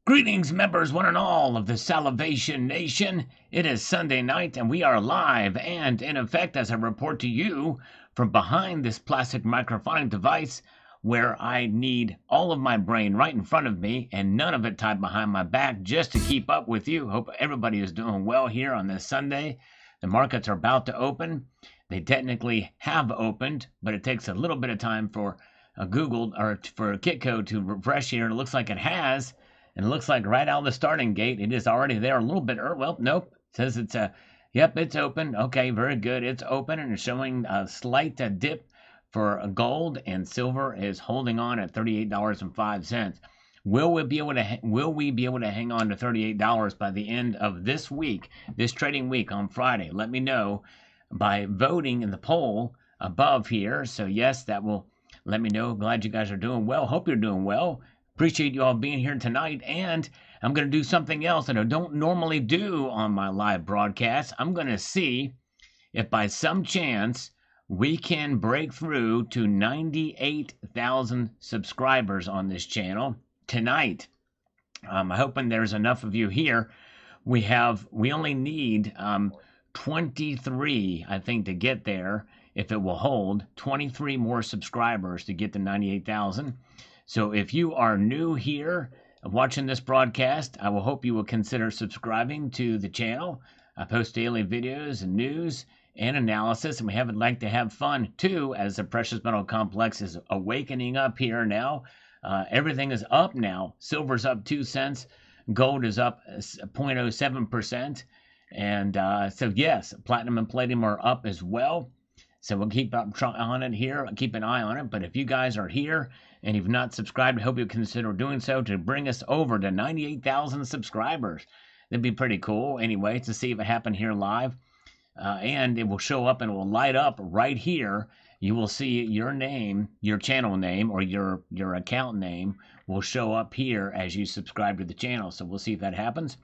Greetings, members, one and all of the Salivation Nation. It is Sunday night, and we are live and in effect as I report to you from behind this plastic microphonic device where I need all of my brain right in front of me and none of it tied behind my back just to keep up with you. Hope everybody is doing well here on this Sunday. The markets are about to open. They technically have opened, but it takes a little bit of time for Google or for Kitco to refresh here, and it looks like it has. And it looks like right out of the starting gate, it is already there a little bit early. Well, nope. It says it's yep, it's open. Okay, very good. It's open and it's showing a slight dip for gold, and silver is holding on at $38.05. Will we be able to hang on to $38 by the end of this week, this trading week on Friday? Let me know by voting in the poll above here. So yes, that will let me know. Glad you guys are doing well. Hope you're doing well. Appreciate you all being here tonight, and I'm going to do something else that I don't normally do on my live broadcast. I'm going to see if by some chance we can break through to 98,000 subscribers on this channel tonight. I'm hoping there's enough of you here. We only need 23, I think, to get there. If it will hold 23 more subscribers to get to 98,000. So if you are new here watching this broadcast, I will hope you will consider subscribing to the channel. I post daily videos and news and analysis, and we like to have fun too as the precious metal complex is awakening up here now. Everything is up now. Silver's up 2 cents. Gold is up 0.07%. And so yes, platinum and palladium are up as well. So we'll keep up on it here, keep an eye on it. But if you guys are here and you've not subscribed, I hope you'll consider doing so to bring us over to 98,000 subscribers. That'd be pretty cool anyway to see if it happened here live. And it will show up and it will light up right here. You will see your name, your channel name, or your account name will show up here as you subscribe to the channel. So we'll see if that happens.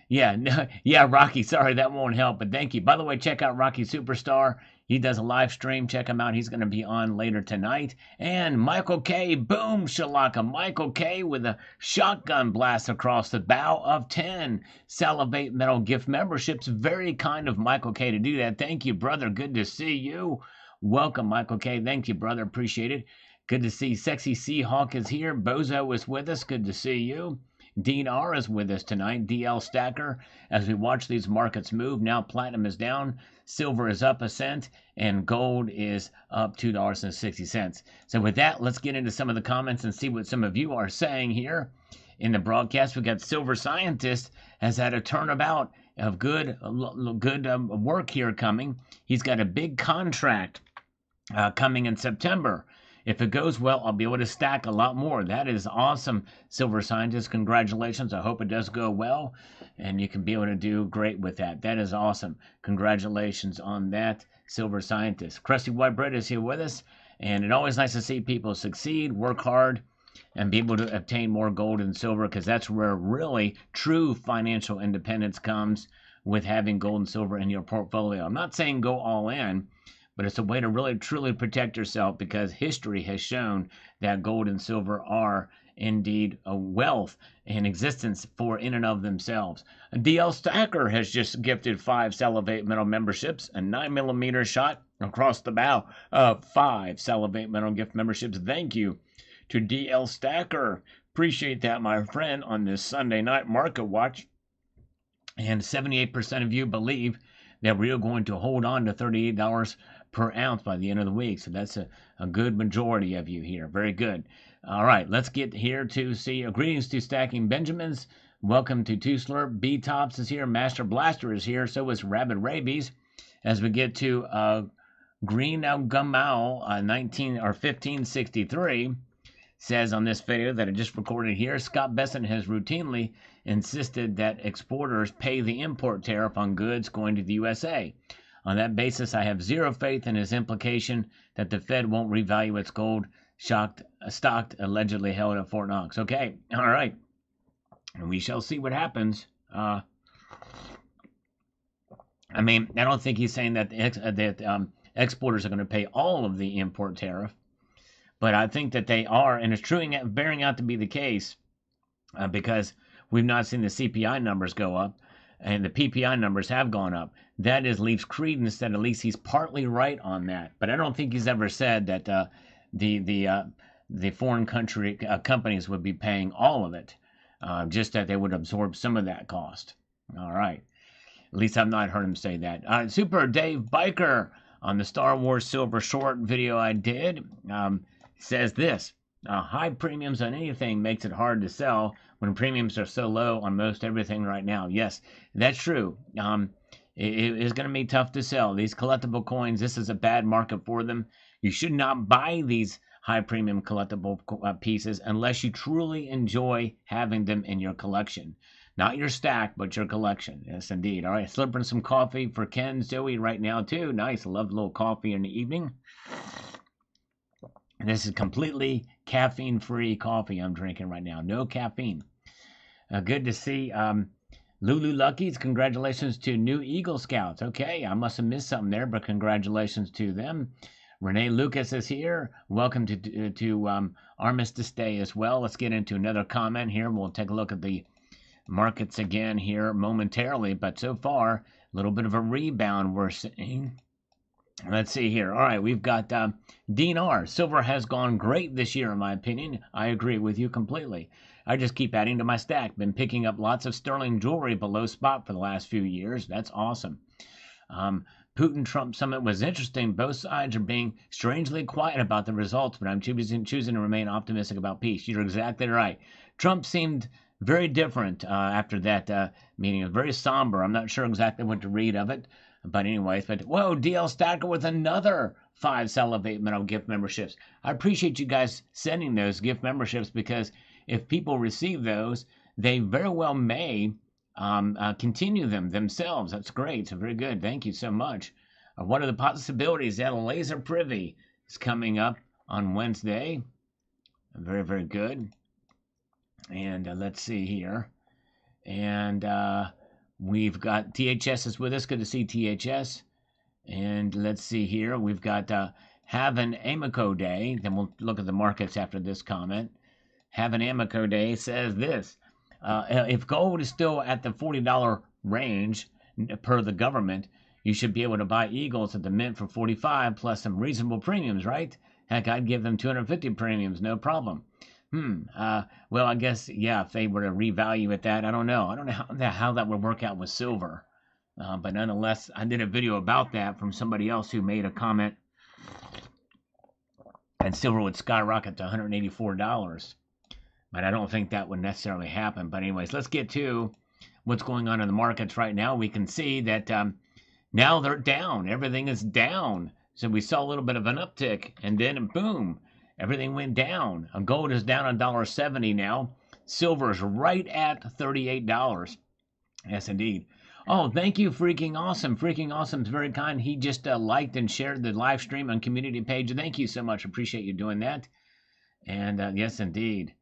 Yeah, Rocky, sorry, that won't help, but thank you. By the way, check out Rocky Superstar. He does a live stream. Check him out. He's going to be on later tonight. And Michael K. Boom, Shalaka. Michael K. with a shotgun blast across the bow of 10 Salivate Metal gift memberships. Very kind of Michael K. to do that. Thank you, brother. Good to see you. Welcome, Michael K. Thank you, brother. Appreciate it. Good to see Sexy Seahawk is here. Bozo is with us. Good to see you. Dean R. is with us tonight. DL Stacker, as we watch these markets move. Now platinum is down, silver is up 1 cent, and gold is up $2.60. So with that, let's get into some of the comments and see what some of you are saying here in the broadcast. We got Silver Scientist has had a turnabout of good work here coming. He's got a big contract coming in September. If it goes well, I'll be able to stack a lot more. That is awesome, Silver Scientist. Congratulations. I hope it does go well, and you can be able to do great with that. That is awesome. Congratulations on that, Silver Scientist. Crusty White Bread is here with us, and it's always nice to see people succeed, work hard, and be able to obtain more gold and silver, because that's where really true financial independence comes, with having gold and silver in your portfolio. I'm not saying go all in, but it's a way to really truly protect yourself, because history has shown that gold and silver are indeed a wealth in existence for in and of themselves. DL Stacker has just gifted 5 Salivate Metal memberships, a 9mm shot across the bow of 5 Salivate Metal gift memberships. Thank you to DL Stacker. Appreciate that, my friend, on this Sunday night market watch. And 78% of you believe that we are going to hold on to $38 per ounce by the end of the week. So that's a good majority of you here. Very good. All right, let's get here to see. Greetings to Stacking Benjamins. Welcome to Two Slurp. B Tops is here. Master Blaster is here. So is Rabid Rabies. As we get to Green Gamal 1563 says on this video that I just recorded here, Scott Besson has routinely insisted that exporters pay the import tariff on goods going to the USA. On that basis, I have zero faith in his implication that the Fed won't revalue its gold stocked allegedly held at Fort Knox. Okay, all right. And we shall see what happens. I mean, I don't think he's saying that exporters are going to pay all of the import tariff, but I think that they are, and it's bearing out to be the case because we've not seen the CPI numbers go up, and the PPI numbers have gone up. That is leaves credence that at least he's partly right on that. But I don't think he's ever said that the foreign country companies would be paying all of it, just that they would absorb some of that cost. All right. At least I've not heard him say that. Super Dave Biker on the Star Wars Silver Short video I did says this. High premiums on anything makes it hard to sell when premiums are so low on most everything right now. Yes, that's true. It is going to be tough to sell. These collectible coins, this is a bad market for them. You should not buy these high premium collectible pieces unless you truly enjoy having them in your collection. Not your stack, but your collection. Yes, indeed. All right, slipping some coffee for Ken Zoe right now, too. Nice. I love a little coffee in the evening. This is completely caffeine-free coffee I'm drinking right now. No caffeine. Good to see Lulu Luckies. Congratulations to new Eagle Scouts. Okay, I must have missed something there, but congratulations to them. Renee Lucas is here. Welcome to Armistice Day as well. Let's get into another comment here. We'll take a look at the markets again here momentarily, but so far, a little bit of a rebound we're seeing. Let's see here. All right, we've got Dean R. Silver has gone great this year, in my opinion. I agree with you completely. I just keep adding to my stack. Been picking up lots of sterling jewelry below spot for the last few years. That's awesome. Putin-Trump summit was interesting. Both sides are being strangely quiet about the results, but I'm choosing to remain optimistic about peace. You're exactly right. Trump seemed very different after that meeting. It was very somber. I'm not sure exactly what to read of it. But anyways, whoa, DL Stacker with another 5 Salivate Metal gift memberships. I appreciate you guys sending those gift memberships, because if people receive those, they very well may continue them themselves. That's great. So very good. Thank you so much. What are the possibilities that a laser privy is coming up on Wednesday? Very, very good. And let's see here. And we've got THS is with us. Good to see THS. And let's see here. We've got Have an Amico Day. Then we'll look at the markets after this comment. Have an Amico Day says this. If gold is still at the $40 range per the government, you should be able to buy Eagles at the Mint for $45 plus some reasonable premiums, right? Heck, I'd give them $250 premiums, no problem. Well, I guess, yeah, if they were to revalue at that, I don't know. I don't know how that would work out with silver. But nonetheless, I did a video about that from somebody else who made a comment, and silver would skyrocket to $184. But I don't think that would necessarily happen. But anyways, let's get to what's going on in the markets right now. We can see that now they're down. Everything is down. So we saw a little bit of an uptick, and then boom, everything went down. Gold is down $1.70 now. Silver is right at $38. Yes, indeed. Oh, thank you, Freaking Awesome. Freaking Awesome's very kind. He just liked and shared the live stream on community page. Thank you so much. Appreciate you doing that. And yes, indeed.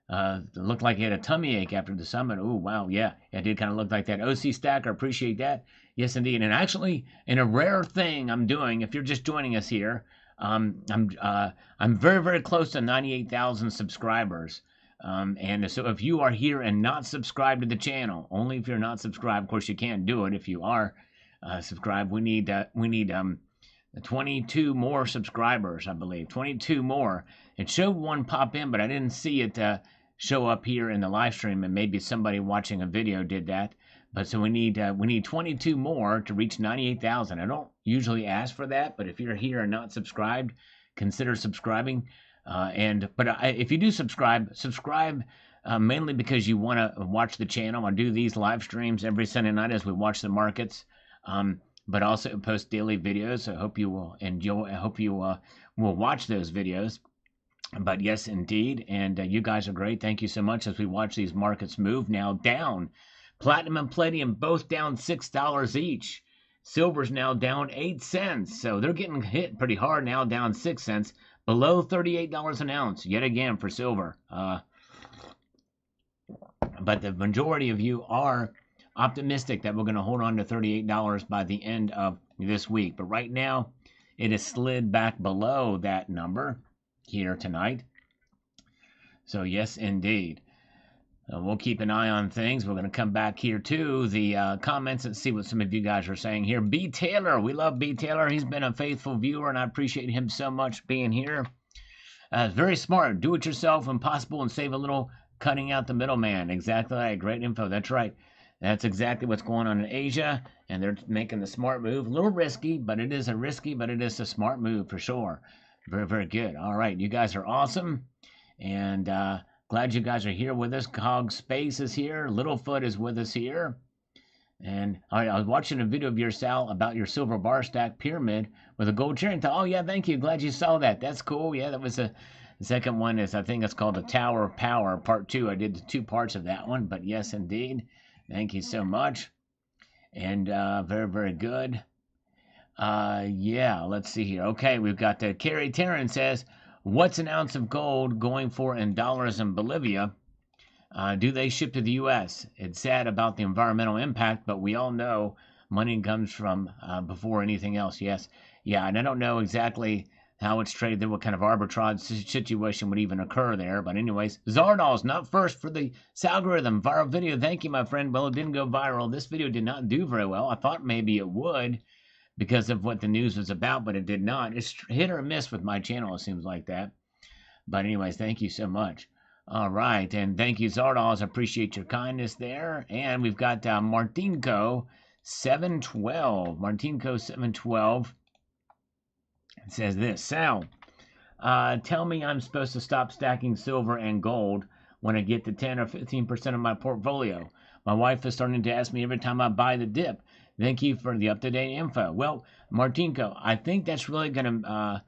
It looked like he had a tummy ache after the summit. Oh, wow. Yeah, it did kind of look like that. OC Stacker, appreciate that. Yes, indeed. And actually, in a rare thing I'm doing, if you're just joining us here, I'm very, very close to 98,000 subscribers. And so if you are here and not subscribed to the channel, only if you're not subscribed, of course you can't do it if you are subscribed. We need 22 more subscribers, I believe. 22 more. It showed one pop in, but I didn't see it show up here in the live stream, and maybe somebody watching a video did that. But so we need 22 more to reach 98,000. I don't usually ask for that, but if you're here and not subscribed, consider subscribing. If you do subscribe mainly because you want to watch the channel. I do these live streams every Sunday night as we watch the markets, but also post daily videos. So I hope you will enjoy. I hope you will watch those videos. But yes, indeed, and you guys are great. Thank you so much as we watch these markets move now down. Platinum and palladium both down $6 each. Silver's now down 8 cents, so they're getting hit pretty hard now, down 6 cents. Below $38 an ounce, yet again, for silver. But the majority of you are optimistic that we're going to hold on to $38 by the end of this week. But right now, it has slid back below that number here tonight. So yes, indeed. We'll keep an eye on things. We're going to come back here to the comments and see what some of you guys are saying here. B. Taylor, we love B. Taylor. He's been a faithful viewer, and I appreciate him so much being here. Very smart. Do it yourself when possible and save a little, cutting out the middleman. Exactly right. Great info. That's right. That's exactly what's going on in Asia, and they're making the smart move. A little risky, but it is a smart move for sure. Very, very good. All right. You guys are awesome. And glad you guys are here with us. Cog Space is here. Littlefoot is with us here. And I was watching a video of yours, Sal, about your silver bar stack pyramid with a gold chair. Oh, yeah, thank you. Glad you saw that. That's cool. Yeah, that was the second one is, I think it's called the Tower of Power, part 2. I did the 2 parts of that one, but yes, indeed. Thank you so much. And very, very good. Yeah, let's see here. Okay, we've got Carrie Tarrant says, what's an ounce of gold going for in dollars in Bolivia? Do they ship to the U.S.? It's sad about the environmental impact, but we all know money comes from before anything else. Yes. Yeah, and I don't know exactly how it's traded, what kind of arbitrage situation would even occur there. But anyways, Zardal's not first for the algorithm. Viral video. Thank you, my friend. Well, it didn't go viral. This video did not do very well. I thought maybe it would because of what the news was about, but it did not. It's hit or miss with my channel, it seems like that. But anyways, thank you so much. All right, and thank you, Zardoz. I appreciate your kindness there. And we've got Martinko 712. Martinko 712 says this. Sal, tell me I'm supposed to stop stacking silver and gold when I get to 10 or 15% of my portfolio. My wife is starting to ask me every time I buy the dip. Thank you for the up-to-date info. Well, Martinko, I think that's really going to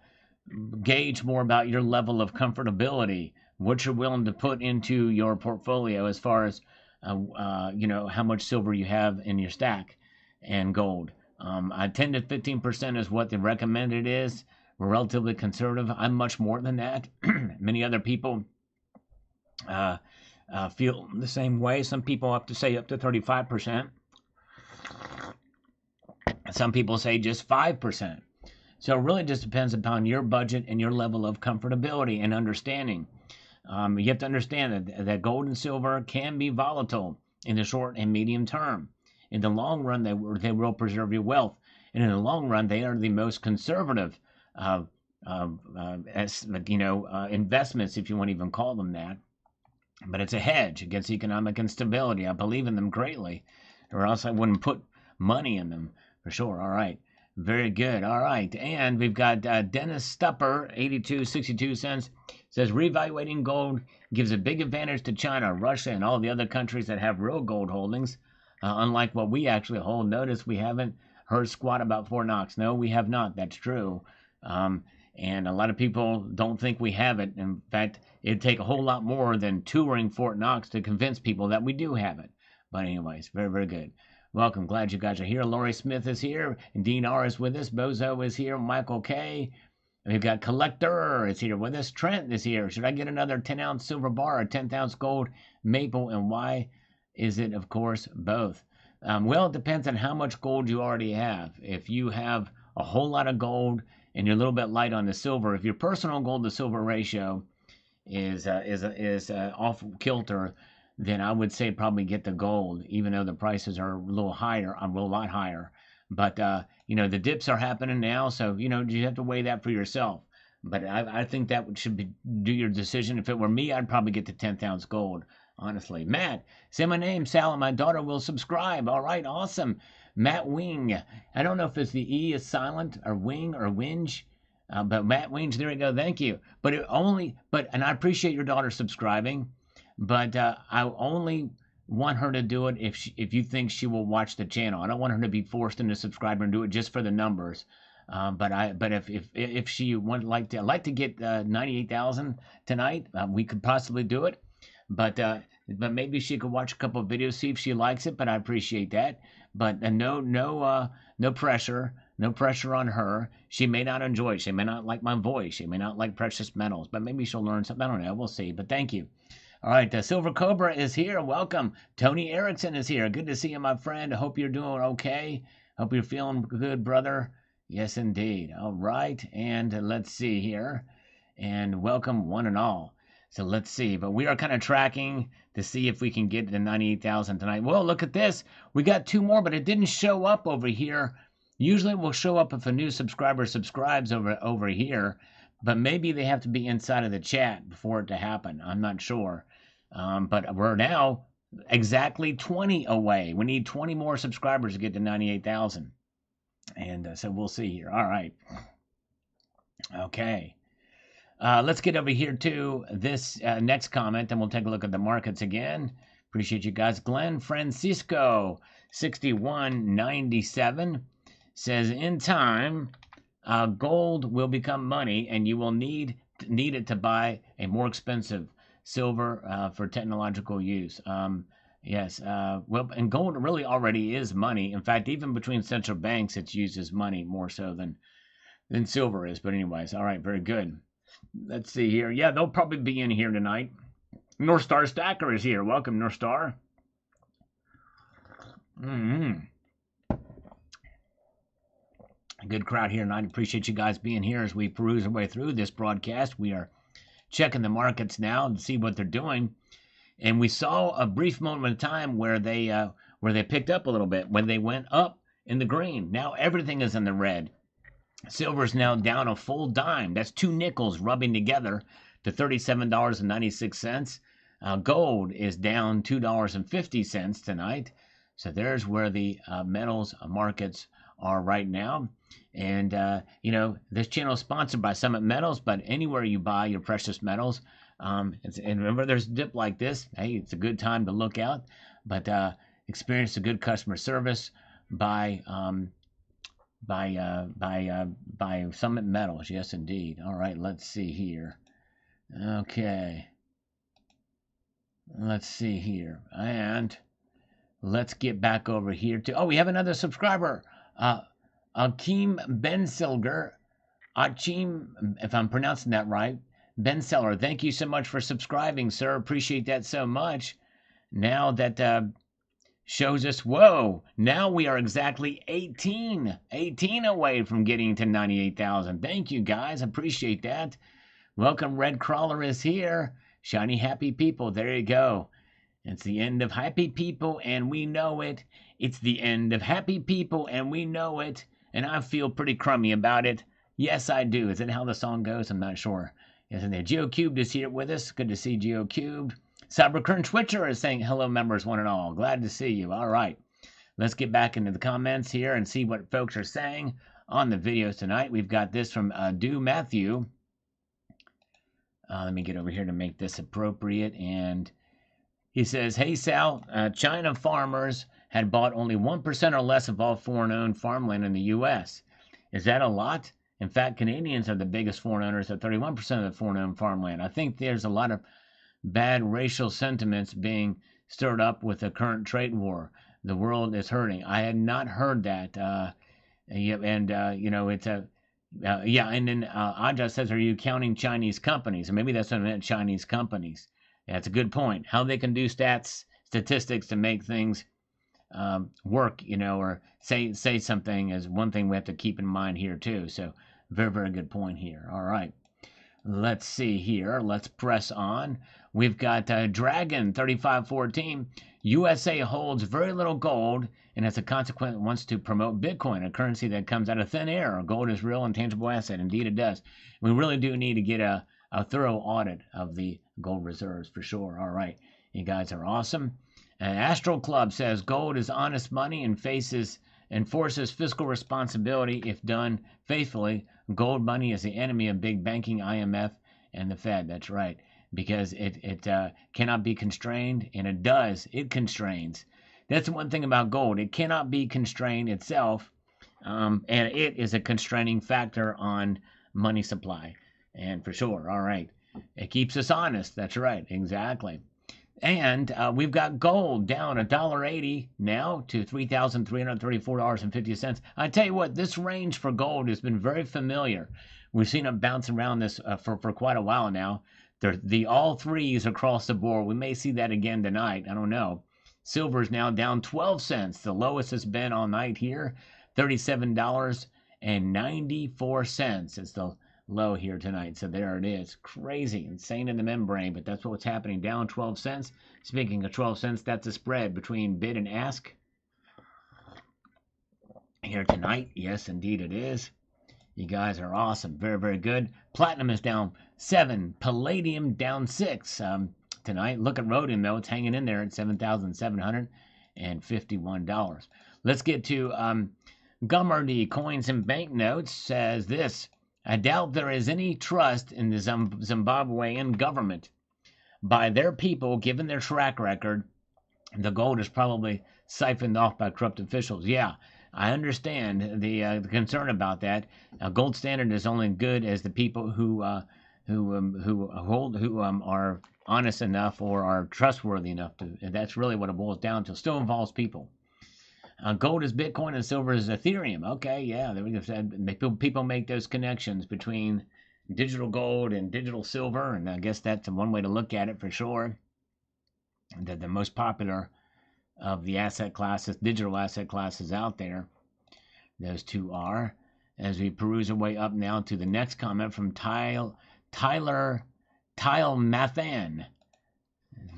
gauge more about your level of comfortability, what you're willing to put into your portfolio as far as, how much silver you have in your stack and gold. 10 to 15% is what the recommended is. We're relatively conservative. I'm much more than that. Many other people feel the same way. Some people have to say up to 35%. Some people say just 5%. So it really just depends upon your budget and your level of comfortability and understanding. You have to understand that gold and silver can be volatile in the short and medium term. In the long run, they will preserve your wealth. And in the long run, they are the most conservative investments, if you want to even call them that. But it's a hedge against economic instability. I believe in them greatly, or else I wouldn't put money in them for sure. All right. Very good. All right. And we've got Dennis Stupper, 82.62 cents, says reevaluating gold gives a big advantage to China, Russia, and all the other countries that have real gold holdings, unlike what we actually hold. Notice we haven't heard squat about Fort Knox. No, we have not. That's true. And a lot of people don't think we have it. In fact, it'd take a whole lot more than touring Fort Knox to convince people that we do have it. But anyways, very, very good. Welcome. Glad you guys are here. Laurie Smith is here. Dean R is with us. Bozo is here. Michael K. We've got Collector is here with us. Trent is here. Should I get another 10-ounce silver bar or 10-ounce gold maple? And why is it, of course, both? Well, it depends on how much gold you already have. If you have a whole lot of gold and you're a little bit light on the silver, if your personal gold to silver ratio is off kilter, then I would say probably get the gold, even though the prices are a little lot higher. But, the dips are happening now, so, you have to weigh that for yourself. But I think that should do your decision. If it were me, I'd probably get the 10th ounce gold, honestly. Matt, say my name, Sal, and my daughter will subscribe. All right, awesome. Matt Wing. I don't know if it's the E is silent, or wing, or winge. But Matt Wings, there you go. Thank you. And I appreciate your daughter subscribing. But I only want her to do it if you think she will watch the channel. I don't want her to be forced into subscribing and do it just for the numbers. But if she would like to get 98,000 tonight, we could possibly do it. But maybe she could watch a couple of videos, see if she likes it. But I appreciate that. But no pressure. No pressure on her. She may not enjoy it. She may not like my voice. She may not like precious metals. But maybe she'll learn something. I don't know. We'll see. But thank you. All right, Silver Cobra is here. Welcome. Tony Erickson is here. Good to see you, my friend. I hope you're doing okay. Hope you're feeling good, brother. Yes, indeed. All right, and let's see here. And welcome, one and all. So let's see. But we are kind of tracking to see if we can get to 98,000 tonight. Well, look at this. We got 2 more, but it didn't show up over here. Usually it will show up if a new subscriber subscribes over here, but maybe they have to be inside of the chat before it to happen. I'm not sure. But we're now exactly 20 away. We need 20 more subscribers to get to 98,000. And so we'll see here. All right. Okay. Let's get over here to this next comment, and we'll take a look at the markets again. Appreciate you guys. Glenn Francisco, 6197, says, in time, gold will become money, and you will need it to buy a more expensive silver for technological use. Yes, well, and gold really already is money. In fact, even between central banks, it's used as money more so than silver is. But anyways, all right, very good. Let's see here. Yeah, they'll probably be in here tonight. North Star Stacker is here. Welcome, North Star. Good crowd here tonight. Appreciate you guys being here as we peruse our way through this broadcast. We are checking the markets now to see what they're doing. And we saw a brief moment of time where they picked up a little bit, when they went up in the green. Now everything is in the red. Silver's now down a full dime. That's 2 nickels rubbing together to $37.96. Gold is down $2.50 tonight. So there's where the metals markets are right now. And, this channel is sponsored by Summit Metals, but anywhere you buy your precious metals, and remember, there's a dip like this. Hey, it's a good time to look out, but experience a good customer service by Summit Metals. Yes, indeed. All right, let's see here. Okay. Let's see here. And let's get back over here to, we have another subscriber. Akeem Bensilger. Akeem, if I'm pronouncing that right. Benseller, thank you so much for subscribing, sir. Appreciate that so much. Now that shows us, whoa, now we are exactly 18 away from getting to 98,000. Thank you, guys. Appreciate that. Welcome, Red Crawler is here. Shiny happy people. There you go. It's the end of happy people, and we know it. It's the end of happy people, and we know it. And I feel pretty crummy about it. Yes, I do. Is that how the song goes? I'm not sure. Isn't it? GeoCubed is here with us. Good to see GeoCubed. Cyberkern Twitcher is saying, hello, members, one and all. Glad to see you. All right. Let's get back into the comments here and see what folks are saying on the videos tonight. We've got this from Do Matthew. Let me get over here to make this appropriate. And he says, hey, Sal, China farmers had bought only 1% or less of all foreign-owned farmland in the U.S. Is that a lot? In fact, Canadians are the biggest foreign owners at 31% of the foreign-owned farmland. I think there's a lot of bad racial sentiments being stirred up with the current trade war. The world is hurting. I had not heard that. And then Aja says, are you counting Chinese companies? And maybe that's what I meant, Chinese companies. That's a good point. How they can do statistics to make things work, or say something is one thing we have to keep in mind here too. So very, very good point here. All right. Let's see here. Let's press on. We've got Dragon 3514. USA holds very little gold and as a consequence wants to promote Bitcoin, a currency that comes out of thin air. Gold is real and tangible asset. Indeed it does. We really do need to get a thorough audit of the gold reserves for sure. All right. You guys are awesome. Astral Club says gold is honest money and enforces fiscal responsibility if done faithfully. Gold money is the enemy of big banking, IMF, and the Fed. That's right, because it cannot be constrained, and it does. It constrains. That's one thing about gold. It cannot be constrained itself, and it is a constraining factor on money supply, and for sure. All right. It keeps us honest. That's right. Exactly. And we've got gold down $1.80 now to $3,334.50. I tell you what, this range for gold has been very familiar. We've seen it bounce around this for quite a while now. The all threes across the board. We may see that again tonight. I don't know. Silver is now down 12 cents. The lowest it's been all night here, $37.94. It's the low here tonight. So there it is. Crazy, insane in the membrane, but that's what's happening. Down 12 cents. Speaking of 12 cents, that's a spread between bid and ask here tonight. Yes, indeed it is. You guys are awesome. Very, very good. Platinum is down 7. Palladium down 6 tonight. Look at rhodium, though. It's hanging in there at $7,751. Let's get to Gummer, Coins and Banknotes, says this. I doubt there is any trust in the Zimbabwean government. By their people, given their track record, the gold is probably siphoned off by corrupt officials. Yeah, I understand the concern about that. Gold standard is only good as the people who are honest enough or are trustworthy enough to. And that's really what it boils down to. Still involves people. Gold is Bitcoin and silver is Ethereum. Okay, yeah, there we go. People make those connections between digital gold and digital silver, and I guess that's one way to look at it for sure. That the most popular of the asset classes, digital asset classes out there, those two are. As we peruse our way up now to the next comment from Tyler Mathan.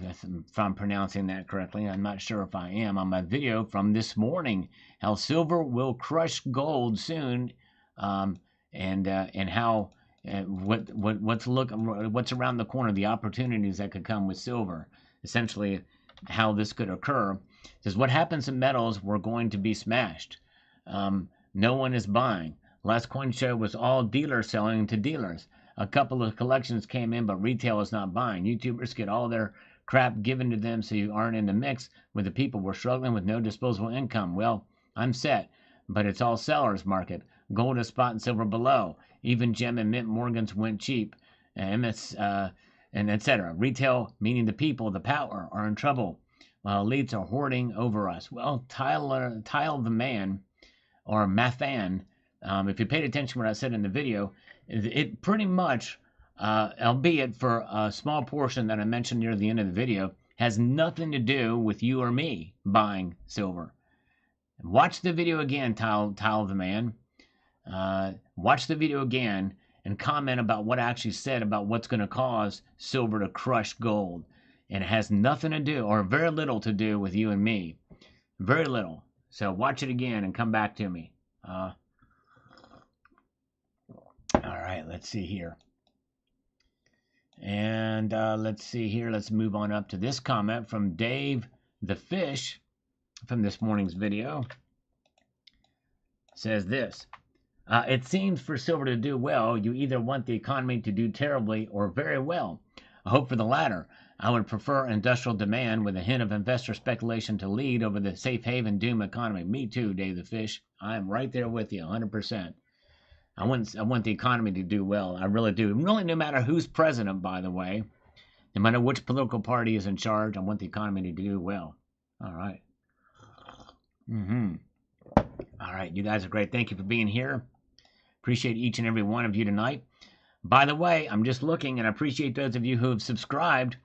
If I'm pronouncing that correctly, I'm not sure if I am. On my video from this morning, how silver will crush gold soon, and how what's around the corner, the opportunities that could come with silver. Essentially, how this could occur. Says what happens in metals, we're going to be smashed. No one is buying. Last coin show was all dealers selling to dealers. A couple of collections came in, but retail is not buying. YouTubers get all their crap given to them so you aren't in the mix with the people. We're struggling with no disposable income. Well, I'm set, but it's all sellers market. Gold is spot and silver below. Even Gem and Mint Morgans went cheap. MS and etc. Retail, meaning the people, the power, are in trouble, while elites are hoarding over us. Well, Tile the Man, or Mathan, if you paid attention to what I said in the video, it pretty much, albeit for a small portion that I mentioned near the end of the video, has nothing to do with you or me buying silver. Watch the video again, Tile the Man. Watch the video again and comment about what I actually said about what's going to cause silver to crush gold. And it has nothing to do, or very little to do, with you and me. Very little. So watch it again and come back to me. All right, let's see here. And let's see here. Let's move on up to this comment from Dave the Fish from this morning's video. Says this. It seems for silver to do well, you either want the economy to do terribly or very well. I hope for the latter. I would prefer industrial demand with a hint of investor speculation to lead over the safe haven doom economy. Me too, Dave the Fish. I am right there with you, 100%. I want the economy to do well. I really do. Really, no matter who's president, by the way, no matter which political party is in charge, I want the economy to do well. All right. All right, you guys are great. Thank you for being here. Appreciate each and every one of you tonight. By the way, I'm just looking, and I appreciate those of you who have subscribed.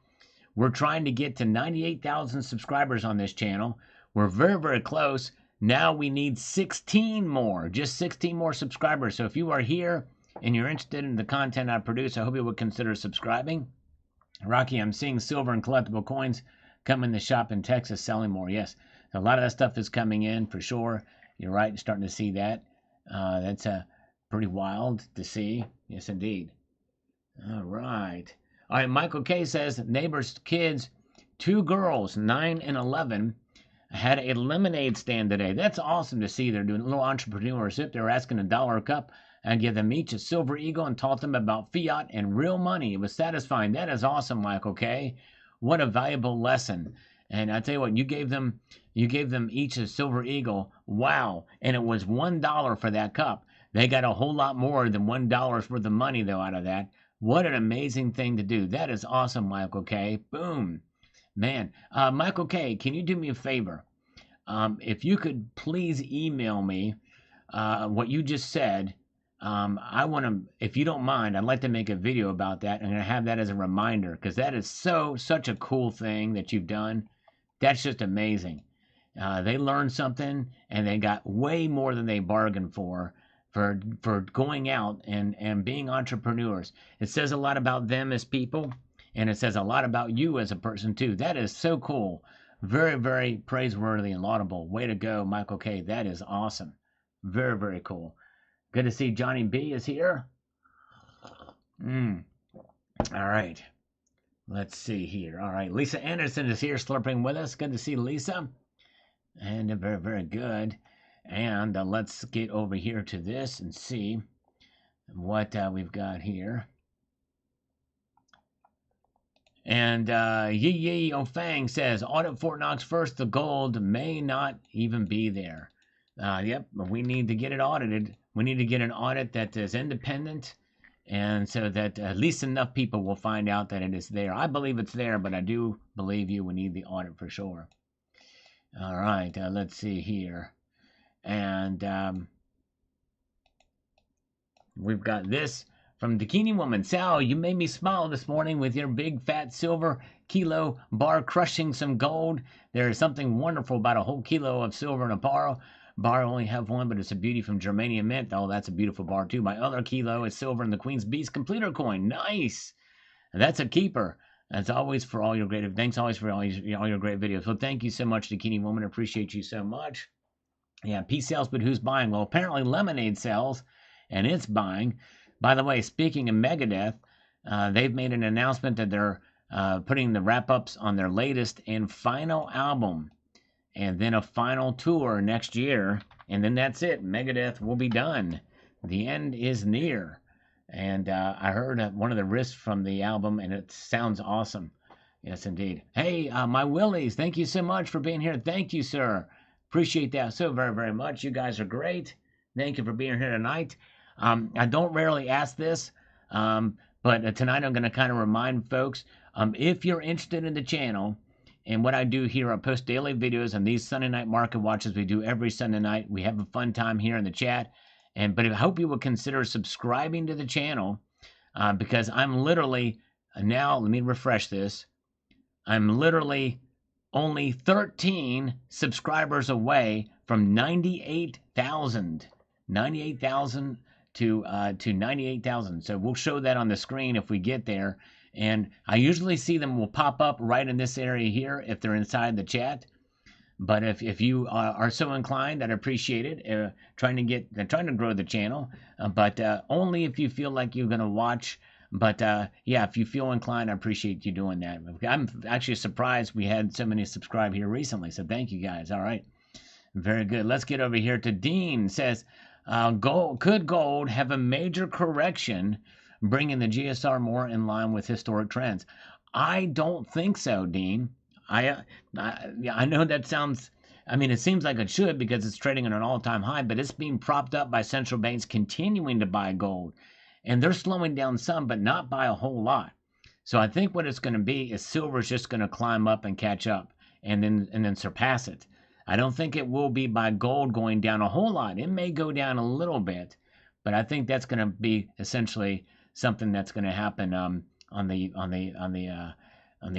We're trying to get to 98,000 subscribers on this channel. We're very, very close. Now we need 16 more, just 16 more subscribers. So if you are here and you're interested in the content I produce, I hope you would consider subscribing. Rocky, I'm seeing silver and collectible coins come in the shop in Texas selling more. Yes, a lot of that stuff is coming in for sure. You're right, starting to see that. That's pretty wild to see. Yes, indeed. All right. All right, Michael K says, neighbor's kids, 2 girls, 9 and 11, had a lemonade stand today. That's awesome to see. They're doing a little entrepreneurship. They were asking $1 a cup and give them each a silver eagle and taught them about fiat and real money. It was satisfying. That is awesome, Michael K. What a valuable lesson. And I tell you what, you gave them each a silver eagle. Wow. And it was $1 for that cup. They got a whole lot more than $1 worth of money, though, out of that. What an amazing thing to do. That is awesome, Michael K. Boom. Man, Michael K., can you do me a favor? If you could please email me what you just said. I want to, if you don't mind, I'd like to make a video about that. I'm going to have that as a reminder because that is such a cool thing that you've done. That's just amazing. They learned something and they got way more than they bargained for for going out and being entrepreneurs. It says a lot about them as people, and it says a lot about you as a person too. That is so cool. Very, very praiseworthy and laudable. Way to go, Michael K. That is awesome. Very, very cool. Good to see Johnny B is here. All right. Let's see here. All right. Lisa Anderson is here slurping with us. Good to see Lisa. And very, very good. And let's get over here to this and see what we've got here. And Yi Ofang says, audit Fort Knox first. The gold may not even be there. Yep, we need to get it audited. We need to get an audit that is independent, and so that at least enough people will find out that it is there. I believe it's there, but I do believe you. We need the audit for sure. All right, let's see here. And we've got this from Bikini Woman. Sal, you made me smile this morning with your big fat silver kilo bar crushing some gold. There is something wonderful about a whole kilo of silver in a bar. I only have one, but it's a beauty from Germanium Mint. Oh, that's a beautiful bar too. My other kilo is silver in the Queen's Beast Completer coin. Nice. That's a keeper. As always, for all your great, thanks always for all your great videos. Well, thank you so much, Bikini Woman. Appreciate you so much. Yeah, peace sells, but who's buying? Well, apparently Lemonade sells, and it's buying. By the way, speaking of Megadeth, they've made an announcement that they're putting the wrap-ups on their latest and final album, and then a final tour next year, and then that's it. Megadeth will be done. The end is near. And I heard one of the riffs from the album, and it sounds awesome. Yes, indeed. Hey, my Willies, thank you so much for being here. Thank you, sir. Appreciate that so very, very much. You guys are great. Thank you for being here tonight. I don't rarely ask this, but tonight I'm going to kind of remind folks, if you're interested in the channel and what I do here, I post daily videos on these Sunday night market watches we do every Sunday night. We have a fun time here in the chat. But I hope you will consider subscribing to the channel because I'm literally, now let me refresh this. I'm literally only 13 subscribers away from 98,000. 98,000 to 98,000. So we'll show that on the screen if we get there. And I usually see them will pop up right in this area here if they're inside the chat. But if you are so inclined, I'd appreciate it. Trying to grow the channel, but only if you feel like you're gonna watch. But yeah, if you feel inclined, I appreciate you doing that. I'm actually surprised we had so many subscribe here recently. So thank you guys. All right, very good. Let's get over here to Dean. Says, could gold have a major correction, bringing the GSR more in line with historic trends? I don't think so, Dean. I know that sounds, I mean, it seems like it should because it's trading at an all-time high, but it's being propped up by central banks continuing to buy gold. And they're slowing down some, but not by a whole lot. So I think what it's going to be is silver's just going to climb up and catch up and then surpass it. I don't think it will be by gold going down a whole lot. It may go down a little bit, but I think that's going to be essentially something that's going to happen on the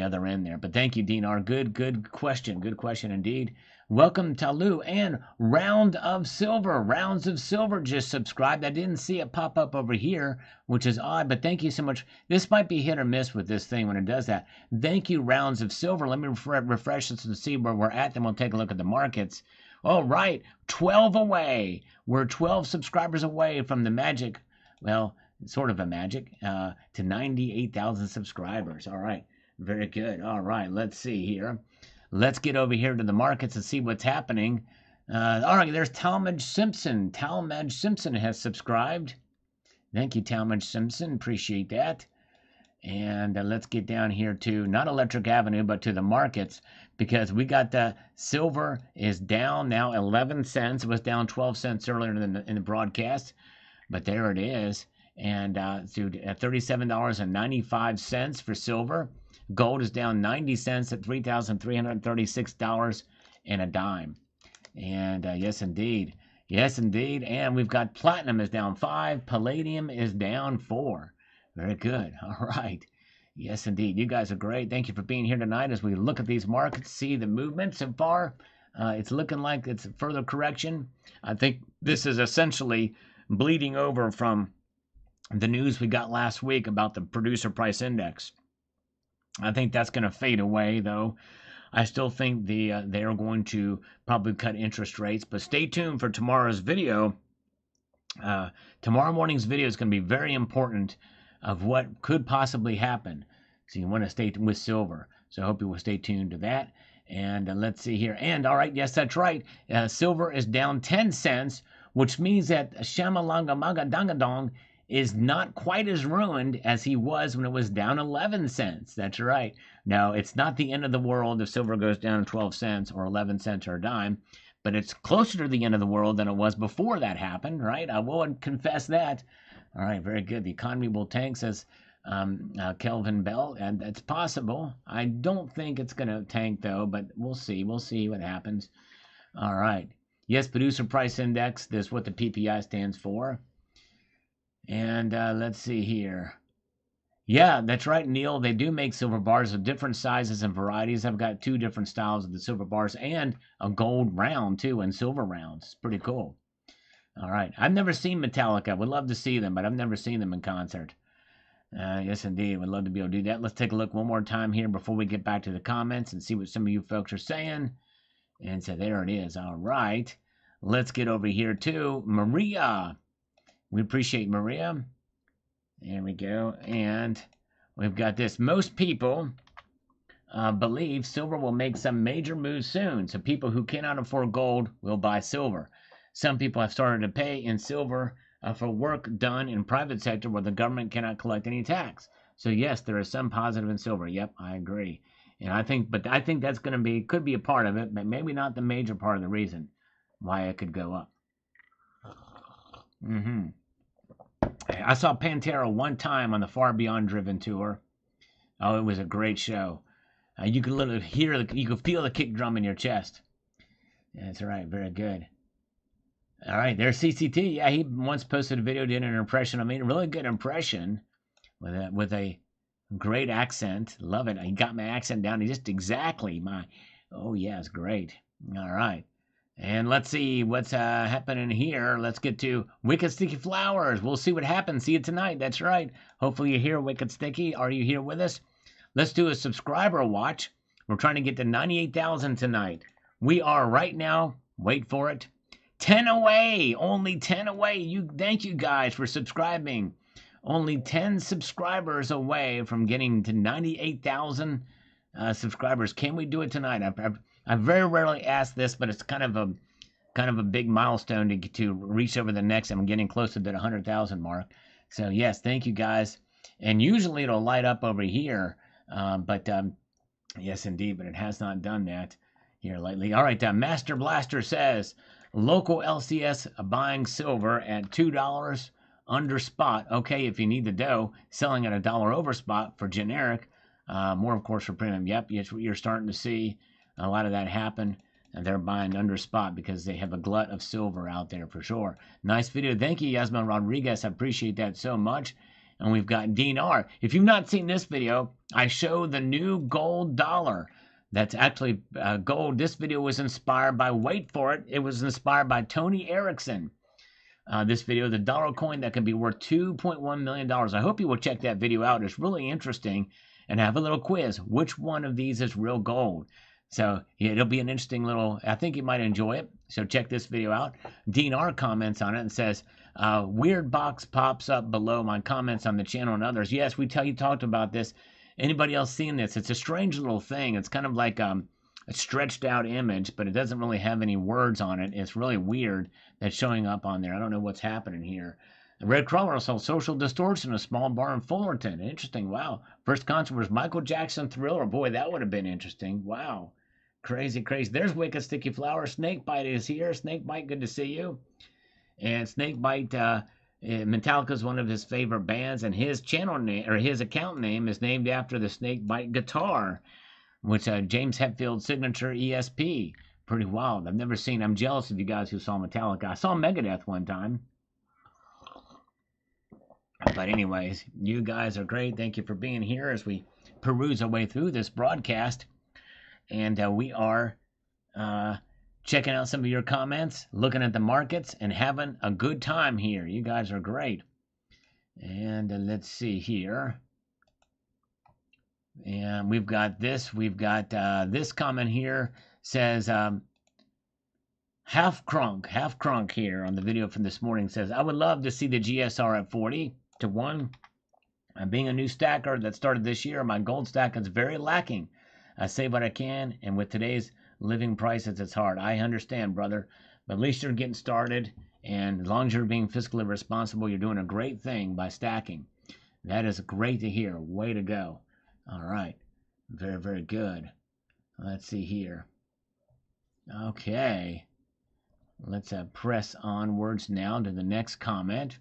other end there. But thank you, Dinar. Good question. Good question indeed. Welcome, Talu and Rounds of Silver just subscribed. I didn't see it pop up over here, which is odd, but thank you so much. This might be hit or miss with this thing when it does that. Thank you, Rounds of Silver. Let me refresh this to see where we're at, then we'll take a look at the markets. All right, 12 away. We're 12 subscribers away from the magic, well, sort of a magic, to 98,000 subscribers. All right. Very good. All right, let's see here. Let's get over here to the markets and see what's happening. All right, there's Talmadge Simpson. Talmadge Simpson has subscribed. Thank you, Talmadge Simpson. Appreciate that. And let's get down here to, not Electric Avenue, but to the markets, because we got the silver is down now 11 cents. It was down 12 cents earlier in the broadcast, but there it is. And to $37.95 for silver. Gold is down 90 cents at $3,336 and a dime. And yes, indeed. Yes, indeed. And we've got platinum is down 5. Palladium is down 4. Very good. All right. Yes, indeed. You guys are great. Thank you for being here tonight as we look at these markets, see the movement so far. It's looking like it's a further correction. I think this is essentially bleeding over from the news we got last week about the producer price index. I think that's going to fade away, though. I still think they are going to probably cut interest rates, but stay tuned for tomorrow's video. Tomorrow morning's video is going to be very important of what could possibly happen. So you want to stay with silver. So I hope you will stay tuned to that. And let's see here. And all right, yes, that's right. Silver is down 10 cents, which means that Shamalanga Magadangadong is not quite as ruined as he was when it was down 11 cents. That's right. Now, it's not the end of the world if silver goes down 12 cents or 11 cents or a dime, but it's closer to the end of the world than it was before that happened, right? I will confess that. All right, very good. The economy will tank, says Kelvin Bell, and that's possible. I don't think it's going to tank, though, but we'll see. We'll see what happens. All right. Yes, producer price index. This is what the PPI stands for. And let's see here. Yeah, that's right, Neil. They do make silver bars of different sizes and varieties. I've got 2 different styles of the silver bars and a gold round, too, and silver rounds. It's pretty cool. All right. I've never seen Metallica. Would love to see them, but I've never seen them in concert. Yes, indeed. Would love to be able to do that. Let's take a look one more time here before we get back to the comments and see what some of you folks are saying. And so there it is. All right. Let's get over here to Maria. We appreciate Maria. There we go. And we've got this. Most people believe silver will make some major moves soon. So people who cannot afford gold will buy silver. Some people have started to pay in silver for work done in private sector where the government cannot collect any tax. So yes, there is some positive in silver. Yep, I agree. And I think that's going to be, could be a part of it, but maybe not the major part of the reason why it could go up. I saw Pantera one time on the Far Beyond Driven tour. Oh, it was a great show. You could literally hear, you could feel the kick drum in your chest. That's right, very good. All right, there's CCT. Yeah, he once posted a video, did an impression. I mean, a really good impression with a great accent. Love it. He got my accent down. He just exactly my. Oh yeah, it's great. All right. And let's see what's happening here. Let's get to Wicked Sticky Flowers. We'll see what happens. See you tonight. That's right. Hopefully you're here, Wicked Sticky. Are you here with us? Let's do a subscriber watch. We're trying to get to 98,000 tonight. We are right now, wait for it, 10 away. Only 10 away. Thank you guys for subscribing. Only 10 subscribers away from getting to 98,000 subscribers. Can we do it tonight? I very rarely ask this, but it's kind of a big milestone to reach over the next. I'm getting closer to the 100,000 mark. So yes, thank you guys. And usually it'll light up over here, but yes, indeed, but it has not done that here lately. All right, Master Blaster says local LCS buying silver at $2 under spot. Okay, if you need the dough, selling at $1 over spot for generic. More, of course, for premium. Yep, you're starting to see a lot of that happen, and they're buying under spot because they have a glut of silver out there for sure. Nice video. Thank you, Yasmin Rodriguez. I appreciate that so much. And we've got Dean R. If you've not seen this video, I show the new gold dollar. That's actually gold. This video was inspired by, wait for it, it was inspired by Tony Erickson. This video, the dollar coin that can be worth $2.1 million. I hope you will check that video out. It's really interesting. And have a little quiz. Which one of these is real gold? So yeah, it'll be an interesting little, I think you might enjoy it. So check this video out. Dean R comments on it and says, weird box pops up below my comments on the channel and others. Yes, we talked about this. Anybody else seen this? It's a strange little thing. It's kind of like a stretched out image, but it doesn't really have any words on it. It's really weird that's showing up on there. I don't know what's happening here. Red Crawler saw Social Distortion, a small bar in Fullerton. Interesting. Wow. First concert was Michael Jackson Thriller. Boy, that would have been interesting. Wow. Crazy, crazy. There's Wicked Sticky Flower. Snakebite is here. Snakebite, good to see you. And Snakebite, Metallica is one of his favorite bands, and his channel name, or his account name, is named after the Snakebite guitar, which James Hetfield's signature ESP. Pretty wild. I've never seen. I'm jealous of you guys who saw Metallica. I saw Megadeth one time. But anyways, you guys are great. Thank you for being here as we peruse our way through this broadcast. And we are checking out some of your comments, looking at the markets, and having a good time here. You guys are great. And let's see here. And we've got this. We've got this comment here says, half crunk here on the video from this morning says, I would love to see the GSR at 40 to 1. Being a new stacker that started this year, my gold stack is very lacking. I save what I can, and with today's living prices, it's hard. I understand, brother, but at least you're getting started, and as long as you're being fiscally responsible, you're doing a great thing by stacking. That is great to hear. Way to go. All right. Very, very good. Let's see here. Okay. Let's press onwards now to the next comment.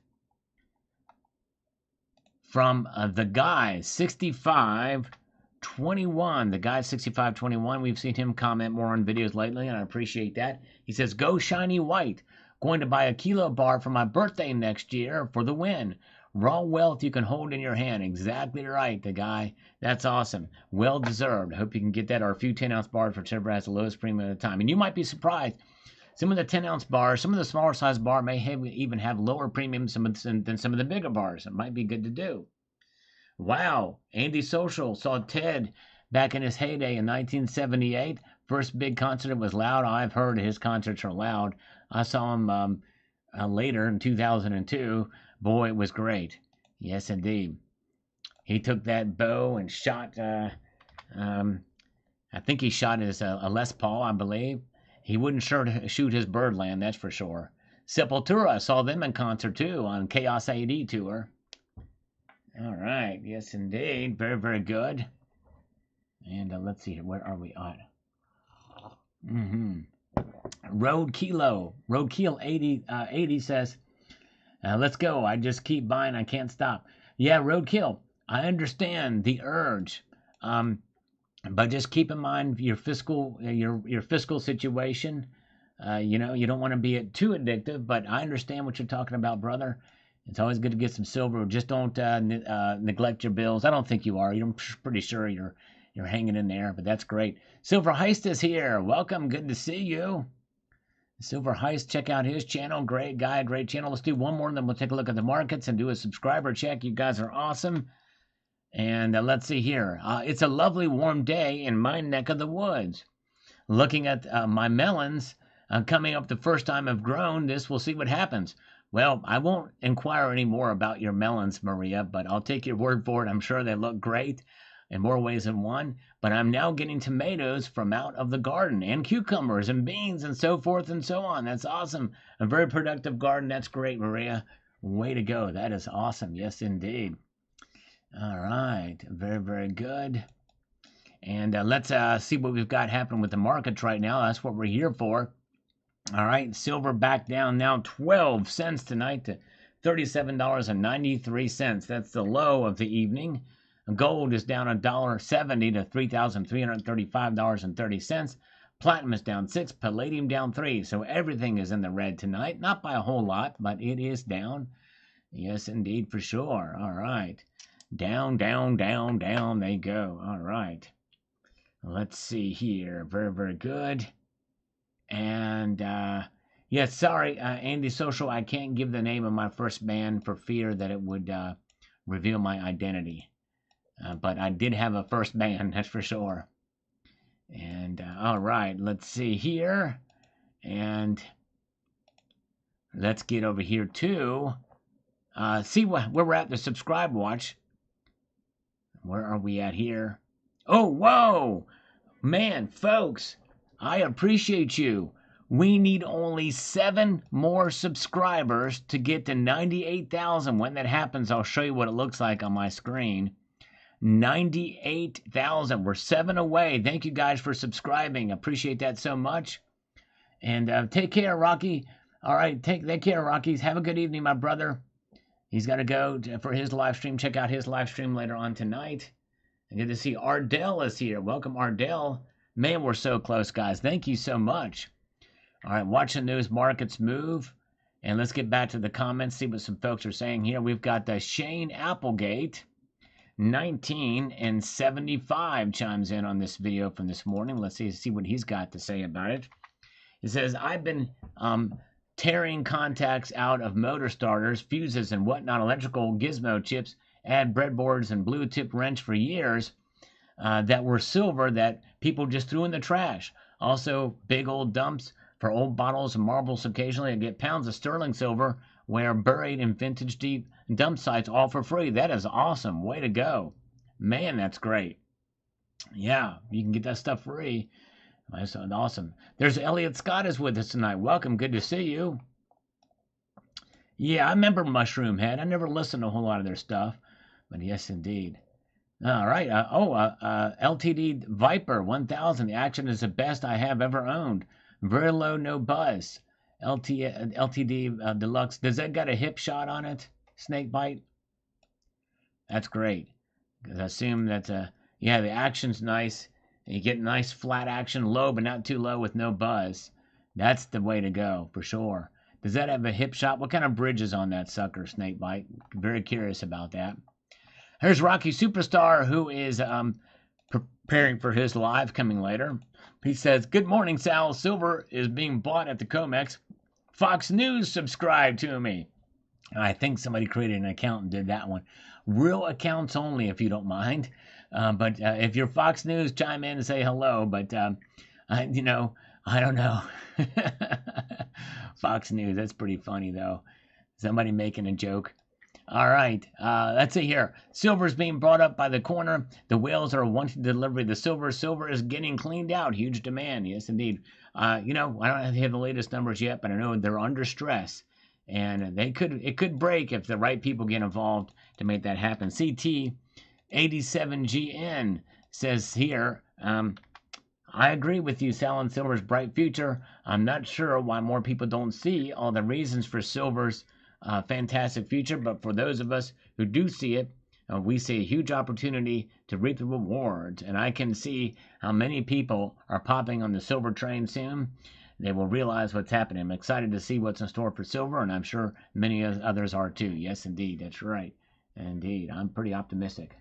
From the guy 6521. The guy 6521. We've seen him comment more on videos lately, and I appreciate that. He says, "Go shiny white. Going to buy a kilo bar for my birthday next year for the win. Raw wealth you can hold in your hand." Exactly right, the guy. That's awesome. Well deserved. I hope you can get that, or a few 10-ounce bars, whichever has the lowest premium at the time. And you might be surprised. Some of the 10-ounce bars, some of the smaller size bar may even have lower premiums than some of the bigger bars. It might be good to do. Wow. Andy Social saw Ted back in his heyday in 1978. First big concert was loud. I've heard his concerts are loud. I saw him later in 2002. Boy, it was great. Yes, indeed. He took that bow and shot, I think he shot his a Les Paul, I believe. He wouldn't shoot his Birdland, that's for sure. Sepultura, saw them in concert too on Chaos AD tour. All right, yes indeed, very, very good. And let's see here, where are we at? Roadkilo 80 says, let's go. I just keep buying. I can't stop. Yeah, Roadkill, I understand the urge. But just keep in mind your fiscal situation. You don't want to be too addictive, but I understand what you're talking about, brother. It's always good to get some silver. Just don't neglect your bills. I don't think you are. I'm pretty sure you're hanging in there, but that's great. Silver Heist is here. Welcome. Good to see you. Silver Heist, check out his channel. Great guy, great channel. Let's do one more, and then we'll take a look at the markets and do a subscriber check. You guys are awesome. And let's see here. It's a lovely warm day in my neck of the woods. Looking at my melons coming up the first time I've grown this, we'll see what happens. Well, I won't inquire any more about your melons, Maria, but I'll take your word for it. I'm sure they look great in more ways than one. But I'm now getting tomatoes from out of the garden, and cucumbers and beans and so forth and so on. That's awesome. A very productive garden. That's great, Maria. Way to go. That is awesome. Yes, indeed. All right. Very, very good. And let's see what we've got happening with the markets right now. That's what we're here for. All right. Silver back down now 12 cents tonight to $37.93. That's the low of the evening. Gold is down $1.70 to $3,335.30. Platinum is down 6. Palladium down 3. So everything is in the red tonight. Not by a whole lot, but it is down. Yes, indeed, for sure. All right. Down, down, down, down they go. All right. Let's see here. Very, very good. And, yes, sorry, Andy Social, I can't give the name of my first band for fear that it would reveal my identity. But I did have a first band, that's for sure. And, all right, let's see here. And let's get over here to see where we're at, the subscribe watch. Where are we at here? Oh, whoa! Man, folks, I appreciate you. We need only 7 more subscribers to get to 98,000. When that happens, I'll show you what it looks like on my screen. 98,000. We're 7 away. Thank you guys for subscribing. Appreciate that so much. And take care, Rocky. All right, take care, Rocky. Have a good evening, my brother. He's got to go for his live stream. Check out his live stream later on tonight. And good to see Ardell is here. Welcome, Ardell. Man, we're so close, guys. Thank you so much. All right, watching those markets move. And let's get back to the comments, see what some folks are saying here. We've got Shane Applegate, 19 and 75 chimes in on this video from this morning. Let's see what he's got to say about it. It says, I've been tearing contacts out of motor starters, fuses, and whatnot, electrical gizmo chips, add breadboards, and blue tip wrench for years that were silver that people just threw in the trash. Also, big old dumps for old bottles and marbles occasionally. I get pounds of sterling silver where buried in vintage deep dump sites all for free. That is awesome. Way to go. Man, that's great. Yeah, you can get that stuff free. That's awesome. There's Elliot Scott is with us tonight. Welcome. Good to see you. Yeah, I remember Mushroom Head. I never listened to a whole lot of their stuff, but yes, indeed. All right. LTD Viper 1000. The action is the best I have ever owned. Very low, no buzz. LTD Deluxe. Does that got a hip shot on it? Snake bite? That's great. Because I assume that's yeah, the action's nice. You get nice flat action, low but not too low with no buzz. That's the way to go for sure. Does that have a hip shot? What kind of bridge is on that sucker, snake bite? Very curious about that. Here's Rocky Superstar, who is preparing for his live coming later. He says, good morning, Sal. Silver is being bought at the COMEX. Fox News subscribe to me. I think somebody created an account and did that one. Real accounts only, if you don't mind. But if you're Fox News, chime in and say hello. But, I don't know. Fox News, that's pretty funny, though. Somebody making a joke. All right, let's see here. Silver's being brought up by the corner. The whales are wanting delivery. The silver is getting cleaned out. Huge demand. Yes, indeed. I don't have the latest numbers yet, but I know they're under stress. And it could break if the right people get involved to make that happen. CT 87GN says here, I agree with you, Sal, on silver's bright future. I'm not sure why more people don't see all the reasons for silver's fantastic future, but for those of us who do see it, we see a huge opportunity to reap the rewards. And I can see how many people are popping on the silver train soon. They will realize what's happening. I'm excited to see what's in store for silver, and I'm sure many others are too. Yes, indeed. That's right. Indeed. I'm pretty optimistic.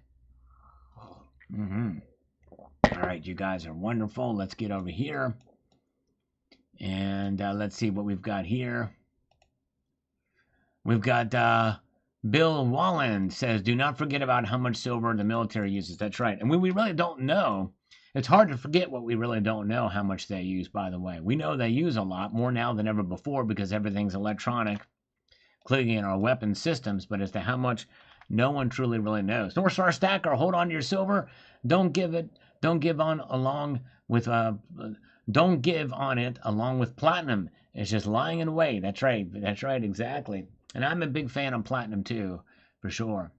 All right, you guys are wonderful. Let's get over here. And let's see what we've got here. We've got Bill Wallen says, do not forget about how much silver the military uses. That's right. And we really don't know. It's hard to forget what we really don't know, how much they use, by the way. We know they use a lot, more now than ever before, because everything's electronic, including in our weapon systems. But as to how much, no one truly really knows. North Star Stacker, hold on to your silver. Don't give on along with don't give on it along with platinum. It's just lying in wait. That's right, exactly. And I'm a big fan of platinum too, for sure.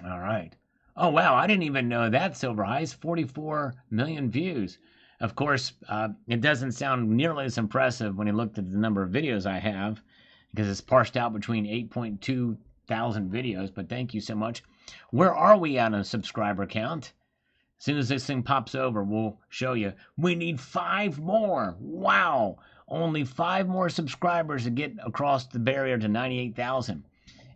All right. Oh, wow, I didn't even know that Silver High's 44 million views. Of course, it doesn't sound nearly as impressive when you looked at the number of videos I have, because it's parsed out between 8.2 thousand videos, but thank you so much. Where are we at on subscriber count? As soon as this thing pops over, we'll show you. We need 5 more. Wow. Only 5 more subscribers to get across the barrier to 98,000.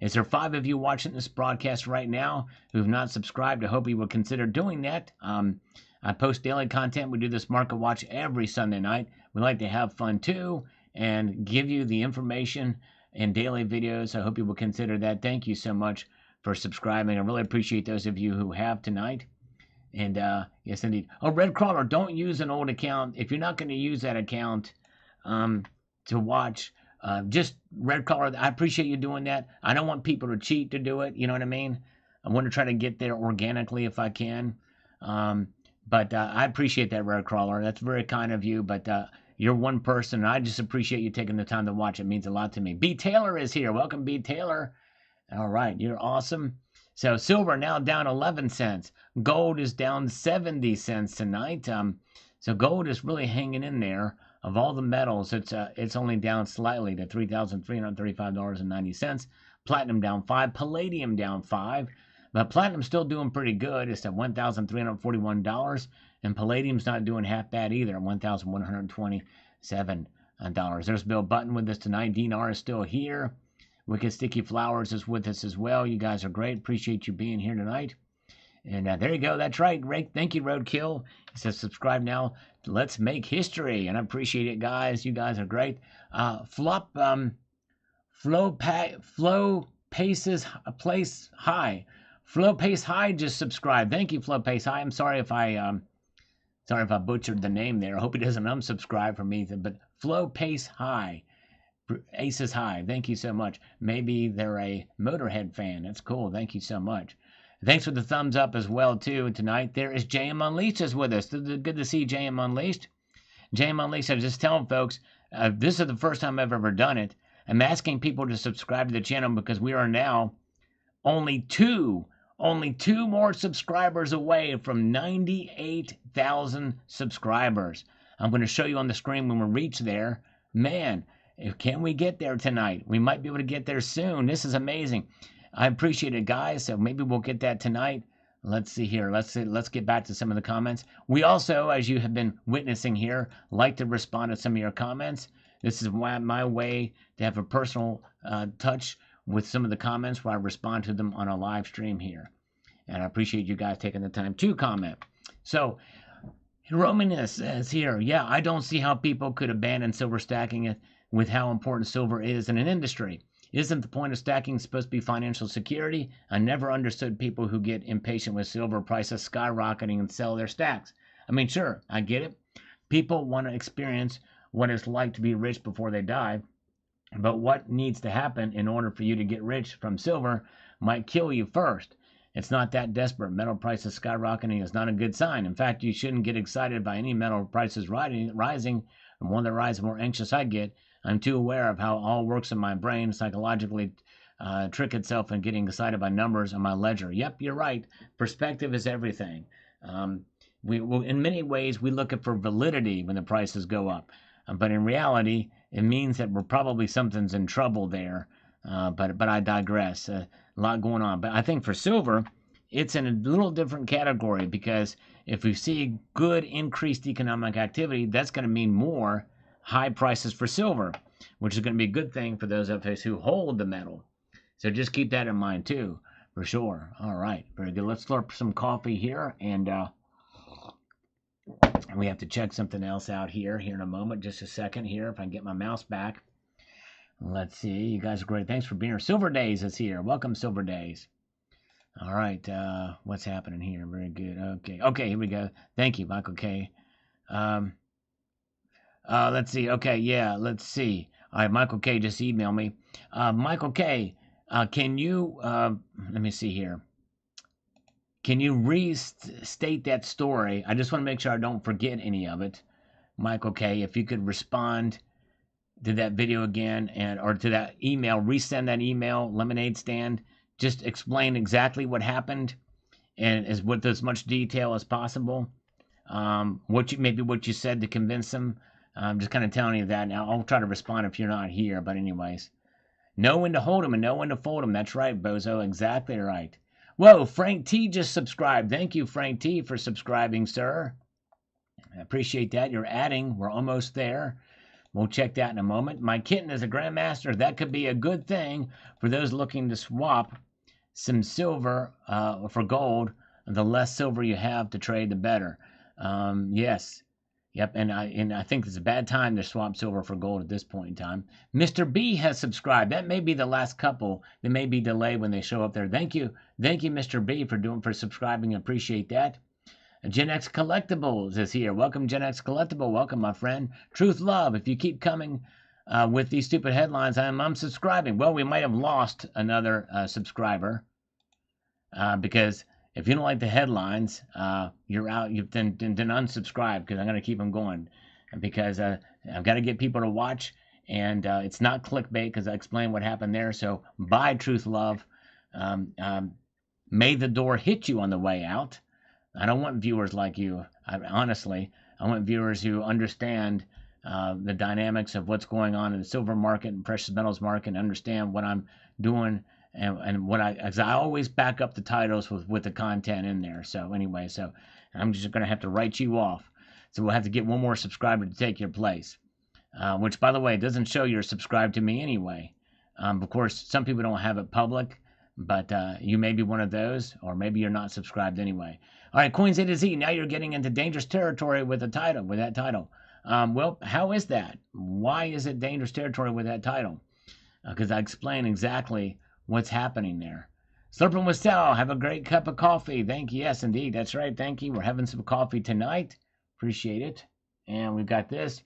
Is there 5 of you watching this broadcast right now who have not subscribed? I hope you will consider doing that. I post daily content. We do this market watch every Sunday night. We like to have fun too and give you the information in daily videos. I hope you will consider that. Thank you so much for subscribing. I really appreciate those of you who have tonight. And yes, indeed. Oh, Red Crawler, don't use an old account. If you're not going to use that account to watch, just Red Crawler, I appreciate you doing that. I don't want people to cheat to do it. You know what I mean? I want to try to get there organically if I can. But I appreciate that, Red Crawler. That's very kind of you. But you're one person. And I just appreciate you taking the time to watch. It means a lot to me. B. Taylor is here. Welcome, B. Taylor. All right. You're awesome. So silver now down 11 cents. Gold is down 70 cents tonight. So gold is really hanging in there. Of all the metals, it's only down slightly to $3,335.90. Platinum down 5. Palladium down 5. But platinum's still doing pretty good. It's at $1,341. And palladium's not doing half bad either at $1,127. There's Bill Button with us tonight. Dinar is still here. Wicked Sticky Flowers is with us as well. You guys are great. Appreciate you being here tonight. And there you go. That's right. Thank you, Roadkill. He says, subscribe now. Let's make history. And I appreciate it, guys. You guys are great. Flow Paces Place High. Flow Pace High just subscribed. Thank you, Flow Pace High. I'm sorry if I butchered the name there. I hope he doesn't unsubscribe from me. But Flow Pace High. Aces High. Thank you so much. Maybe they're a Motorhead fan. That's cool. Thank you so much. Thanks for the thumbs up as well, too. Tonight, there is JM Unleashed is with us. Good to see JM Unleashed. JM Unleashed, I was just telling folks, this is the first time I've ever done it. I'm asking people to subscribe to the channel because we are now only two more subscribers away from 98,000 subscribers. I'm going to show you on the screen when we reach there. Man, can we get there tonight? We might be able to get there soon. This is amazing. I appreciate it, guys. So maybe we'll get that tonight. Let's see here. Let's get back to some of the comments. We also, as you have been witnessing here, like to respond to some of your comments. This is my way to have a personal touch with some of the comments where I respond to them on a live stream here. And I appreciate you guys taking the time to comment. So, Romanus says here, yeah, I don't see how people could abandon silver stacking it with how important silver is in an industry. Isn't the point of stacking supposed to be financial security? I never understood people who get impatient with silver prices skyrocketing and sell their stacks. I mean, sure, I get it. People want to experience what it's like to be rich before they die. But what needs to happen in order for you to get rich from silver might kill you first. It's not that desperate. Metal prices skyrocketing is not a good sign. In fact, you shouldn't get excited by any metal prices rising. The more they rise, the more anxious I get. I'm too aware of how it all works in my brain psychologically trick itself in getting excited by numbers on my ledger. Yep, you're right. Perspective is everything. In many ways, we look for validity when the prices go up. But in reality, it means that something's in trouble there. But I digress. A lot going on. But I think for silver, it's in a little different category because if we see good increased economic activity, that's going to mean more high prices for silver, which is going to be a good thing for those of us who hold the metal. So just keep that in mind too, for sure. All right, very good. Let's slurp some coffee here, and we have to check something else out here in a moment. Just a second here, if I can get my mouse back. Let's see. You guys are great. Thanks for being here. Silver Days is here. Welcome, Silver Days. All right. What's happening here? Very good. Okay, here we go. Thank you, Michael K. Let's see. Okay, yeah, let's see. All right, Michael K just emailed me. Michael K, can you, let me see here. Can you restate that story? I just want to make sure I don't forget any of it. Michael K, if you could respond to that video again or to that email, resend that email, Lemonade Stand. Just explain exactly what happened and with as much detail as possible. What you said to convince them. I'm just kind of telling you that. Now, I'll try to respond if you're not here. But anyways, know when to hold them and know when to fold them. That's right, Bozo. Exactly right. Whoa, Frank T just subscribed. Thank you, Frank T, for subscribing, sir. I appreciate that. You're adding. We're almost there. We'll check that in a moment. My kitten is a grandmaster. That could be a good thing for those looking to swap some silver for gold. The less silver you have to trade, the better. Yes. Yep, and I think it's a bad time to swap silver for gold at this point in time. Mr. B has subscribed. That may be the last couple. They may be delayed when they show up there. Thank you, Mr. B, for subscribing. I appreciate that. Gen X Collectibles is here. Welcome, Gen X Collectible. Welcome, my friend. Truth Love. If you keep coming with these stupid headlines, I'm unsubscribing. Well, we might have lost another subscriber because if you don't like the headlines, you're out. Then unsubscribe because I'm going to keep them going. Because I've got to get people to watch. And it's not clickbait because I explained what happened there. So buy Truth Love. May the door hit you on the way out. I don't want viewers like you. Honestly, I want viewers who understand the dynamics of what's going on in the silver market and precious metals market and understand what I'm doing. And as I always back up the titles with the content in there. So anyway, I'm just going to have to write you off. So we'll have to get one more subscriber to take your place. Which, by the way, doesn't show you're subscribed to me anyway. Of course, some people don't have it public. But you may be one of those, or maybe you're not subscribed anyway. All right, Coins A to Z. Now you're getting into dangerous territory with the title, with that title. Well, how is that? Why is it dangerous territory with that title? Because I explain exactly what's happening there. Slurping with Sal, have a great cup of coffee. Thank you. Yes, indeed. That's right. Thank you. We're having some coffee tonight. Appreciate it. And we've got this.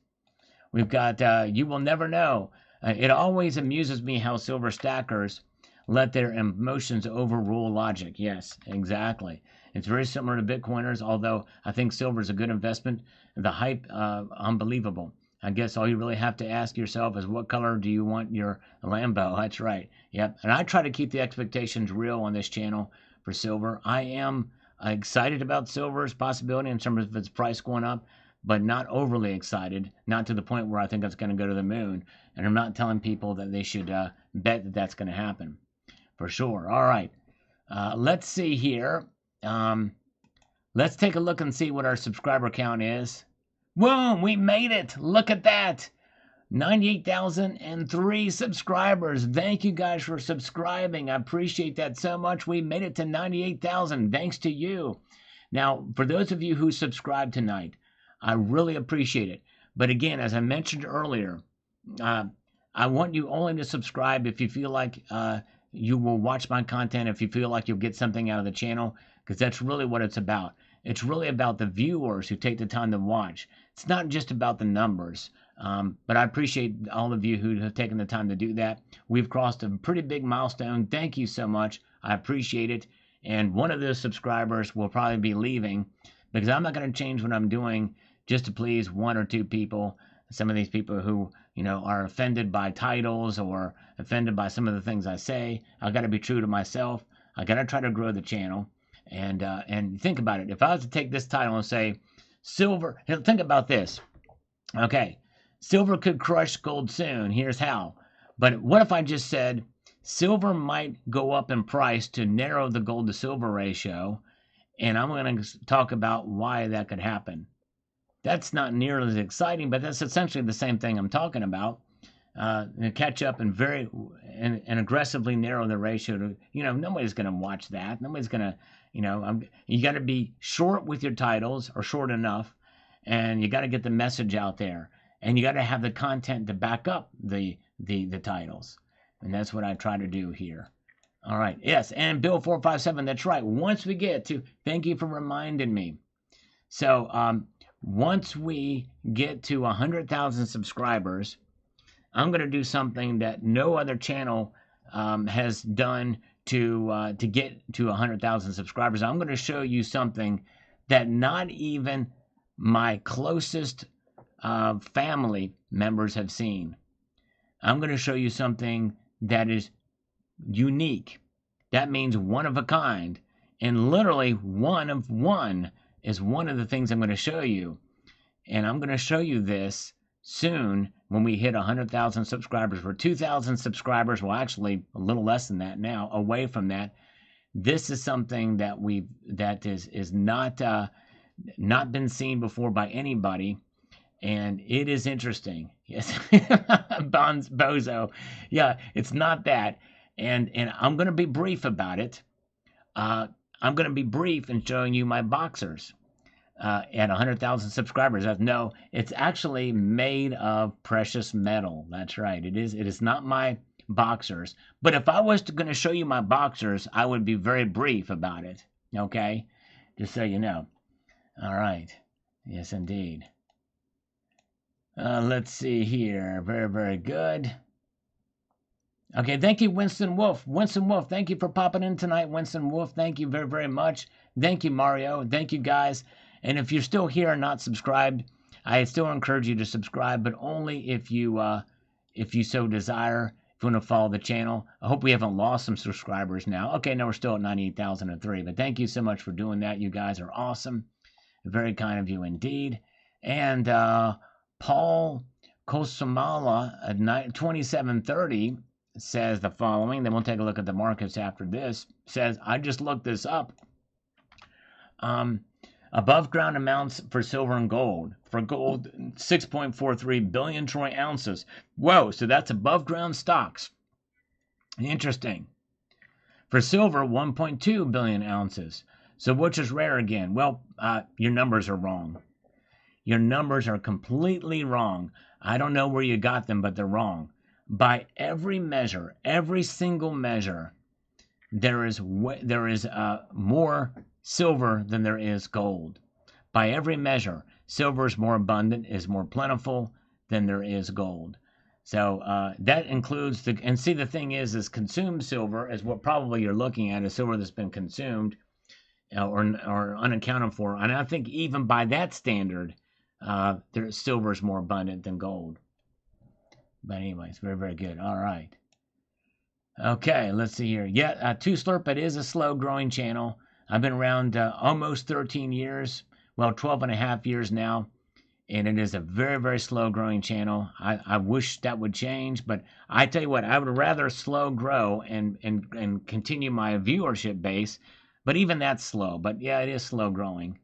We've got You Will Never Know. It always amuses me how silver stackers let their emotions overrule logic. Yes, exactly. It's very similar to Bitcoiners, although I think silver is a good investment. The hype, unbelievable. I guess all you really have to ask yourself is what color do you want your Lambo? That's right. Yep. And I try to keep the expectations real on this channel for silver. I am excited about silver's possibility in terms of its price going up, but not overly excited, not to the point where I think it's going to go to the moon. And I'm not telling people that they should bet that that's going to happen. For sure. All right. Let's see here. Let's take a look and see what our subscriber count is. Boom, we made it. Look at that. 98,003 subscribers. Thank you guys for subscribing. I appreciate that so much. We made it to 98,000 thanks to you. Now, for those of you who subscribed tonight, I really appreciate it. But again, as I mentioned earlier, I want you only to subscribe if you feel like you will watch my content, if you feel like you'll get something out of the channel, because that's really what it's about. It's really about the viewers who take the time to watch. It's not just about the numbers, but I appreciate all of you who have taken the time to do that. We've crossed a pretty big milestone. Thank you so much. I appreciate it. And one of those subscribers will probably be leaving because I'm not going to change what I'm doing just to please one or two people. Some of these people who, are offended by titles or offended by some of the things I say. I got to be true to myself. I got to try to grow the channel. And think about it. If I was to take this title and say, silver, think about this. Okay, silver could crush gold soon. Here's how. But what if I just said, silver might go up in price to narrow the gold to silver ratio, and I'm going to talk about why that could happen. That's not nearly as exciting, but that's essentially the same thing I'm talking about. Catch up and aggressively narrow the ratio to, nobody's going to watch that. Nobody's going to, you got to be short with your titles or short enough, and you got to get the message out there, and you got to have the content to back up the titles. And that's what I try to do here. All right. Yes. And Bill 457. That's right. Once we get to, thank you for reminding me. So, once we get to 100,000 subscribers, I'm going to do something that no other channel has done to get to 100,000 subscribers. I'm going to show you something that not even my closest family members have seen. I'm going to show you something that is unique. That means one of a kind. And literally one of one is one of the things I'm going to show you. And I'm going to show you this soon when we hit 100,000 subscribers. We're 2,000 subscribers, well, actually a little less than that now, away from that. This is something that is not been seen before by anybody, and it is interesting. Yes, Bozo. Yeah, it's not that, and I'm going to be brief about it. I'm going to be brief in showing you my boxers. At 100,000 subscribers. No, it's actually made of precious metal. That's right. It is not my boxers. But if I was going to show you my boxers, I would be very brief about it. Okay? Just so you know. All right. Yes, indeed. Let's see here. Very, very good. Okay, thank you, Winston Wolf. Winston Wolf, thank you for popping in tonight, Winston Wolf. Thank you very, very much. Thank you, Mario. Thank you, guys. And if you're still here and not subscribed, I still encourage you to subscribe, but only if you so desire. If you want to follow the channel, I hope we haven't lost some subscribers now. Okay, no, we're still at 98,003, but thank you so much for doing that. You guys are awesome. Very kind of you indeed. And Paul Kosomala at 2730 says the following. Then we'll take a look at the markets after this. Says, I just looked this up. Above ground amounts for silver and gold. For gold, 6.43 billion troy ounces. Whoa, so that's above ground stocks. Interesting. For silver, 1.2 billion ounces. So which is rare again? Well, your numbers are wrong. Your numbers are completely wrong. I don't know where you got them, but they're wrong. By every measure, every single measure, there is more silver than there is gold. By every measure, silver is more abundant, is more plentiful than there is gold. So that includes and see, the thing is consumed silver is what probably you're looking at, is silver that's been consumed or unaccounted for. And I think even by that standard, silver is more abundant than gold. But anyways, very, very good. All right. Okay, let's see here. Yeah, 2Slurp, it is a slow growing channel. I've been around almost 13 years, well, 12 and a half years now, and it is a very, very slow growing channel. I wish that would change, but I tell you what, I would rather slow grow and continue my viewership base, but even that's slow. But yeah, it is slow growing.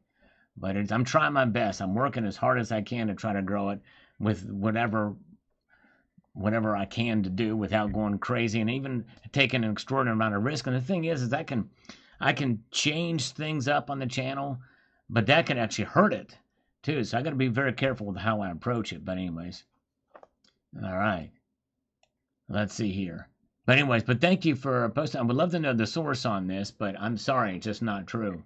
But I'm trying my best. I'm working as hard as I can to try to grow it with whatever I can to do without going crazy and even taking an extraordinary amount of risk. And the thing is I can change things up on the channel, but that can actually hurt it too. So I got to be very careful with how I approach it. But anyways, all right, let's see here. But anyways, but thank you for posting. I would love to know the source on this, but I'm sorry, it's just not true.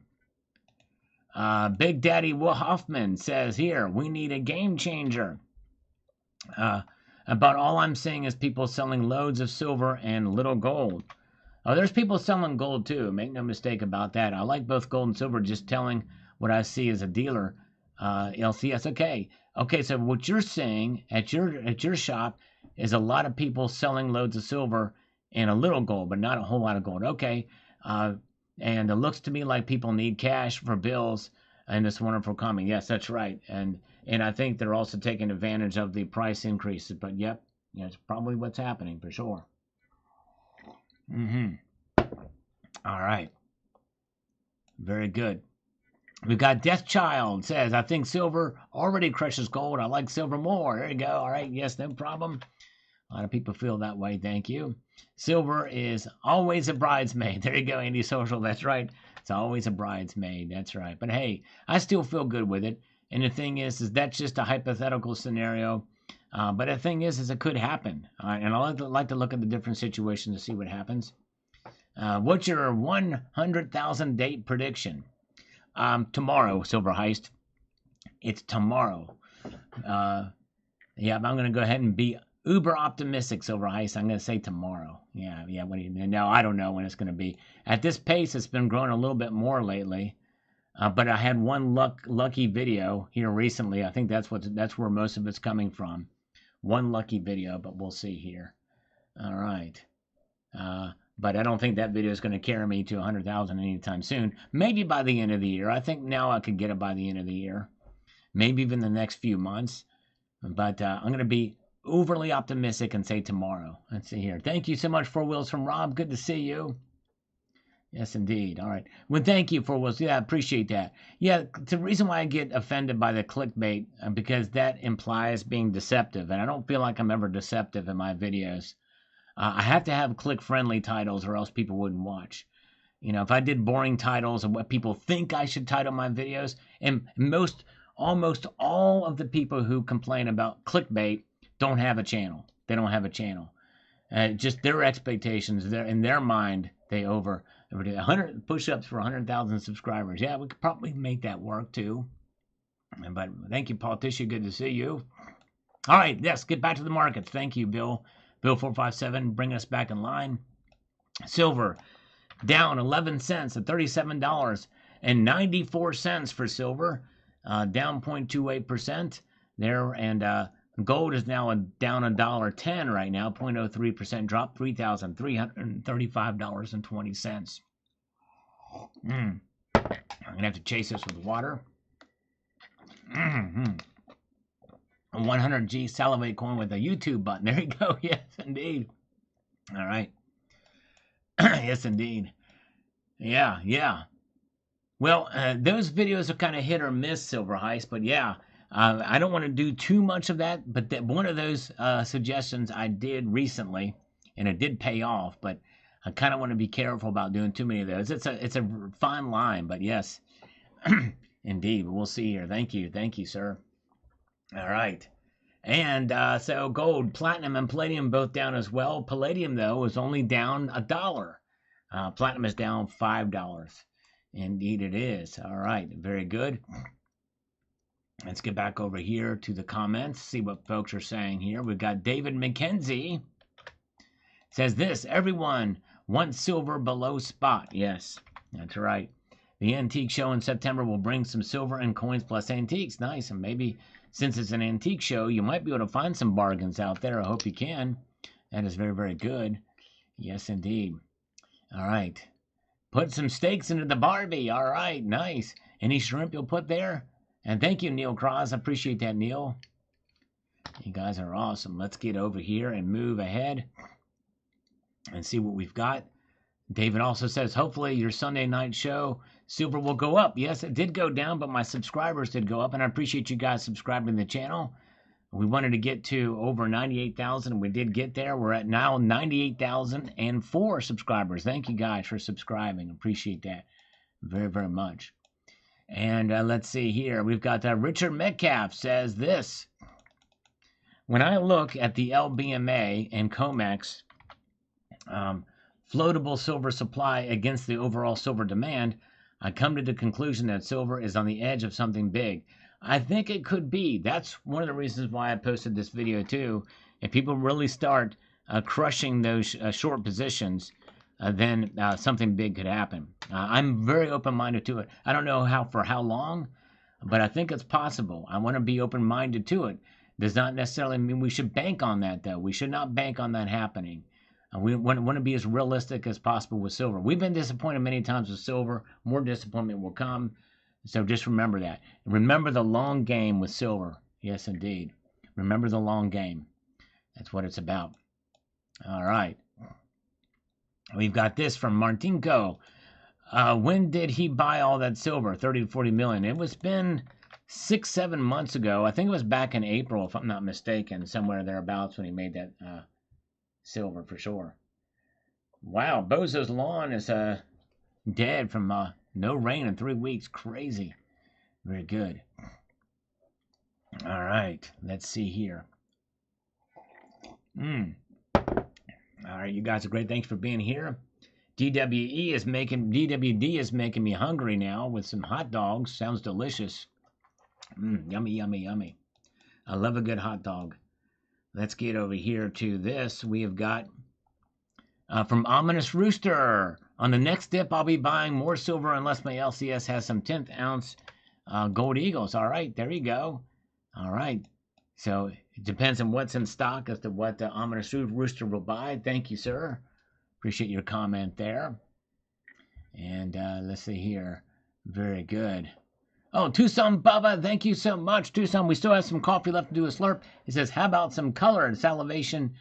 Big Daddy Hoffman says here, we need a game changer. About all I'm seeing is people selling loads of silver and little gold. Oh, there's people selling gold too. Make no mistake about that. I like both gold and silver, just telling what I see as a dealer. LCS, okay. Okay, so what you're saying at your shop is a lot of people selling loads of silver and a little gold, but not a whole lot of gold. Okay. And it looks to me like people need cash for bills and this wonderful comment. Yes, that's right. And I think they're also taking advantage of the price increases. But yep, it's probably what's happening for sure. All right. Very good. We got Death Child says, I think silver already crushes gold. I like silver more. There you go. All right. Yes, no problem. A lot of people feel that way. Thank you. Silver is always a bridesmaid. There you go, Andy Social. That's right. It's always a bridesmaid. That's right. But hey, I still feel good with it. And the thing is that's just a hypothetical scenario. But the thing is it could happen. And I like to look at the different situations to see what happens. What's your 100,000 date prediction? Tomorrow, Silver Heist. It's tomorrow. Yeah, I'm going to go ahead and be uber optimistic, Silver Heist. I'm going to say tomorrow. Yeah. What do you know? I don't know when it's going to be. At this pace, it's been growing a little bit more lately. But I had one lucky video here recently. I think that's where most of it's coming from. One lucky video, but we'll see here. All right. But I don't think that video is going to carry me to 100,000 anytime soon. Maybe by the end of the year. I think now I could get it by the end of the year. Maybe even the next few months. But I'm going to be overly optimistic and say tomorrow. Let's see here. Thank you so much, Four Wheels from Rob. Good to see you. Yes, indeed. All right. Well, thank you, Four Wheels. Yeah, I appreciate that. Yeah, the reason why I get offended by the clickbait, because that implies being deceptive. And I don't feel like I'm ever deceptive in my videos. I have to have click-friendly titles or else people wouldn't watch. If I did boring titles of what people think I should title my videos, and almost all of the people who complain about clickbait don't have a channel. They don't have a channel. Just their expectations, in their mind, they overdo 100 push-ups for 100,000 subscribers. Yeah, we could probably make that work too. But thank you, Politician. Good to see you. All right, yes, get back to the markets. Thank you, Bill. Bill 457, bring us back in line. Silver down 11 cents at $37.94 for silver, down 0.28% there, and gold is now down $1.10 right now, 0.03% drop, $3,335.20. I'm gonna have to chase this with water. 100G salivate coin with a YouTube button. There you go. Yes, indeed. All right. Yes, indeed. Yeah. Well, those videos are kind of hit or miss, Silver Heist, but yeah, I don't want to do too much of that, but one of those suggestions I did recently, and it did pay off, but I kind of want to be careful about doing too many of those. It's a fine line, but yes, indeed. We'll see here. Thank you, sir. All right. And so gold, platinum, and palladium both down as well. Palladium, though, is only down $1. Platinum is down $5. Indeed, it is. All right, very good. Let's get back over here to the comments, see what folks are saying here. We've got David McKenzie says this: everyone wants silver below spot. Yes, that's right. The antique show in September will bring some silver and coins plus antiques. Nice. And maybe since it's an antique show, you might be able to find some bargains out there. I hope you can. That is very, very good. Yes, indeed. All right. Put some steaks into the Barbie. All right. Nice. Any shrimp you'll put there? And thank you, Neil Cross. I appreciate that, Neil. You guys are awesome. Let's get over here and move ahead and see what we've got. David also says, hopefully your Sunday night show, silver will go up. Yes, it did go down, but my subscribers did go up, and I appreciate you guys subscribing to the channel. We wanted to get to over 98,000, and we did get there. We're at now 98,004 subscribers. Thank you guys for subscribing. Appreciate that very, very much. And let's see here. We've got Richard Metcalf says this: when I look at the LBMA and COMEX floatable silver supply against the overall silver demand, I come to the conclusion that silver is on the edge of something big. I think it could be. That's one of the reasons why I posted this video too. If people really start crushing those short positions, then something big could happen. I'm very open-minded to it. I don't know for how long, but I think it's possible. I want to be open-minded to it. Does not necessarily mean we should bank on that, though. We should not bank on that happening. We want to be as realistic as possible with silver. We've been disappointed many times with silver. More disappointment will come. So just remember that. Remember the long game with silver. Yes, indeed. Remember the long game. That's what it's about. All right. We've got this from Martinko. When did he buy all that silver? 30 to 40 million. It was been 6-7 months ago. I think it was back in April, if I'm not mistaken, somewhere thereabouts when he made that silver for sure. Wow, Bozo's lawn is dead from no rain in 3 weeks. Crazy. Very good. All right, let's see here. All right, you guys are great. Thanks for being here. DWD is making me hungry now with some hot dogs. Sounds delicious. Yummy, yummy, yummy. I love a good hot dog. Let's get over here to this. We have got from Ominous Rooster. On the next dip, I'll be buying more silver unless my LCS has some 10th ounce gold eagles. All right, there you go. All right. So it depends on what's in stock as to what the Ominous Rooster will buy. Thank you, sir. Appreciate your comment there. And let's see here. Very good. Oh, Tucson Bubba, thank you so much. Tucson, we still have some coffee left to do a slurp. It says, how about some colored salivation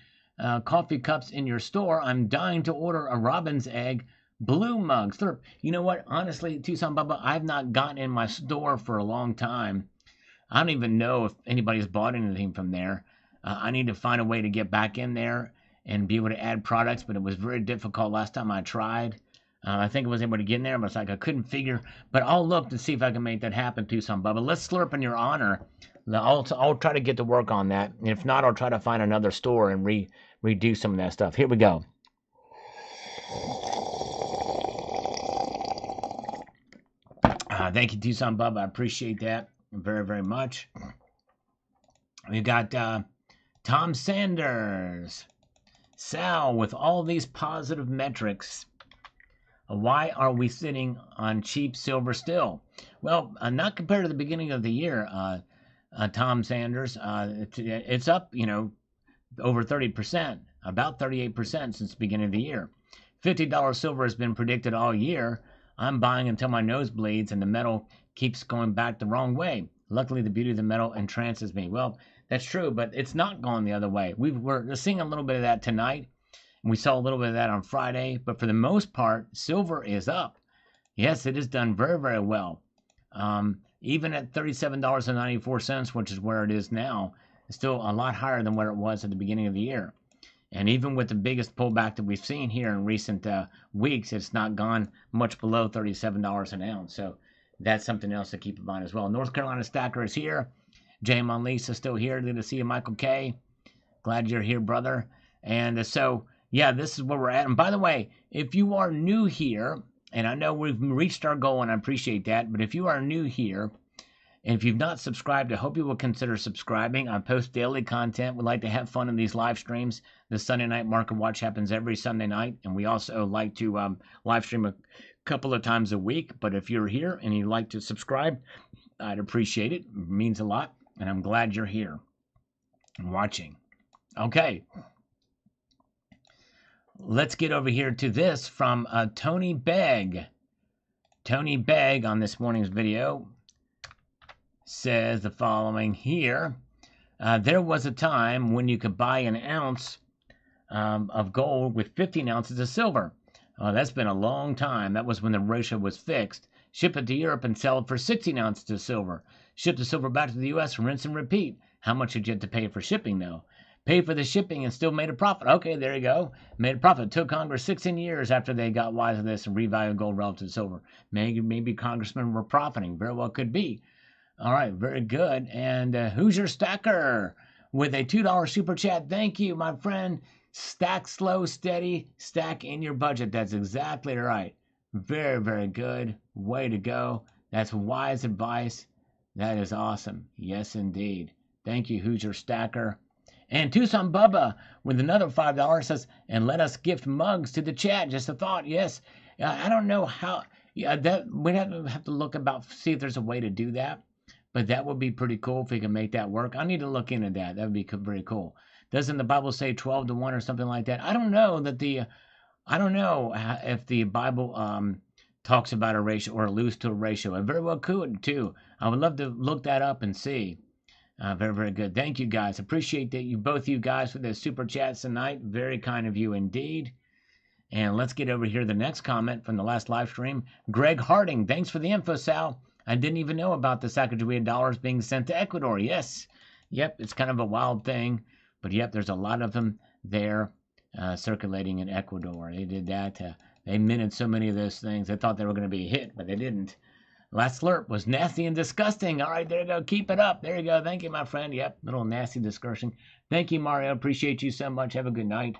coffee cups in your store? I'm dying to order a robin's egg blue mug slurp. You know what? Honestly, Tucson Bubba, I've not gotten in my store for a long time. I don't even know if anybody's bought anything from there. I need to find a way to get back in there and be able to add products, but it was very difficult last time I tried. I think I was able to get in there, but it's like I couldn't figure. But I'll look to see if I can make that happen too, some Bubba. Let's slurp in your honor. I'll try to get to work on that. And if not, I'll try to find another store and redo some of that stuff. Here we go. Thank you, Tucson Bubba. I appreciate that very, very much. We've got Tom Sanders. Sal, with all these positive metrics, why are we sitting on cheap silver still? Well, not compared to the beginning of the year, Tom Sanders. It's up, over 30%, about 38% since the beginning of the year. $50 silver has been predicted all year. I'm buying until my nose bleeds and the metal keeps going back the wrong way. Luckily, the beauty of the metal entrances me. Well, that's true, but it's not going the other way. We're seeing a little bit of that tonight. We saw a little bit of that on Friday, but for the most part, silver is up. Yes, it has done very, very well. Even at $37.94, which is where it is now, it's still a lot higher than where it was at the beginning of the year. And even with the biggest pullback that we've seen here in recent weeks, it's not gone much below $37 an ounce. So that's something else to keep in mind as well. North Carolina Stacker is here. Jay Monlisa still here. Good to see you, Michael K. Glad you're here, brother. And so, yeah, this is where we're at. And by the way, if you are new here, and I know we've reached our goal, and I appreciate that, but if you are new here, and if you've not subscribed, I hope you will consider subscribing. I post daily content. We like to have fun in these live streams. The Sunday Night Market Watch happens every Sunday night, and we also like to live stream a couple of times a week. But if you're here and you'd like to subscribe, I'd appreciate it. It means a lot, and I'm glad you're here and watching. Okay. Let's get over here to this from Tony Begg. Tony Begg on this morning's video says the following here. There was a time when you could buy an ounce of gold with 15 ounces of silver. That's been a long time. That was when the ratio was fixed. Ship it to Europe and sell it for 16 ounces of silver. Ship the silver back to the U.S. and rinse and repeat. How much did you have to pay for shipping, though? Pay for the shipping and still made a profit. Okay, there you go. Made a profit. It took Congress 16 years after they got wise to this and revalued gold relative to silver. Maybe congressmen were profiting. Very well could be. All right, very good. And who's your stacker? With a $2 super chat. Thank you, my friend. Stack slow, steady, stack in your budget. That's exactly right. Very, very good. Way to go. That's wise advice. That is awesome. Yes, indeed. Thank you, who's your stacker? And Tucson Bubba with another $5 says, and let us gift mugs to the chat. Just a thought. Yes. I don't know how. Yeah, that we'd have to look see if there's a way to do that. But that would be pretty cool if we can make that work. I need to look into that. That would be very cool. Doesn't the Bible say 12 to 1 or something like that? I don't know if the Bible talks about a ratio or alludes to a ratio. It very well could too. I would love to look that up and see. Very, very good. Thank you, guys. Appreciate that both you guys for the super chats tonight. Very kind of you indeed. And let's get over here to the next comment from the last live stream. Greg Harding, thanks for the info, Sal. I didn't even know about the Sacagawea dollars being sent to Ecuador. Yes. Yep, it's kind of a wild thing. But yep, there's a lot of them there circulating in Ecuador. They did that. They minted so many of those things. They thought they were going to be a hit, but they didn't. Last slurp was nasty and disgusting. All right, there you go. Keep it up. There you go. Thank you, my friend. Yep, little nasty discussion. Thank you, Mario. Appreciate you so much. Have a good night.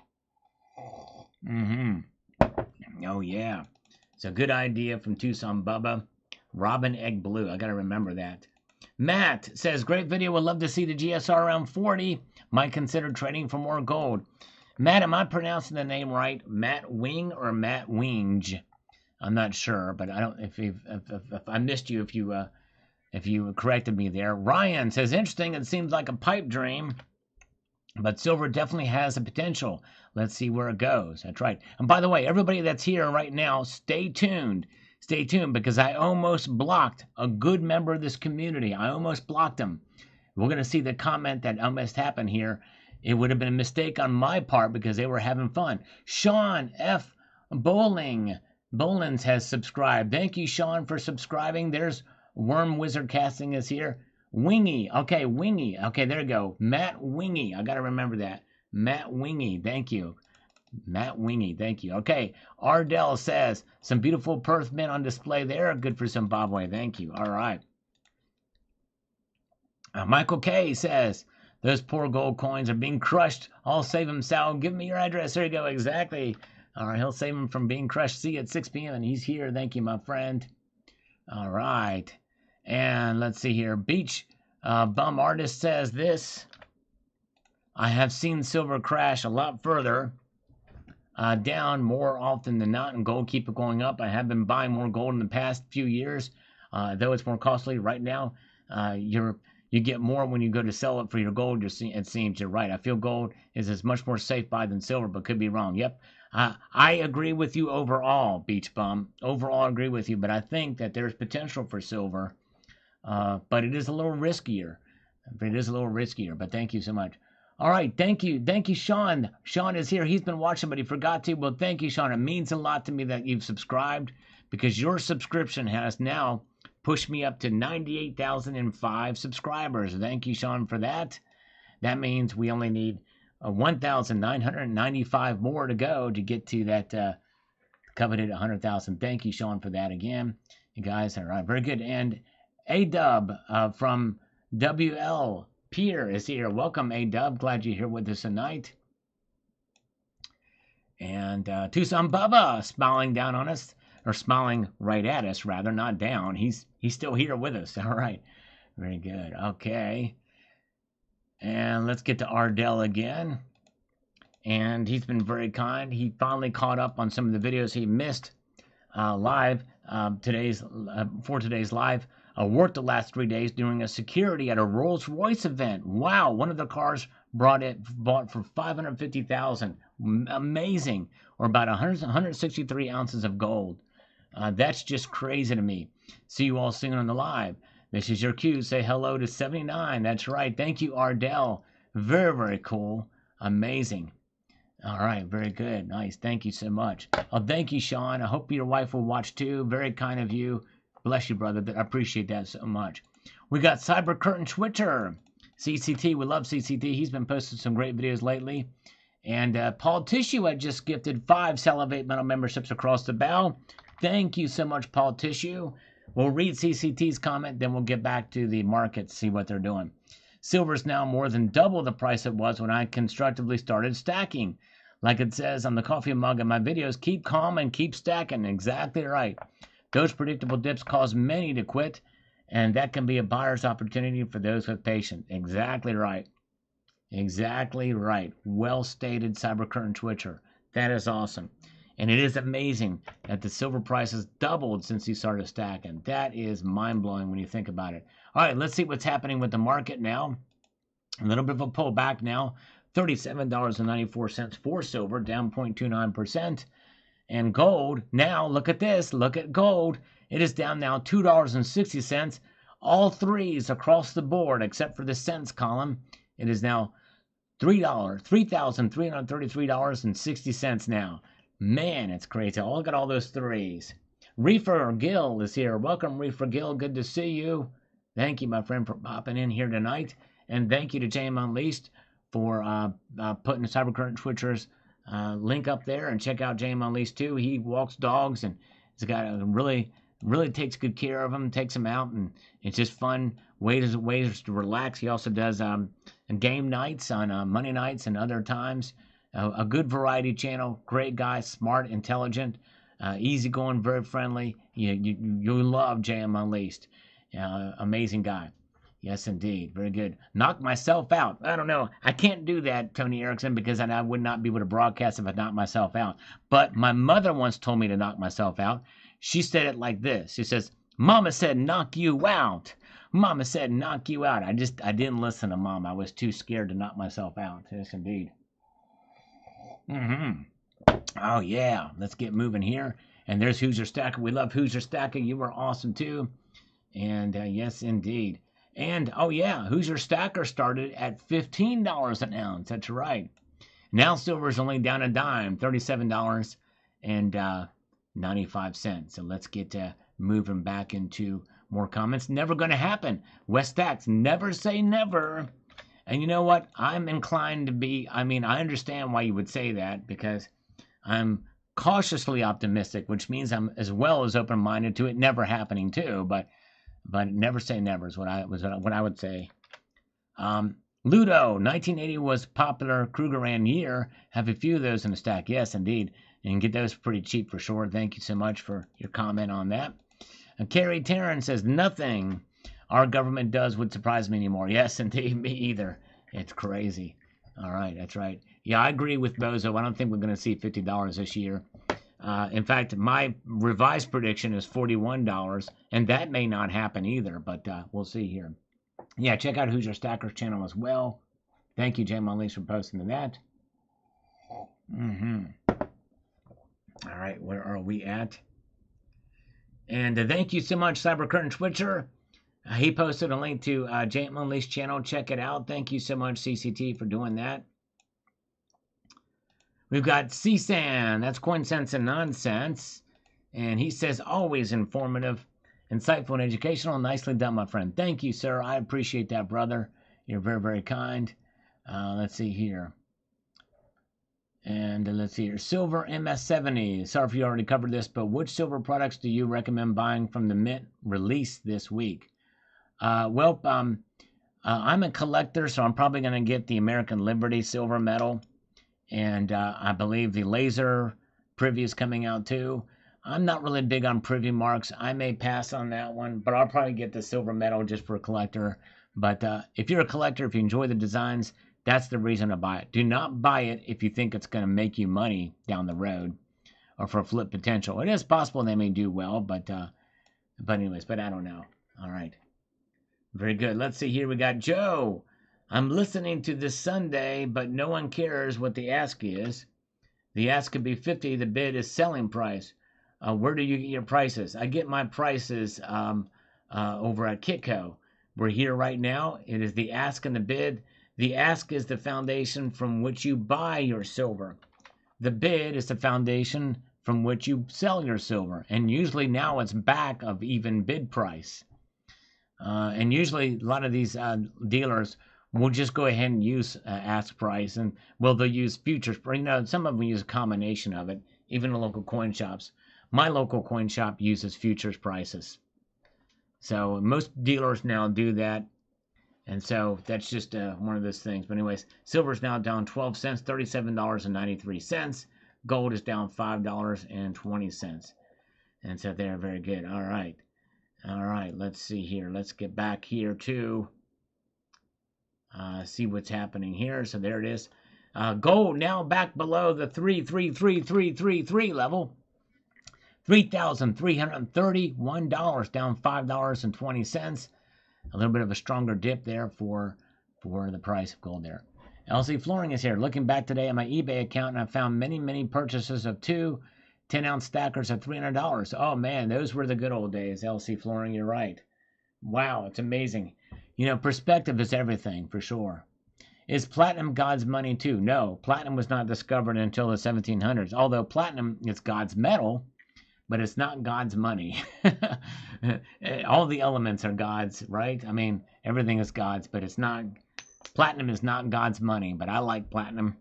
Oh, yeah. It's a good idea from Tucson Bubba. Robin Egg Blue. I got to remember that. Matt says, great video. Would love to see the GSR around 40. Might consider trading for more gold. Matt, am I pronouncing the name right? Matt Wing or Matt Winge? I'm not sure, but I don't. If I missed you, if you corrected me there. Ryan says, interesting. It seems like a pipe dream, but silver definitely has the potential. Let's see where it goes. That's right. And by the way, everybody that's here right now, stay tuned. Stay tuned because I almost blocked a good member of this community. I almost blocked him. We're going to see the comment that almost happened here. It would have been a mistake on my part because they were having fun. Sean F. Bolins has subscribed. Thank you, Sean, for subscribing. There's Worm Wizard Casting is here. Wingy. Okay, Wingy. Okay, there you go. Matt Wingy. I got to remember that. Matt Wingy. Thank you. Matt Wingy. Thank you. Okay, Ardell says, some beautiful Perth Mint on display there. Good for Zimbabwe. Thank you. All right. Michael K says, those poor gold coins are being crushed. I'll save them, Sal. Give me your address. There you go. Exactly. All right. He'll save them from being crushed. See you at 6 p.m. And he's here. Thank you, my friend. All right. And let's see here. Beach Bum Artist says this. I have seen silver crash a lot further down more often than not, and gold keep it going up. I have been buying more gold in the past few years, though it's more costly right now. You get more when you go to sell it for your gold. It seems you're right. I feel gold is as much more safe buy than silver, but could be wrong. Yep. I agree with you overall, Beach Bum. Overall, I agree with you, but I think that there's potential for silver, but it is a little riskier. But thank you so much. All right, thank you, Sean. Sean is here. He's been watching, but he forgot to. Well, thank you, Sean. It means a lot to me that you've subscribed because your subscription has now pushed me up to 98,005 subscribers. Thank you, Sean, for that. That means we only need 1,995 more to go to get to that coveted 100,000. Thank you, Sean, for that again. You guys are very good. And A-Dub from WL Pier is here. Welcome, A-Dub. Glad you're here with us tonight. And Tucson Bubba smiling down on us, or smiling right at us, rather, not down. He's still here with us. All right. Very good. Okay. And let's get to Ardell again. And he's been very kind. He finally caught up on some of the videos he missed live for today's live. Worked the last 3 days doing a security at a Rolls-Royce event. Wow, one of the cars bought for $550,000. Amazing. Or about 163 ounces of gold. That's just crazy to me. See you all soon on the live. This is your cue. Say hello to 79. That's right. Thank you, Ardell. Very, very cool. Amazing. All right. Very good. Nice. Thank you so much. Oh, thank you, Sean. I hope your wife will watch too. Very kind of you. Bless you, brother. I appreciate that so much. We got Cyber Curtain Switcher. CCT. We love CCT. He's been posting some great videos lately. And Paul Tissue had just gifted 5 Salivate Metal memberships across the bow. Thank you so much, Paul Tissue. We'll read CCT's comment, then we'll get back to the markets, see what they're doing. Silver's now more than double the price it was when I constructively started stacking. Like it says on the coffee mug in my videos, keep calm and keep stacking. Exactly right. Those predictable dips cause many to quit, and that can be a buyer's opportunity for those with patience. Exactly right. Exactly right. Well stated, Cyber Curtain Twitcher. That is awesome. And it is amazing that the silver price has doubled since he started stacking. That is mind-blowing when you think about it. All right, let's see what's happening with the market now. A little bit of a pullback now. $37.94 for silver, down 0.29%. And gold, now look at this. Look at gold. It is down now $2.60. All threes across the board except for the cents column. It is now $3,333.60 now. Man, it's crazy. Oh, look at all those threes. Reefer Gill is here. Welcome, Reefer Gill. Good to see you. Thank you, my friend, for popping in here tonight. And thank you to JM Unleashed for putting the Cyber Current Twitchers link up there. And check out JM Unleashed, too. He walks dogs, and he's got a really takes good care of them, takes them out. And it's just fun ways to relax. He also does game nights on Monday nights and other times. A good variety channel, great guy, smart, intelligent, easygoing, very friendly. You love JM Unleashed. Amazing guy. Yes, indeed. Very good. Knock myself out. I don't know. I can't do that, Tony Erickson, because I would not be able to broadcast if I knocked myself out. But my mother once told me to knock myself out. She said it like this. She says, Mama said knock you out. Mama said knock you out. I didn't listen to Mom. I was too scared to knock myself out. Yes, indeed. Oh, yeah. Let's get moving here. And there's Hoosier Stacker. We love Hoosier Stacker. You were awesome, too. And yes, indeed. And, oh, yeah, Hoosier Stacker started at $15 an ounce. That's right. Now silver's only down a dime, $37.95. So let's get moving back into more comments. Never going to happen. West Stacks, never say never. And you know what? I'm inclined to be, I understand why you would say that, because I'm cautiously optimistic, which means I'm as well as open-minded to it never happening too, but never say never is what I would say. Ludo, 1980 was popular Krugerrand year. Have a few of those in the stack. Yes, indeed. And get those pretty cheap for sure. Thank you so much for your comment on that. And Carrie Tarrant says, nothing our government does would surprise me anymore. Yes, indeed, me either. It's crazy. All right, that's right. Yeah, I agree with Bozo. I don't think we're going to see $50 this year. In fact, my revised prediction is $41, and that may not happen either, but we'll see here. Yeah, check out Hoosier Stacker's channel as well. Thank you, Jam Unleashed, for posting to that. All right, where are we at? And thank you so much, Cyber Curtain Twitcher. He posted a link to Jam Unleashed channel. Check it out. Thank you so much, CCT, for doing that. We've got CSAN. That's Coin Sense and Nonsense. And he says, always informative, insightful, and educational. Nicely done, my friend. Thank you, sir. I appreciate that, brother. You're very, very kind. Let's see here. And let's see here. Silver MS70. Sorry if you already covered this, but which silver products do you recommend buying from the Mint release this week? I'm a collector, so I'm probably going to get the American Liberty silver medal. And I believe the laser privy is coming out too. I'm not really big on privy marks. I may pass on that one, but I'll probably get the silver medal just for a collector. But if you're a collector, if you enjoy the designs, that's the reason to buy it. Do not buy it if you think it's going to make you money down the road or for flip potential. It is possible they may do well, but anyways, but I don't know. All right. Very good. Let's see here. We got Joe. I'm listening to this Sunday, but no one cares what the ask is. The ask could be 50. The bid is selling price. Where do you get your prices? I get my prices over at Kitco. We're here right now. It is the ask and the bid. The ask is the foundation from which you buy your silver. The bid is the foundation from which you sell your silver. And usually now it's back of even bid price. And usually a lot of these dealers will just go ahead and use ask price, and they'll use futures. Some of them use a combination of it. Even the local coin shops. My local coin shop uses futures prices. So most dealers now do that, and so that's just one of those things. But anyways, silver's now down 12 cents, $37.93. Gold is down $5.20, and so they're very good. All right. All right, let's see here. Let's get back here to see what's happening here. So there it is. Gold now back below the 33333 level. $3,331, down $5.20. A little bit of a stronger dip there for the price of gold there. LC Flooring is here. Looking back today at my eBay account, and I found many purchases of 2 10-ounce stackers at $300. Oh, man, those were the good old days, LC Flooring. You're right. Wow, it's amazing. Perspective is everything, for sure. Is platinum God's money, too? No, platinum was not discovered until the 1700s. Although platinum is God's metal, but it's not God's money. All the elements are God's, right? I mean, everything is God's, but it's not. Platinum is not God's money, but I like platinum.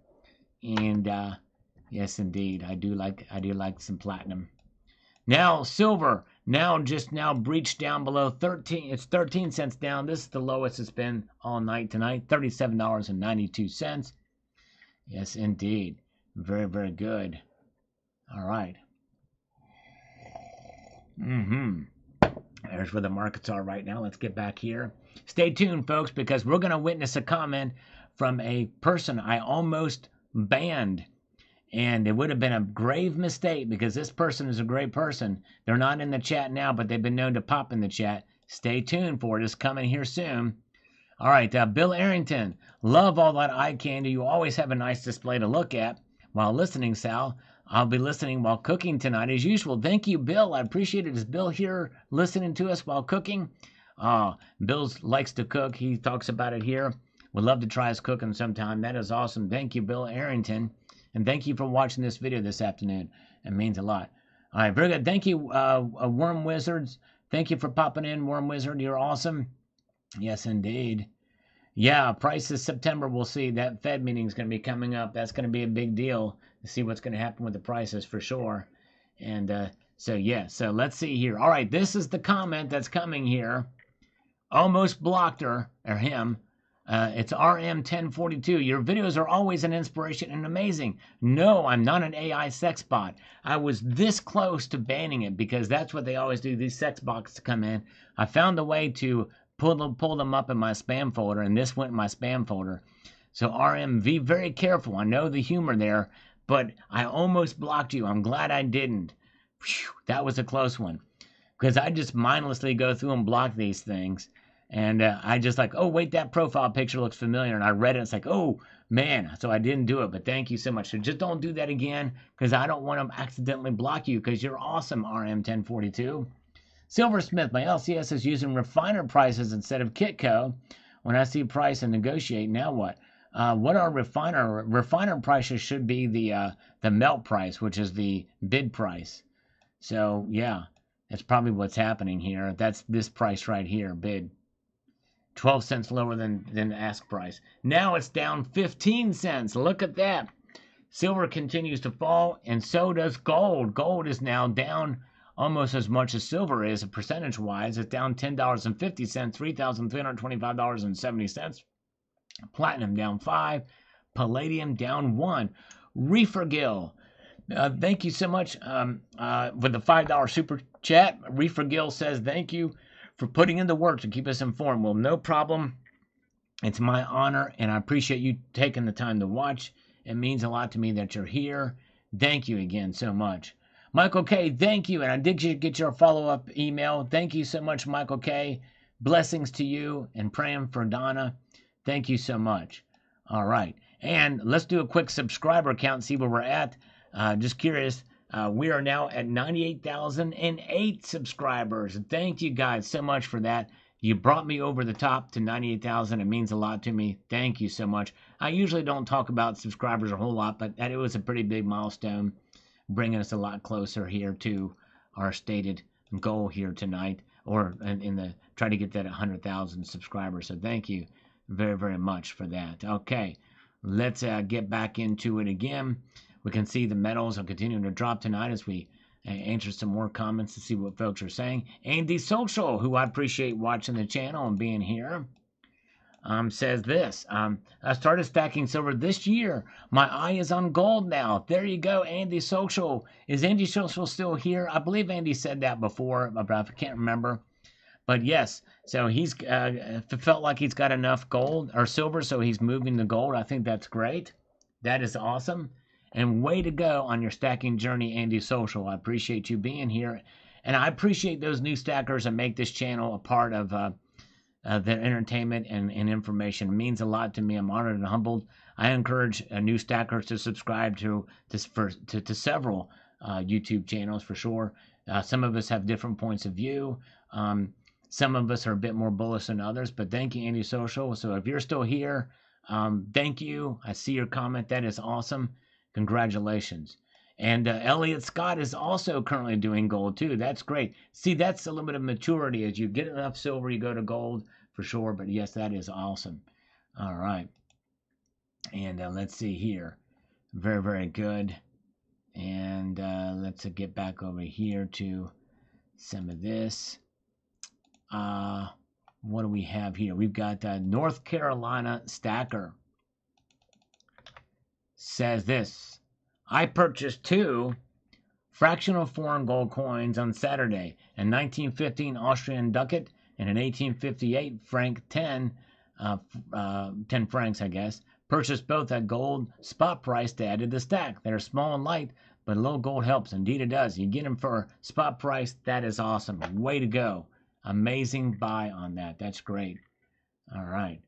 And, yes, indeed. I do like some platinum. Now, silver. Just now breached down below 13. It's 13 cents down. This is the lowest it's been all night tonight. $37.92. Yes, indeed. Very, very good. All right. There's where the markets are right now. Let's get back here. Stay tuned, folks, because we're going to witness a comment from a person I almost banned. And it would have been a grave mistake because this person is a great person. They're not in the chat now, but they've been known to pop in the chat. Stay tuned for it. It's coming here soon. All right, Bill Arrington. Love all that eye candy. You always have a nice display to look at while listening, Sal. I'll be listening while cooking tonight as usual. Thank you, Bill. I appreciate it. Is Bill here listening to us while cooking? Bill likes to cook. He talks about it here. Would love to try his cooking sometime. That is awesome. Thank you, Bill Arrington. And thank you for watching this video this afternoon. It means a lot. All right, very good. Thank you, Worm Wizards. Thank you for popping in, Worm Wizard. You're awesome. Yes, indeed. Yeah, prices September. We'll see. That Fed meeting is going to be coming up. That's going to be a big deal to see what's going to happen with the prices for sure. And so let's see here. All right, this is the comment that's coming here. Almost blocked her, or him. It's RM1042. Your videos are always an inspiration and amazing. No, I'm not an AI sex bot. I was this close to banning it because that's what they always do. These sex bots come in. I found a way to pull them up in my spam folder, and this went in my spam folder. So RMV, very careful. I know the humor there, but I almost blocked you. I'm glad I didn't. Whew, that was a close one because I just mindlessly go through and block these things. And I just like, oh, wait, that profile picture looks familiar. And I read it. It's like, oh, man. So I didn't do it. But thank you so much. So just don't do that again because I don't want to accidentally block you because you're awesome, RM1042. Silversmith, my LCS is using refiner prices instead of Kitco. When I see price and negotiate, now what? What are refiner? Refiner prices should be the melt price, which is the bid price. So, yeah, that's probably what's happening here. That's this price right here, bid. 12 cents lower than the ask price. Now it's down 15 cents. Look at that. Silver continues to fall, and so does gold. Gold is now down almost as much as silver is, percentage-wise. It's down $10.50, $3,325.70. Platinum down 5, palladium down 1. Reefer thank you so much for the $5 super chat. Reefer says thank you for putting in the work to keep us informed. Well, no problem. It's my honor, and I appreciate you taking the time to watch. It means a lot to me that you're here. Thank you again so much. Michael K., thank you. And I did get your follow-up email. Thank you so much, Michael K. Blessings to you and praying for Donna. Thank you so much. All right. And let's do a quick subscriber count, see where we're at. Just curious. We are now at 98,008 subscribers. Thank you guys so much for that. You brought me over the top to 98,000. It means a lot to me. Thank you so much. I usually don't talk about subscribers a whole lot, but it was a pretty big milestone, bringing us a lot closer here to our stated goal here tonight, or try to get that 100,000 subscribers. So thank you very, very much for that. Okay, let's get back into it again. We can see the metals are continuing to drop tonight as we answer some more comments to see what folks are saying. Andy Social, who I appreciate watching the channel and being here, says this. I started stacking silver this year. My eye is on gold now. There you go, Andy Social. Is Andy Social still here? I believe Andy said that before, but I can't remember. But yes, so he's felt like he's got enough gold or silver, so he's moving to gold. I think that's great. That is awesome. And way to go on your stacking journey, Andy Social. I appreciate you being here. And I appreciate those new stackers that make this channel a part of their entertainment and information. It means a lot to me. I'm honored and humbled. I encourage new stackers to subscribe to several YouTube channels for sure. Some of us have different points of view. Some of us are a bit more bullish than others. But thank you, Andy Social. So if you're still here, thank you. I see your comment. That is awesome. Congratulations. And Elliot Scott is also currently doing gold too. That's great. See, that's a little bit of maturity. As you get enough silver, you go to gold for sure. But yes, that is awesome. All right. And let's see here. Very, very good. And let's get back over here to some of this. What do we have here? We've got North Carolina Stacker. Says this. I purchased 2 fractional foreign gold coins on Saturday, a 1915 Austrian ducat and an 1858 franc 10 francs, I guess. Purchased both at gold spot price to add to the stack. They're small and light, but a little gold helps. Indeed it does. You get them for spot price. That is awesome. Way to go. Amazing buy on that. That's great. All right.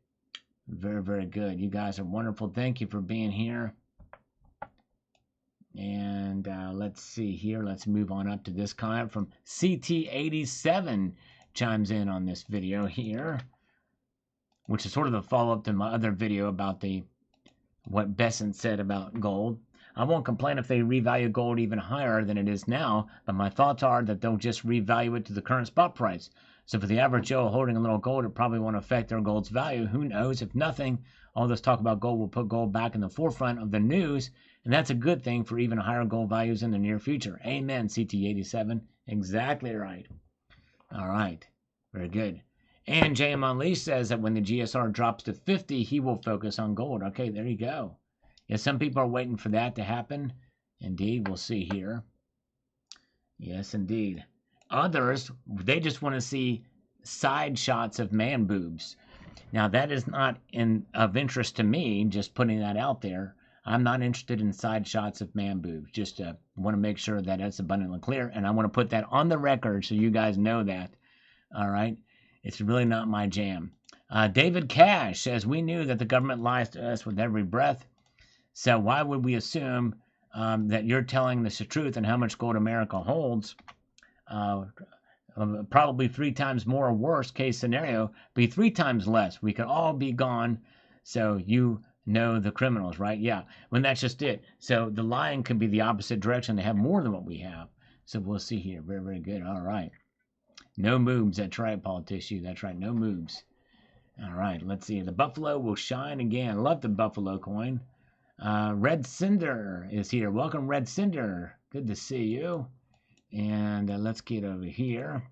Very, very good. You guys are wonderful. Thank you for being here. And let's see here. Let's move on up to this comment from CT87 chimes in on this video here, which is sort of a follow-up to my other video about what Besant said about gold. I won't complain if they revalue gold even higher than it is now, but my thoughts are that they'll just revalue it to the current spot price. So for the average Joe holding a little gold, it probably won't affect their gold's value. Who knows? If nothing, all this talk about gold will put gold back in the forefront of the news, and that's a good thing for even higher gold values in the near future. Amen, CT87. Exactly right. All right. Very good. And JM Unleashed says that when the GSR drops to 50, he will focus on gold. Okay, there you go. Yeah, some people are waiting for that to happen. Indeed, we'll see here. Yes, indeed. Others, they just want to see side shots of man boobs. Now, that is not of interest to me, just putting that out there. I'm not interested in side shots of man boobs. Just want to make sure that that's abundantly clear, and I want to put that on the record so you guys know that. All right? It's really not my jam. David Cash says, we knew that the government lies to us with every breath, so why would we assume that you're telling us the truth and how much gold America holds? Probably 3 times more, worst case scenario, be 3 times less. We could all be gone, so you know the criminals, right? Yeah, when that's just it. So the lying can be the opposite direction. They have more than what we have. So we'll see here. Very, very good. All right. No moves. That's right, politician. That's right. No moves. All right. Let's see. The Buffalo will shine again. Love the Buffalo coin. Red Cinder is here. Welcome, Red Cinder. Good to see you. And let's get over here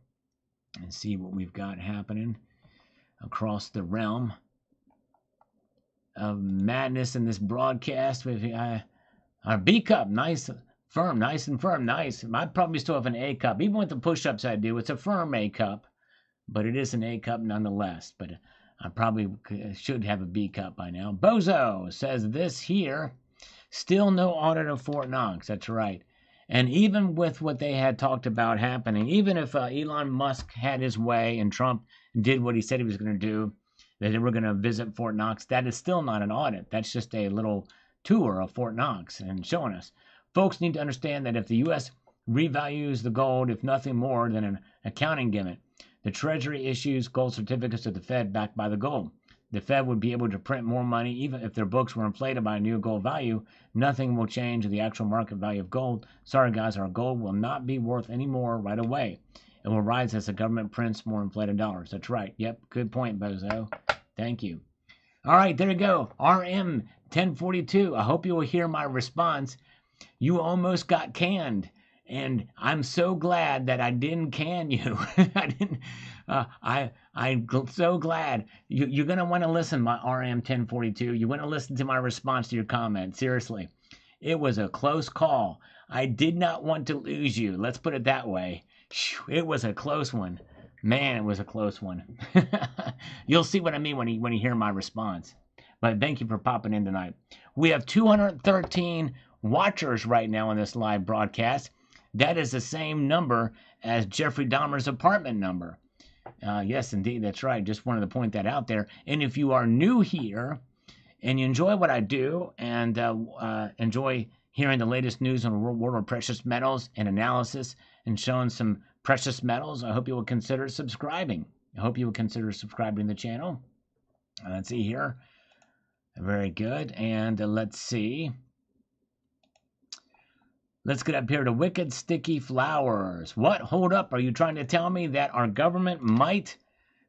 and see what we've got happening across the realm of madness in this broadcast. With our B cup, nice and firm. Nice. I'd probably still have an A cup, even with the push-ups I do. It's a firm A cup, but it is an A cup nonetheless. But I probably should have a B cup by now. Bozo says this here, still no audit of Fort Knox. That's right. And even with what they had talked about happening, even if Elon Musk had his way and Trump did what he said he was going to do, that they were going to visit Fort Knox, that is still not an audit. That's just a little tour of Fort Knox and showing us. Folks need to understand that if the U.S. revalues the gold, if nothing more than an accounting gimmick, the Treasury issues gold certificates to the Fed backed by the gold. The Fed would be able to print more money even if their books were inflated by a new gold value. Nothing will change the actual market value of gold. Sorry, guys, our gold will not be worth any more right away. It will rise as the government prints more inflated dollars. That's right. Yep, good point, Bozo. Thank you. All right, there you go. RM 1042. I hope you will hear my response. You almost got canned. And I'm so glad that I didn't can you. I'm so glad. You're going to want to listen, my RM 1042. You want to listen to my response to your comment. Seriously. It was a close call. I did not want to lose you. Let's put it that way. It was a close one. Man, it was a close one. You'll see what I mean when you hear my response. But thank you for popping in tonight. We have 213 watchers right now on this live broadcast. That is the same number as Jeffrey Dahmer's apartment number. Yes, indeed, that's right. Just wanted to point that out there. And if you are new here and you enjoy what I do and enjoy hearing the latest news on the world of precious metals and analysis and showing some precious metals, I hope you will consider subscribing. I hope you will consider subscribing to the channel. Let's see here. Very good. And let's see. Let's get up here to Wicked Sticky Flowers. What? Hold up. Are you trying to tell me that our government might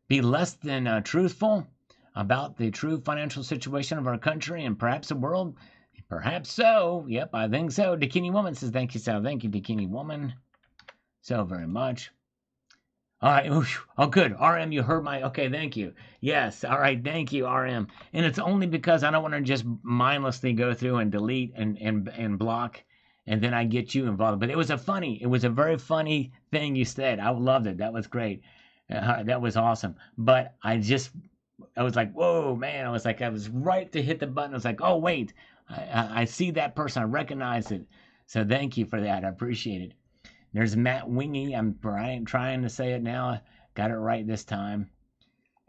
be less than truthful about the true financial situation of our country and perhaps the world? Perhaps so. Yep, I think so. Bikini Woman says, thank you, so. Thank you, Bikini Woman. So very much. All right. Oh, good. RM, you heard my... Okay, thank you. Yes. All right. Thank you, RM. And it's only because I don't want to just mindlessly go through and delete and block, and then I get you involved. But it was a very funny thing you said. I loved it. That was great. That was awesome. But I was like, whoa, man. I was right to hit the button. I was like, oh, wait. I see that person. I recognize it. So thank you for that. I appreciate it. There's Matt Wingy. I'm trying to say it now. Got it right this time.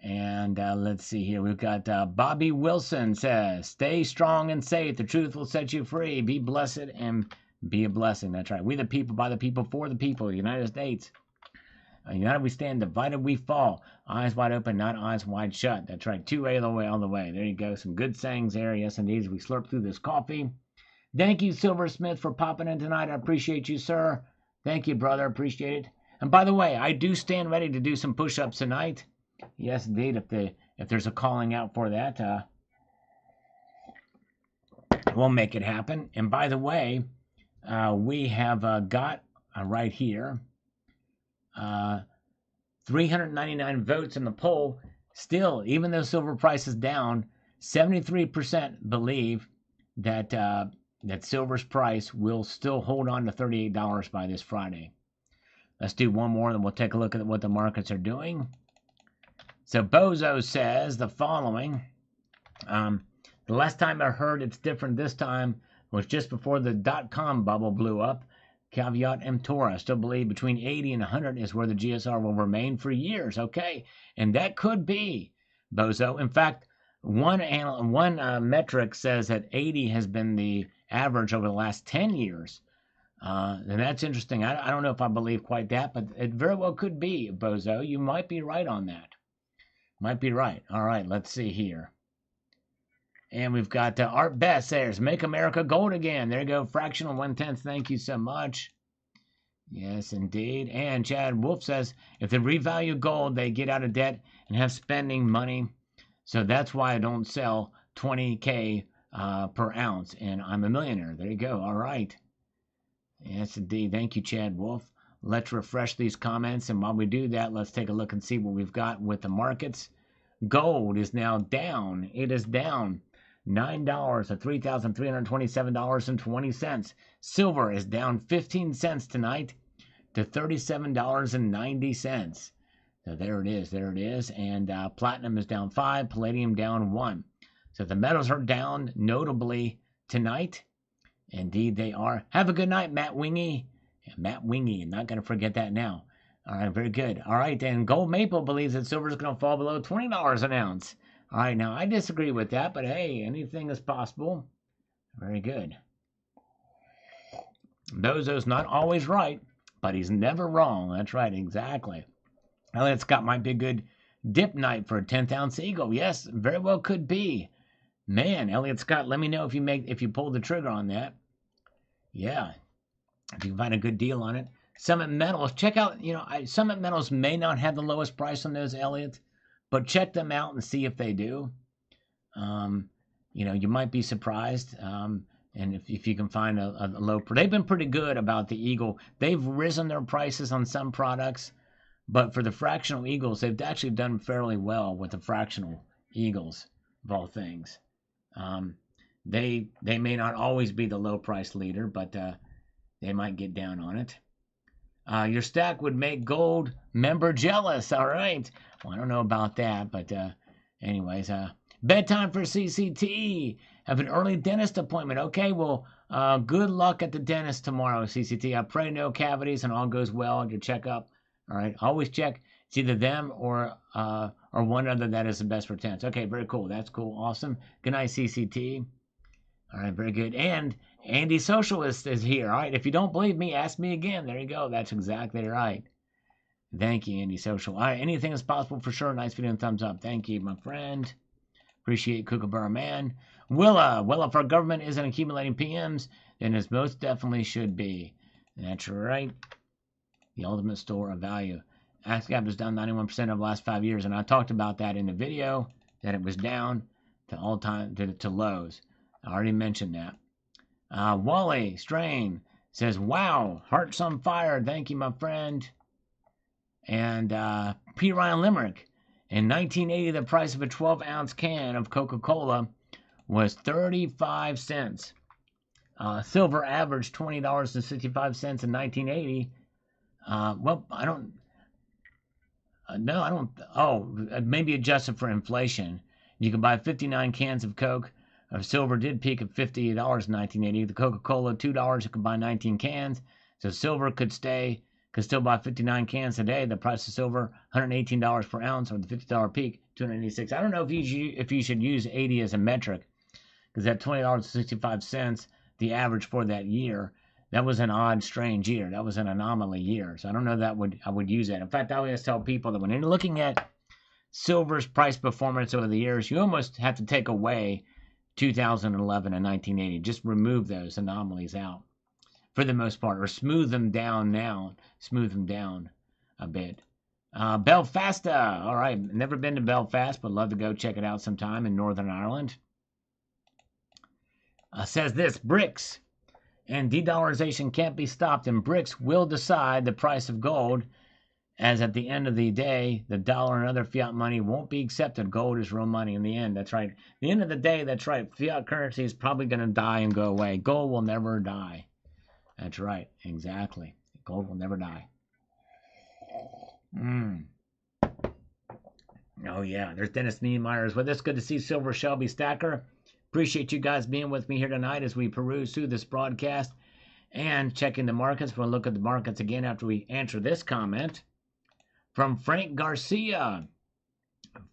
And let's see here. We've got Bobby Wilson says, stay strong and safe. The truth will set you free. Be blessed and be a blessing. That's right. We the people, by the people, for the people. The United States. United we stand, divided we fall. Eyes wide open, not eyes wide shut. That's right. 2A all the way. There you go. Some good sayings there. Yes, indeed. As we slurp through this coffee. Thank you, Silversmith, for popping in tonight. I appreciate you, sir. Thank you, brother. Appreciate it. And by the way, I do stand ready to do some push-ups tonight. Yes, indeed. If there's a calling out for that, we'll make it happen. And by the way, we have got right here 399 votes in the poll. Still, even though silver price is down, 73% believe that silver's price will still hold on to $38 by this Friday. Let's do one more, and we'll take a look at what the markets are doing. So Bozo says the following. The last time I heard it's different this time was just before the dot-com bubble blew up. Caveat emptor. I still believe between 80 and 100 is where the GSR will remain for years. Okay, and that could be, Bozo. In fact, one metric says that 80 has been the average over the last 10 years. And that's interesting. I don't know if I believe quite that, but it very well could be, Bozo. You might be right on that. Might be right. All right, let's see here. And we've got Art Best says, make America gold again. There you go, fractional 1/10. Thank you so much. Yes, indeed. And Chad Wolf says, if they revalue gold, they get out of debt and have spending money. So that's why I don't sell 20K per ounce, and I'm a millionaire. There you go. All right. Yes, indeed. Thank you, Chad Wolf. Let's refresh these comments, and while we do that, let's take a look and see what we've got with the markets. Gold is now down. It is down $9 to $3,327.20. Silver is down 15 cents tonight to $37.90. So there it is. There it is. And platinum is down 5, palladium down 1. So the metals are down notably tonight. Indeed, they are. Have a good night, Matt Wingy. Yeah, Matt Wingy. I'm not going to forget that now. All right, very good. All right, and Gold Maple believes that silver is going to fall below $20 an ounce. All right, now I disagree with that, but hey, anything is possible. Very good. Bozo's not always right, but he's never wrong. That's right, exactly. Elliot Scott might be a good dip night for a 10th-ounce eagle. Yes, very well could be. Man, Elliot Scott, let me know if you pull the trigger on that. Yeah, if you can find a good deal on it. Summit Metals, check out, Summit Metals may not have the lowest price on those, Elliot, but check them out and see if they do. You might be surprised. And if you can find a low, they've been pretty good about the Eagle. They've risen their prices on some products, but for the fractional Eagles, they've actually done fairly well with the fractional Eagles of all things. They may not always be the low price leader, but they might get down on it. Your stack would make gold member jealous. All right. Well, I don't know about that, but anyways, bedtime for CCT. Have an early dentist appointment. Okay, well, good luck at the dentist tomorrow, CCT. I pray no cavities and all goes well at your checkup. All right, always check. It's either them or one other that is the best for tents. Okay, very cool. That's cool. Awesome. Good night, CCT. All right, very good. And Andy Socialist is here. All right, if you don't believe me, ask me again. There you go. That's exactly right. Thank you, Andy Social. All right, anything is possible for sure. Nice video and thumbs up. Thank you, my friend. Appreciate Kookaburra Man. Willa, if our government isn't accumulating PMs, then it most definitely should be. That's right. The ultimate store of value. AskGap is down 91% over the last 5 years, and I talked about that in the video, that it was down to all-time, to lows. I already mentioned that. Wally Strain says, wow, hearts on fire. Thank you, my friend. And P. Ryan Limerick. In 1980, the price of a 12-ounce can of Coca-Cola was 35 cents. Silver averaged $20.65 in 1980. Maybe adjusted for inflation. You can buy 59 cans of Coke. Silver did peak at $50 in 1980. The Coca-Cola, $2, you could buy 19 cans. So silver could still buy 59 cans today. The price of silver, $118 per ounce, or the $50 peak, $286. I don't know if you should use 80 as a metric, because that $20.65, the average for that year, that was an odd, strange year. That was an anomaly year. So I don't know that I would use that. In fact, I always tell people that when you're looking at silver's price performance over the years, you almost have to take away 2011 and 1980. Just remove those anomalies out for the most part, or smooth them down a bit. Belfasta. All right, never been to Belfast, but love to go check it out sometime in Northern Ireland. Says this, BRICS and de-dollarization can't be stopped, and BRICS will decide the price of gold, as at the end of the day, the dollar and other fiat money won't be accepted. Gold is real money in the end. That's right. At the end of the day, that's right. Fiat currency is probably going to die and go away. Gold will never die. That's right. Exactly. Gold will never die. Oh, yeah. There's Dennis Niemeyer's with us. Good to see Silver Shelby Stacker. Appreciate you guys being with me here tonight as we peruse through this broadcast and checking the markets. We'll look at the markets again after we answer this comment from Frank Garcia.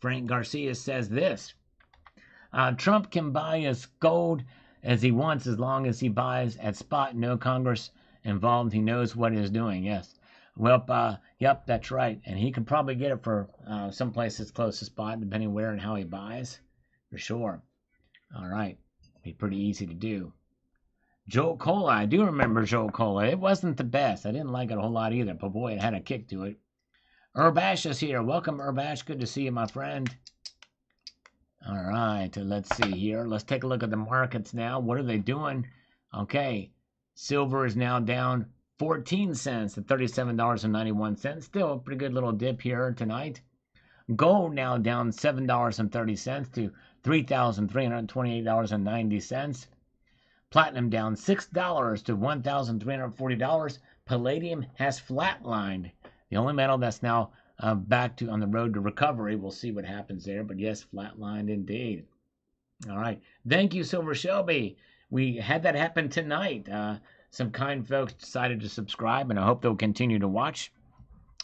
Frank Garcia says this. Trump can buy as gold as he wants as long as he buys at spot. No Congress involved. He knows what he's doing. Yes. Well, yep, that's right. And he can probably get it for some places close to spot, depending where and how he buys. For sure. All right. Be pretty easy to do. Joel Cola. I do remember Joel Cola. It wasn't the best. I didn't like it a whole lot either, but boy, it had a kick to it. Urbash is here. Welcome, Urbash. Good to see you, my friend. All right, let's see here. Let's take a look at the markets now. What are they doing? Okay, silver is now down 14 cents to $37.91. Still a pretty good little dip here tonight. Gold now down $7.30 to $3,328.90. Platinum down $6 to $1,340. Palladium has flatlined. The only metal that's now back to on the road to recovery. We'll see what happens there, but yes, flatlined indeed. All right. Thank you, Silver Shelby. We had that happen tonight. Some kind folks decided to subscribe, and I hope they'll continue to watch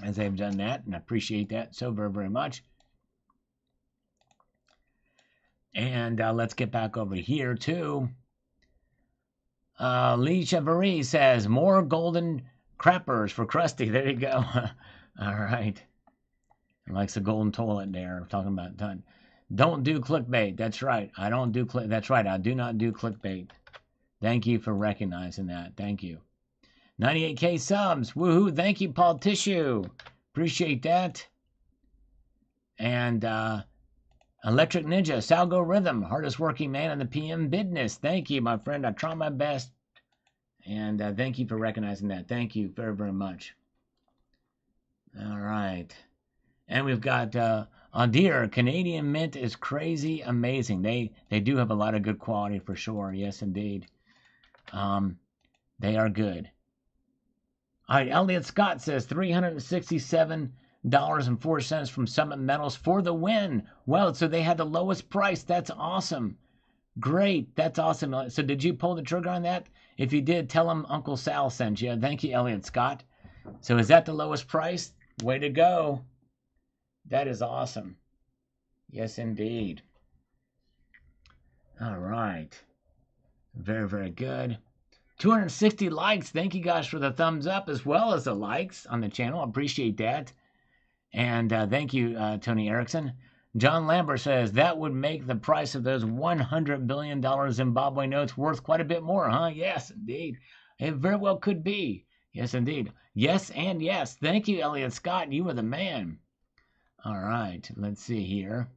as they've done that, and I appreciate that so very, very much. And let's get back over here to Lee Chevrolet says, more golden crappers for Krusty. There you go. All right. Likes a golden toilet there. I'm talking about done. Don't do clickbait. That's right. I don't do click. That's right. I do not do clickbait. Thank you for recognizing that. Thank you. 98K subs. Woohoo. Thank you, Paul Tissue. Appreciate that. And Electric Ninja, Salgo Rhythm, hardest working man in the PM business. Thank you, my friend. I try my best. And thank you for recognizing that. Thank you very, very much. All right. And we've got Dear, Canadian Mint is crazy amazing. They do have a lot of good quality for sure. Yes, indeed. They are good. All right, Elliot Scott says $367.04 from Summit Metals for the win. Well, so they had the lowest price. That's awesome. Great. That's awesome. So did you pull the trigger on that? If you did, tell them Uncle Sal sent you. Thank you, Elliot Scott. So is that the lowest price? Way to go. That is awesome. Yes, indeed. All right. Very, very good. 260 likes. Thank you guys for the thumbs up as well as the likes on the channel. I appreciate that. And thank you, Tony Erickson. John Lambert says, that would make the price of those $100 billion Zimbabwe notes worth quite a bit more, huh? Yes, indeed. It very well could be. Yes, indeed. Yes and yes. Thank you, Elliot Scott. You were the man. All right. Let's see here.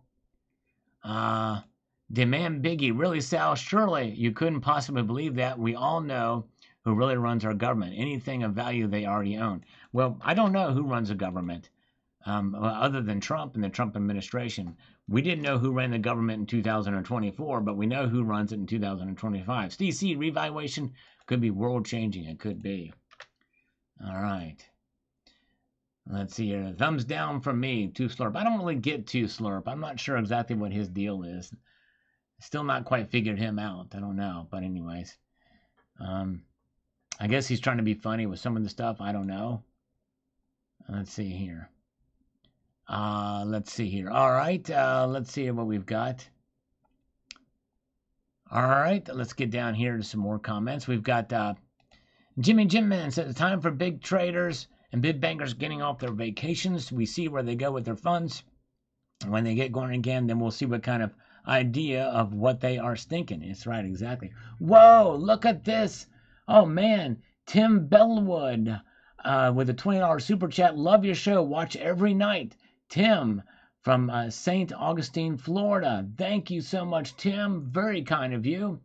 Demand Biggie. Really, Sal? Surely you couldn't possibly believe that. We all know who really runs our government. Anything of value they already own. Well, I don't know who runs the government. Other than Trump and the Trump administration. We didn't know who ran the government in 2024, but we know who runs it in 2025. CC revaluation could be world-changing. It could be. All right. Let's see here. Thumbs down from me. Too Slurp. I don't really get Too Slurp. I'm not sure exactly what his deal is. Still not quite figured him out. I don't know. But anyways. I guess he's trying to be funny with some of the stuff. I don't know. Let's see here. Let's see here. All right. Let's see what we've got. All right. Let's get down here to some more comments. We've got Jimmy Jimman says, time for big traders and big bankers getting off their vacations. We see where they go with their funds. When they get going again, then we'll see what kind of idea of what they are thinking. It's right, exactly. Whoa, look at this. Oh, man. Tim Bellwood with a $20 super chat. Love your show. Watch every night. Tim from St. Augustine, Florida. Thank you so much, Tim. Very kind of you.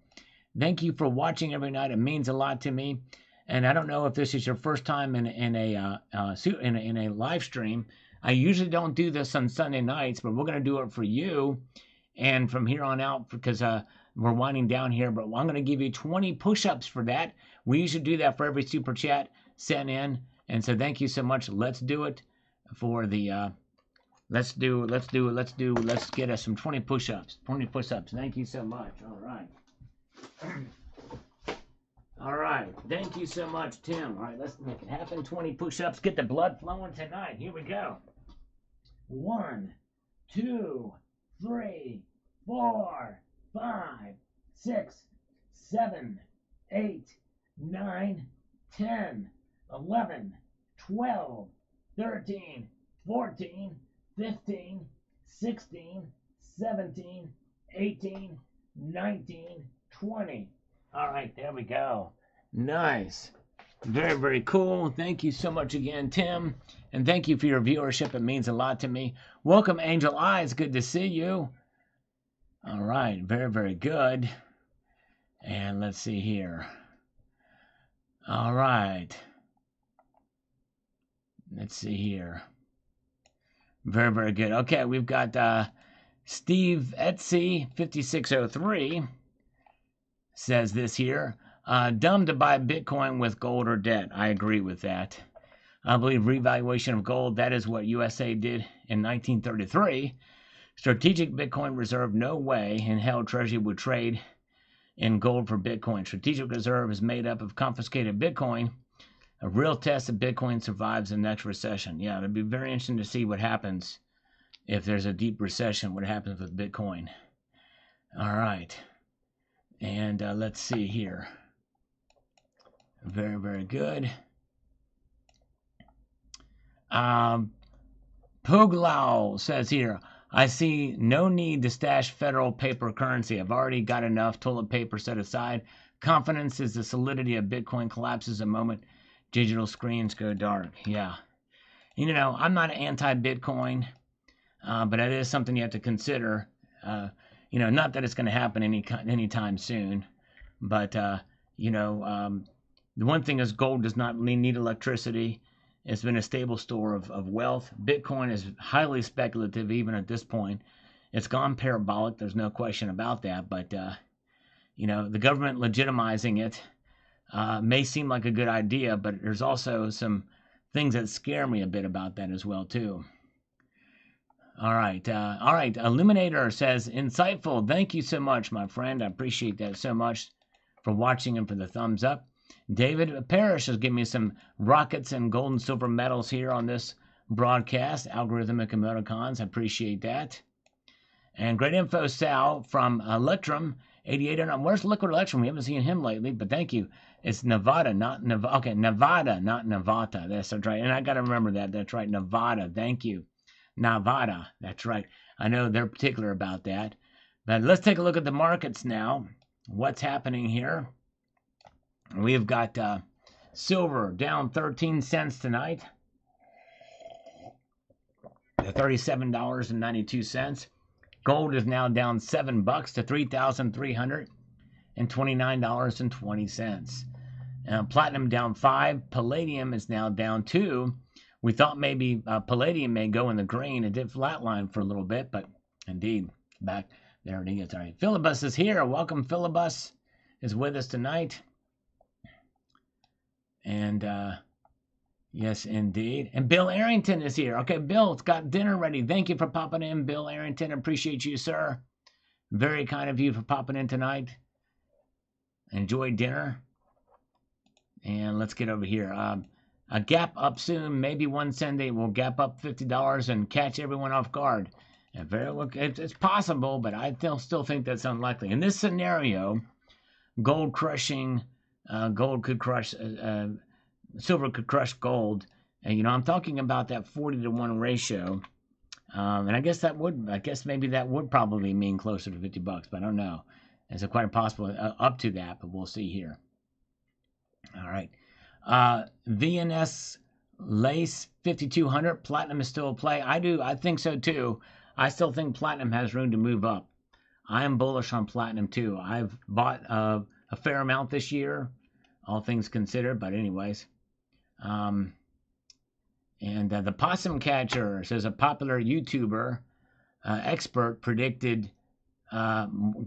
Thank you for watching every night. It means a lot to me. And I don't know if this is your first time in a live stream. I usually don't do this on Sunday nights, but we're going to do it for you. And from here on out, because we're winding down here, but I'm going to give you 20 push-ups for that. We usually do that for every super chat sent in. And so thank you so much. Let's do it for the, let's get us some 20 push-ups. 20 push-ups. Thank you so much. All right. All right. Thank you so much, Tim. All right, let's make it happen. 20 push-ups. Get the blood flowing tonight. Here we go. 1, 2, 3, 4, 5, 6, 7, 8, 9, 10, 11, 12, 13, 14, 15, 16, 17, 18, 19, 20. All right, there we go. Nice. Very, very cool. Thank you so much again, Tim. And thank you for your viewership. It means a lot to me. Welcome, Angel Eyes. Good to see you. All right, very, very good. And let's see here. All right. Let's see here. Very, very good. Okay, we've got Steve Etsy 5603 says this here. Dumb to buy Bitcoin with gold or debt. I agree with that. I believe revaluation of gold, that is what USA did in 1933. Strategic Bitcoin reserve, no way in hell Treasury would trade in gold for Bitcoin. Strategic reserve is made up of confiscated Bitcoin. A real test if Bitcoin survives the next recession. Yeah, it'd be very interesting to see what happens if there's a deep recession, what happens with Bitcoin. All right. And let's see here. Very, very good. Puglau says here, I see no need to stash federal paper currency. I've already got enough toilet paper set aside. Confidence is the solidity of Bitcoin collapses the moment digital screens go dark. Yeah. You know, I'm not anti-Bitcoin, but it is something you have to consider. You know, not that it's going to happen anytime soon, but, you know, the one thing is gold does not need electricity. It's been a stable store of wealth. Bitcoin is highly speculative even at this point. It's gone parabolic. There's no question about that. But, you know, the government legitimizing it may seem like a good idea, but there's also some things that scare me a bit about that as well, too. All right. Illuminator says, insightful. Thank you so much, my friend. I appreciate that so much for watching and for the thumbs up. David Parrish has given me some rockets and gold and silver medals here on this broadcast. Algorithmic emoticons. I appreciate that. And great info, Sal, from Electrum 8809. Where's Liquid Electrum? We haven't seen him lately, but thank you. It's Nevada, not Nevada. Okay, Nevada, not Nevada. That's right. And I got to remember that. That's right. Nevada. Thank you. Nevada. That's right. I know they're particular about that. But let's take a look at the markets now. What's happening here? We've got silver down 13 cents tonight to $37.92. Gold is now down $7 to $3,329.20. Platinum down 5. Palladium is now down 2. We thought maybe palladium may go in the green. It did flatline for a little bit, but indeed, back there it is. All right, Philibus is here. Welcome, Philibus is with us tonight. And yes, indeed. And Bill Arrington is here. Okay, Bill, it's got dinner ready. Thank you for popping in, Bill Arrington. Appreciate you, sir. Very kind of you for popping in tonight. Enjoy dinner. And let's get over here. A gap up soon. Maybe one Sunday we'll gap up $50 and catch everyone off guard. And it's possible, but I still think that's unlikely. In this scenario, gold crushing. Gold could crush, silver could crush gold. And, you know, I'm talking about that 40-to-1 ratio. And I guess maybe that would probably mean closer to $50, but I don't know. It's quite possible up to that, but we'll see here. All right. VNS Lace 5200, platinum is still a play. I think so too. I still think platinum has room to move up. I am bullish on platinum too. I've bought a fair amount this year, all things considered, but anyways. And the Possum Catcher says a popular YouTuber expert predicted,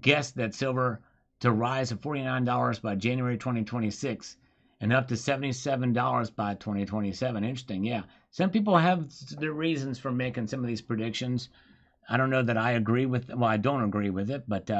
guessed that silver to rise to $49 by January 2026 and up to $77 by 2027. Interesting, yeah. Some people have their reasons for making some of these predictions. I don't know that I agree with, well, I don't agree with it, but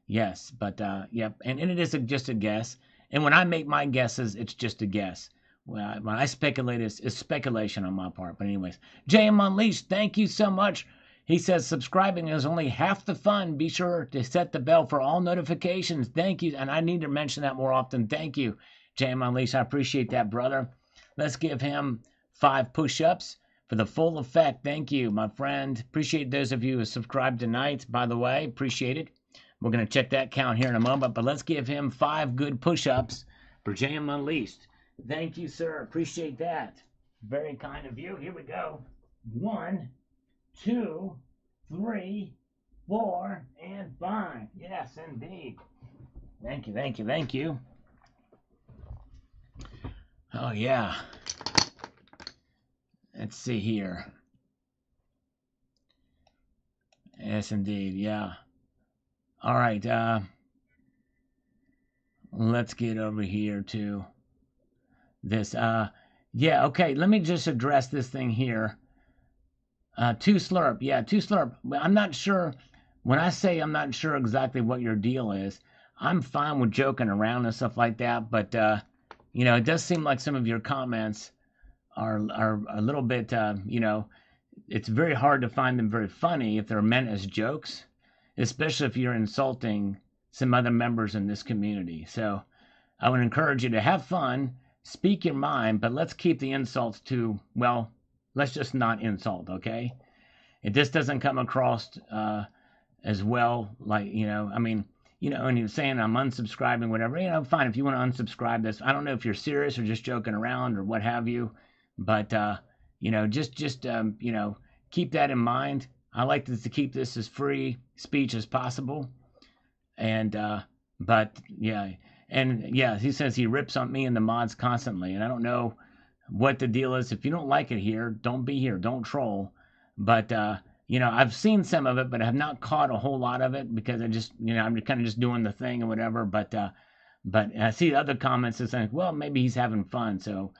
yes, but yep. And it is just a guess. And when I make my guesses, it's just a guess. When I speculate, it's speculation on my part. But anyways, JM Unleashed, thank you so much. He says subscribing is only half the fun. Be sure to set the bell for all notifications. Thank you. And I need to mention that more often. Thank you, JM Unleashed. I appreciate that, brother. Let's give him 5 push-ups for the full effect. Thank you, my friend. Appreciate those of you who subscribed tonight, by the way. Appreciate it. We're going to check that count here in a moment, but let's give him 5 good push-ups for JM Unleashed. Thank you, sir. Appreciate that. Very kind of you. Here we go. 1, 2, 3, 4, and 5. Yes, indeed. Thank you, thank you, thank you. Oh, yeah. Let's see here. Yes, indeed. Yeah. All right. Let's get over here to this. Yeah. Okay. Let me just address this thing here. Two slurp. Yeah, two slurp. I'm not sure. When I say I'm not sure exactly what your deal is, I'm fine with joking around and stuff like that. But it does seem like some of your comments are a little bit. It's very hard to find them very funny if they're meant as jokes, especially if you're insulting some other members in this community. So I would encourage you to have fun, speak your mind, but let's keep the insults to, well, let's just not insult, okay? It just doesn't come across as well, like, and he was saying I'm unsubscribing, whatever, fine, if you want to unsubscribe this. I don't know if you're serious or just joking around or what have you, but, just keep that in mind. I like to keep this as free speech as possible. And, but yeah, and yeah, he says he rips on me and the mods constantly, and I don't know what the deal is. If you don't like it here, don't be here, don't troll. But I've seen some of it, but I have not caught a whole lot of it because I just, I'm kind of just doing the thing or whatever. But I see other comments that say, well, maybe he's having fun. So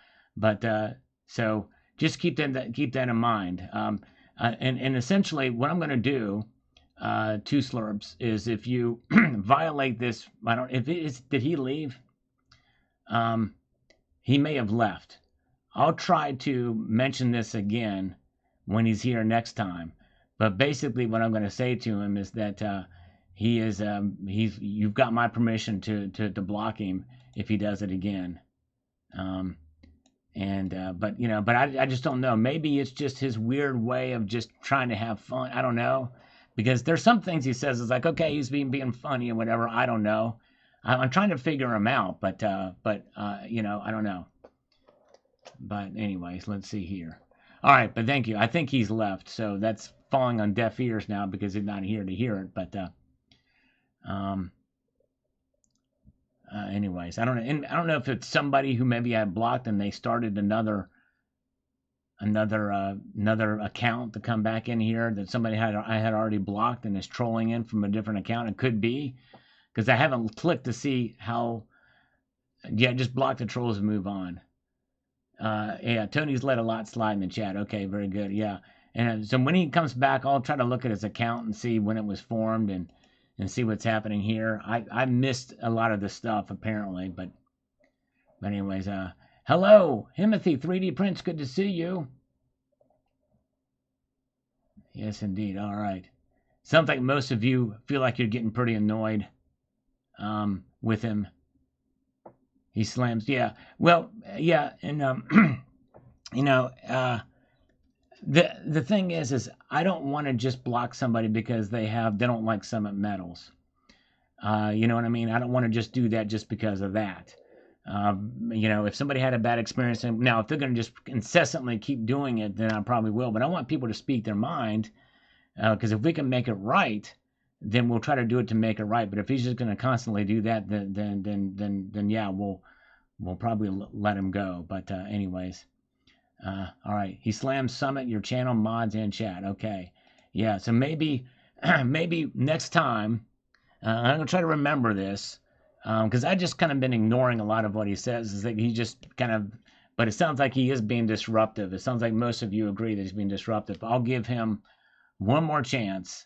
just keep that in mind. And essentially, what I'm going to do, two slurps, is if you violate this, did he leave? He may have left. I'll try to mention this again when he's here next time. But basically, what I'm going to say to him is that you've got my permission to block him if he does it again. But I just don't know. Maybe it's just his weird way of just trying to have fun. I don't know, because there's some things he says is like, okay, he's being funny and whatever. I don't know. I'm trying to figure him out, but I don't know. But anyways, let's see here. All right, but thank you. I think he's left, so that's falling on deaf ears now because he's not here to hear it. But anyways, I don't know. And I don't know if it's somebody who maybe I blocked and they started another account to come back in here that I had already blocked and is trolling in from a different account. It could be because I haven't clicked to see how. Yeah, just block the trolls and move on. Yeah, Tony's let a lot slide in the chat. Okay, very good. Yeah, and so when he comes back, I'll try to look at his account and see when it was formed and see what's happening here. I missed a lot of the stuff apparently, but anyways, hello, Himothy 3D Prince, good to see you. Yes, indeed. All right. Sounds like most of you feel like you're getting pretty annoyed with him. He slams. Yeah. Well, yeah, and the thing is I don't want to just block somebody because they don't like Summit Metals. You know what I mean? I don't want to just do that just because of that. If somebody had a bad experience, and now if they're going to just incessantly keep doing it, then I probably will. But I want people to speak their mind, because if we can make it right, then we'll try to do it to make it right. But if he's just going to constantly do that, then yeah, we'll probably let him go. But anyways, all right. He slams Summit, your channel, mods, and chat. Okay, yeah. So maybe next time, I'm gonna try to remember this, because I just kind of been ignoring a lot of what he says. Is that he just kind of, but it sounds like he is being disruptive. It sounds like most of you agree that he's being disruptive. I'll give him one more chance,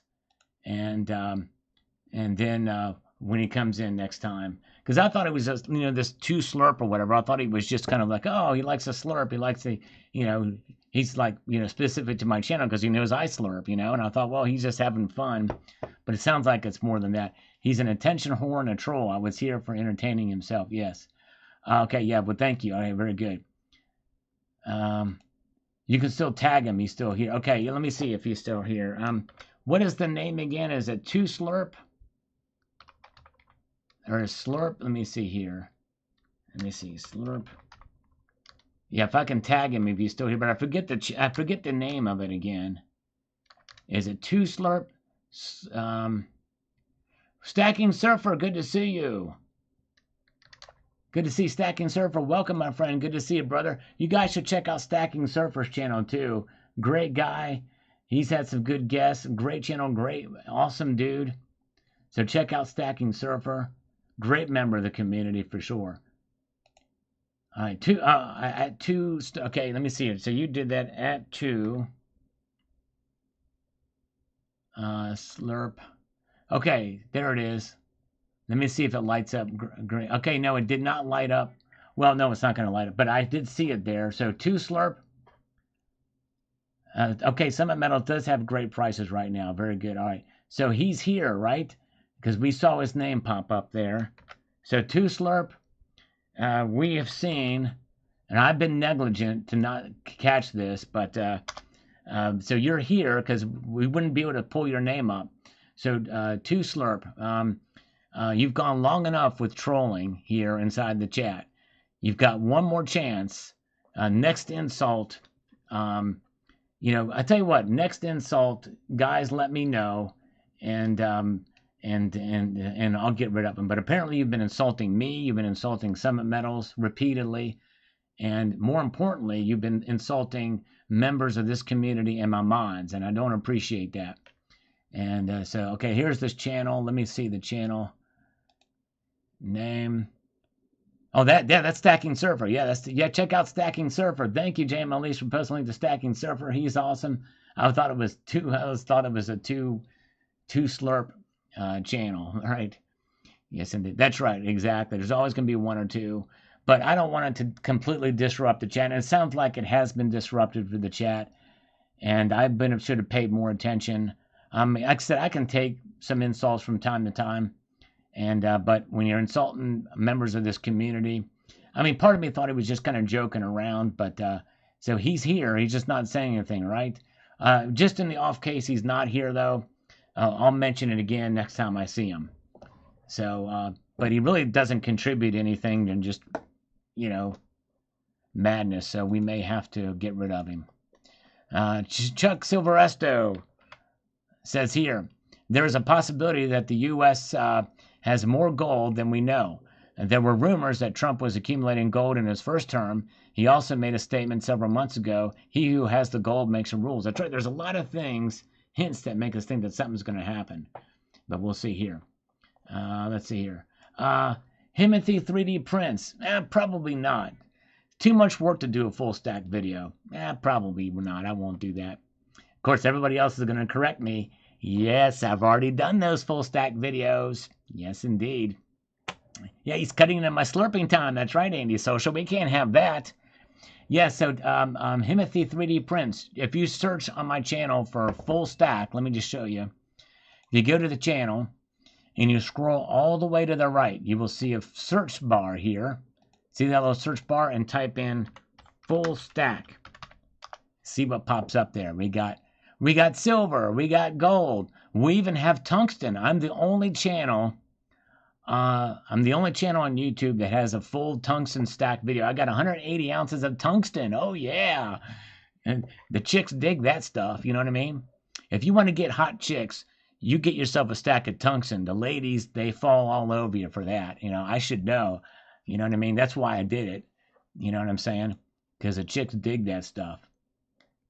and then when he comes in next time, because I thought it was just, this two slurp or whatever. I thought he was just kind of like, oh, he likes a slurp. He likes the, he's like, specific to my channel because he knows I slurp, and I thought, well, he's just having fun. But it sounds like it's more than that. He's an attention whore and a troll. I was here for entertaining himself. Yes. Okay. Yeah. Well, thank you. All right. Very good. You can still tag him. He's still here. Okay. Let me see if he's still here. What is the name again? Is it two slurp? Or a slurp? Let me see here. Let me see. Slurp. Yeah, if I can tag him if he's still here, but I forget the name of it again. Is it two slurp? Stacking Surfer, good to see you. Good to see Stacking Surfer. Welcome, my friend. Good to see you, brother. You guys should check out Stacking Surfer's channel, too. Great guy. He's had some good guests. Great channel. Great, awesome dude. So check out Stacking Surfer. Great member of the community for sure. All right, at 2. Okay, let me see it. So you did that at 2. Slurp. Okay, there it is. Let me see if it lights up green. Okay, no, it did not light up. Well, no, it's not going to light up, but I did see it there. So 2 Slurp. Okay, Summit Metals does have great prices right now. Very good. All right, so he's here, right? Because we saw his name pop up there. So 2 Slurp. We have seen, and I've been negligent to not catch this, but so you're here because we wouldn't be able to pull your name up. So 2 Slurp, you've gone long enough with trolling here inside the chat. You've got one more chance. Next insult, I tell you what, next insult, guys, let me know, and I'll get rid of them. But apparently you've been insulting me, you've been insulting Summit Metals repeatedly, and more importantly, you've been insulting members of this community and my mods, and I don't appreciate that. And so, okay, here's this channel. Let me see the channel name. Oh, that's Stacking Surfer. Yeah, check out Stacking Surfer. Thank you, JM Elise, for posting link to Stacking Surfer. He's awesome. I thought it was a two Slurp channel. All right. Yes, indeed. That's right. Exactly. There's always going to be 1 or 2, but I don't want it to completely disrupt the chat. And it sounds like it has been disrupted for the chat, and should have paid more attention. Like I said, I can take some insults from time to time, and but when you're insulting members of this community, I mean, part of me thought he was just kind of joking around, but so he's here. He's just not saying anything, right? Just in the off case he's not here, though, I'll mention it again next time I see him. So, but he really doesn't contribute anything than just, madness. So we may have to get rid of him. Chuck Silveresto says here, there is a possibility that the U.S. Has more gold than we know. There were rumors that Trump was accumulating gold in his first term. He also made a statement several months ago, he who has the gold makes the rules. That's right. There's a lot of hints that make us think that something's going to happen. But we'll see here. Let's see here. Himothy 3D prints. Probably not. Too much work to do a full stack video. Probably not. I won't do that. Of course, everybody else is going to correct me. Yes, I've already done those full stack videos. Yes, indeed. Yeah, he's cutting into my slurping time. That's right, Andy Social. We can't have that. Yeah, so Himothy 3D prints. If you search on my channel for full stack, let me just show you. If you go to the channel and you scroll all the way to the right, you will see a search bar here. See that little search bar, and type in full stack. See what pops up there. We got silver, we got gold, we even have tungsten. I'm the only channel on YouTube that has a full tungsten stack video. I got 180 ounces of tungsten. Oh yeah. And the chicks dig that stuff, you know what I mean? If you want to get hot chicks, you get yourself a stack of tungsten. The ladies, they fall all over you for that. I should know. You know what I mean? That's why I did it. You know what I'm saying? Because the chicks dig that stuff.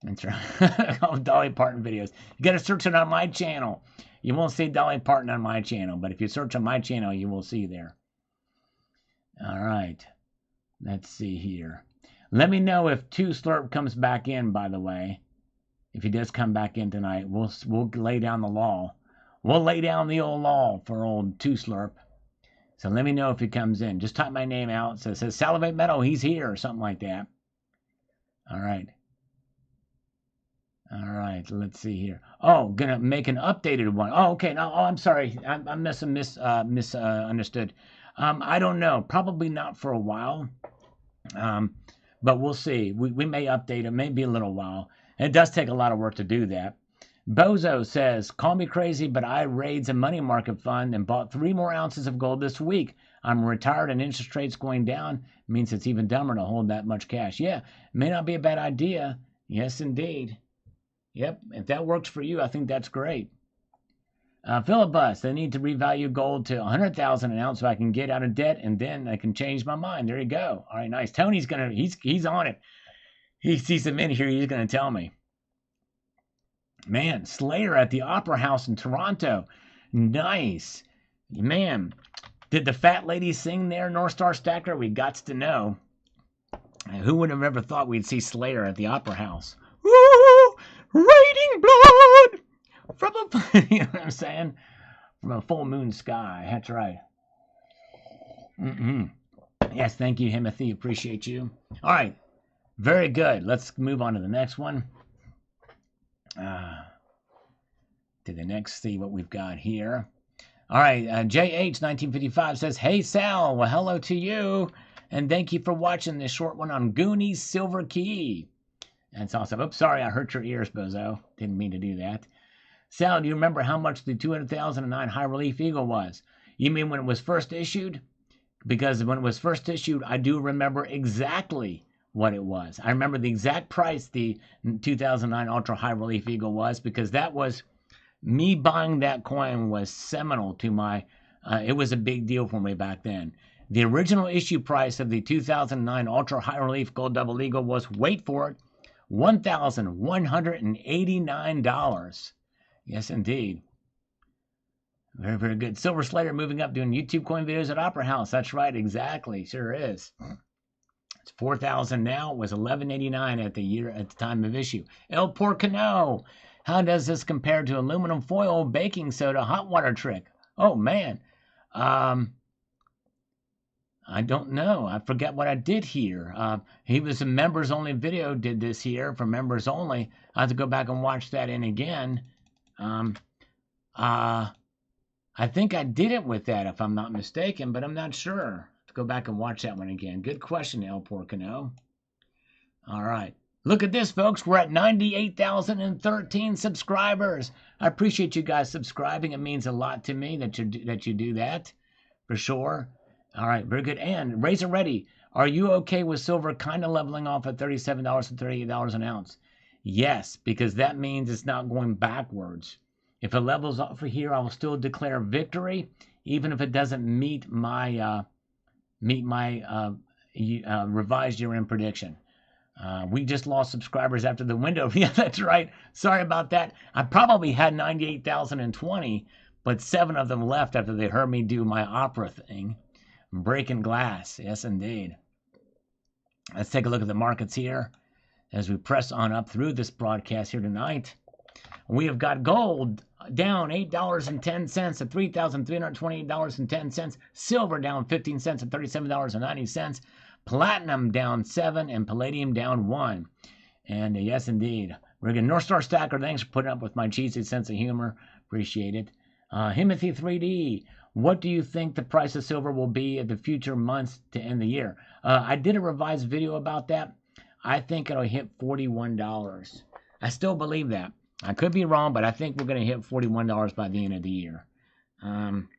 That's right. All Dolly Parton videos. You got to search it on my channel. You won't see Dolly Parton on my channel, but if you search on my channel, you will see there. All right. Let's see here. Let me know if 2 Slurp comes back in, by the way. If he does come back in tonight, we'll lay down the law. We'll lay down the old law for old 2 Slurp. So let me know if he comes in. Just type my name out. So it says Salivate Metal, he's here, or something like that. All right. All right, let's see here. Oh, gonna make an updated one. Oh, okay. No, I'm sorry. I misunderstood. I don't know. Probably not for a while. But we'll see. We may update it. Maybe a little while. And it does take a lot of work to do that. Bozo says, call me crazy, but I raided a money market fund and bought 3 more ounces of gold this week. I'm retired and interest rates going down. Means it's even dumber to hold that much cash. Yeah, may not be a bad idea. Yes, indeed. Yep, if that works for you, I think that's great. Philibus, they need to revalue gold to 100,000 an ounce so I can get out of debt, and then I can change my mind. There you go. All right, nice. Tony's he's on it. He sees some in here. He's gonna tell me. Man, Slayer at the Opera House in Toronto. Nice. Man, did the fat lady sing there, North Star Stacker? We got to know. Who would have ever thought we'd see Slayer at the Opera House? Ooh, raining blood from a, you know what I'm saying? From a full moon sky. That's right. Yes, thank you, Timothy. Appreciate you. All right, very good. Let's move on to the next one. To the next, see what we've got here. All right, JH1955 says, "Hey Sal, well hello to you, and thank you for watching this short one on Goonies Silver Key." That's awesome. Oops, sorry, I hurt your ears, Bozo. Didn't mean to do that. Sal, do you remember how much the 200,009 High Relief Eagle was? You mean when it was first issued? Because when it was first issued, I do remember exactly what it was. I remember the exact price the 2009 Ultra High Relief Eagle was, because that was, me buying that coin was seminal to my, it was a big deal for me back then. The original issue price of the 2009 Ultra High Relief Gold Double Eagle was, wait for it, $1,189. Yes, indeed. Very, very good. Silver Slater moving up, doing YouTube coin videos at Opera House. That's right, exactly. Sure is. It's 4,000 now. It was 1189 at the time of issue. El Porcano. How does this compare to aluminum foil baking soda hot water trick? Oh man. I don't know. I forget what I did here. He was a members only video, did this here for members only. I have to go back and watch that in again. I think I did it with that, if I'm not mistaken, but I'm not sure. To go back and watch that one again. Good question, El Porcano. All right. Look at this, folks. We're at 98,013 subscribers. I appreciate you guys subscribing. It means a lot to me that you do that, for sure. All right, very good. And Razor Ready, are you okay with silver kind of leveling off at $37 to $38 an ounce? Yes, because that means it's not going backwards. If it levels off for here, I will still declare victory, even if it doesn't meet my revised year-end prediction. We just lost subscribers after the window. Yeah, that's right. Sorry about that. I probably had 98,020, but 7 of them left after they heard me do my opera thing. Breaking glass. Yes, indeed. Let's take a look at the markets here as we press on up through this broadcast here tonight. We have got gold down $8.10 at $3,328.10. Silver down 15 cents at $37.90. Platinum down 7 and palladium down 1. And yes, indeed. We're going North Star Stacker. Thanks for putting up with my cheesy sense of humor. Appreciate it. Timothy 3D. What do you think the price of silver will be in the future months to end the year? I did a revised video about that. I think it'll hit $41. I still believe that. I could be wrong, but I think we're going to hit $41 by the end of the year. I'm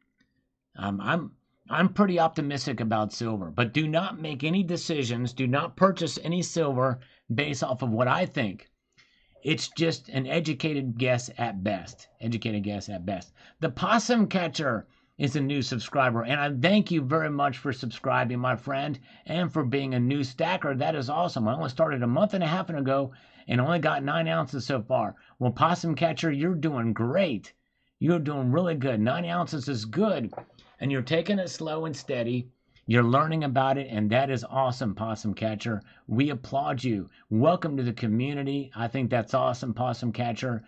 pretty optimistic about silver, but do not make any decisions. Do not purchase any silver based off of what I think. It's just an educated guess at best. Educated guess at best. The Possum Catcher is a new subscriber, and I thank you very much for subscribing, my friend, and for being a new stacker. That is awesome. I only started a month and a half ago and only got 9 ounces so far. Well, Possum Catcher, you're doing great. You're doing really good. 9 ounces is good, and you're taking it slow and steady. You're learning about it, and that is awesome, Possum Catcher. We applaud you. Welcome to the community. I think that's awesome, Possum Catcher.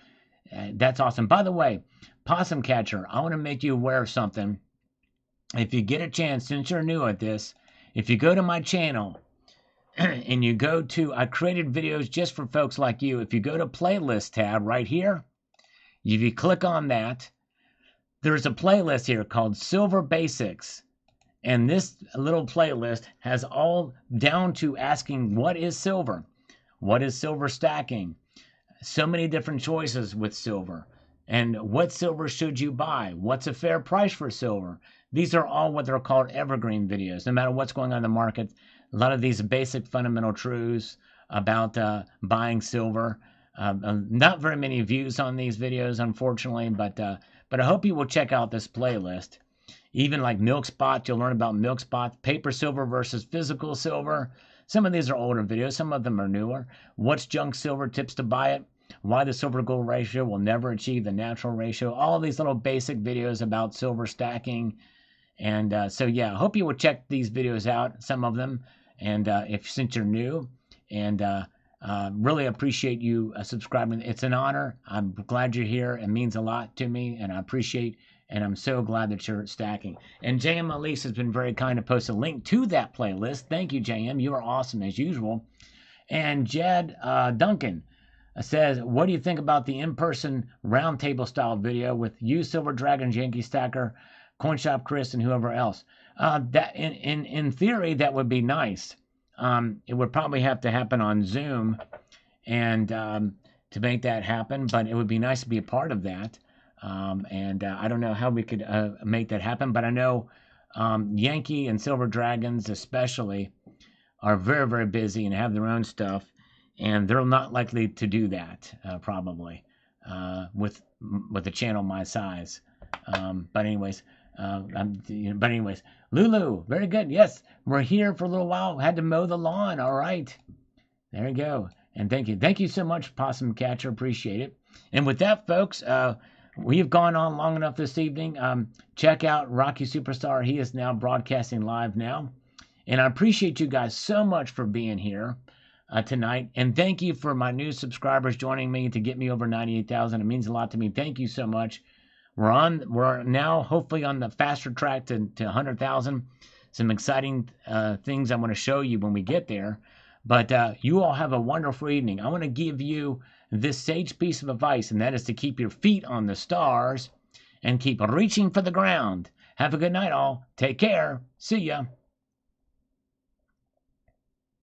That's awesome. By the way, Possum Catcher, I want to make you aware of something. If you get a chance, since you're new at this, if you go to my channel and you go to, I created videos just for folks like you. If you go to playlist tab right here, if you click on that, there's a playlist here called Silver Basics. And this little playlist has all down to asking, what is silver? What is silver stacking? So many different choices with silver. And what silver should you buy? What's a fair price for silver? These are all what they're called evergreen videos. No matter what's going on in the market, a lot of these basic fundamental truths about buying silver. Not very many views on these videos, unfortunately, but But I hope you will check out this playlist. Even like milk spots, you'll learn about milk spots, paper silver versus physical silver. Some of these are older videos, some of them are newer. What's junk silver, tips to buy it, why the silver gold ratio will never achieve the natural ratio. All these little basic videos about silver stacking. And so yeah, I hope you will check these videos out, some of them. And if since you're new, and really appreciate you subscribing. It's an honor. I'm glad you're here. It means a lot to me, and I appreciate. And I'm so glad that you're stacking. And JM Elise has been very kind to post a link to that playlist. Thank you, JM. You are awesome as usual. And Jed Duncan says, what do you think about the in-person roundtable style video with you, Silver Dragons, Yankee Stacker, CoinShop Chris, and whoever else? That in theory, that would be nice. It would probably have to happen on Zoom and to make that happen, but it would be nice to be a part of that. I don't know how we could make that happen, but I know Yankee and Silver Dragons especially are very, very busy and have their own stuff, and they're not likely to do that probably with a channel my size. But anyways, Lulu, very good. Yes, we're here for a little while. Had to mow the lawn. All right, there you go. And thank you so much, Possum Catcher. Appreciate it. And with that, folks, we've gone on long enough this evening. Check out Rocky Superstar. He is now broadcasting live now. And I appreciate you guys so much for being here tonight. And thank you for my new subscribers joining me to get me over 98,000. It means a lot to me. Thank you so much. We're now hopefully on the faster track to 100,000. Some exciting things I want to show you when we get there. But you all have a wonderful evening. I want to give you this sage piece of advice, and that is to keep your feet on the stars and keep reaching for the ground. Have a good night, all. Take care. See ya.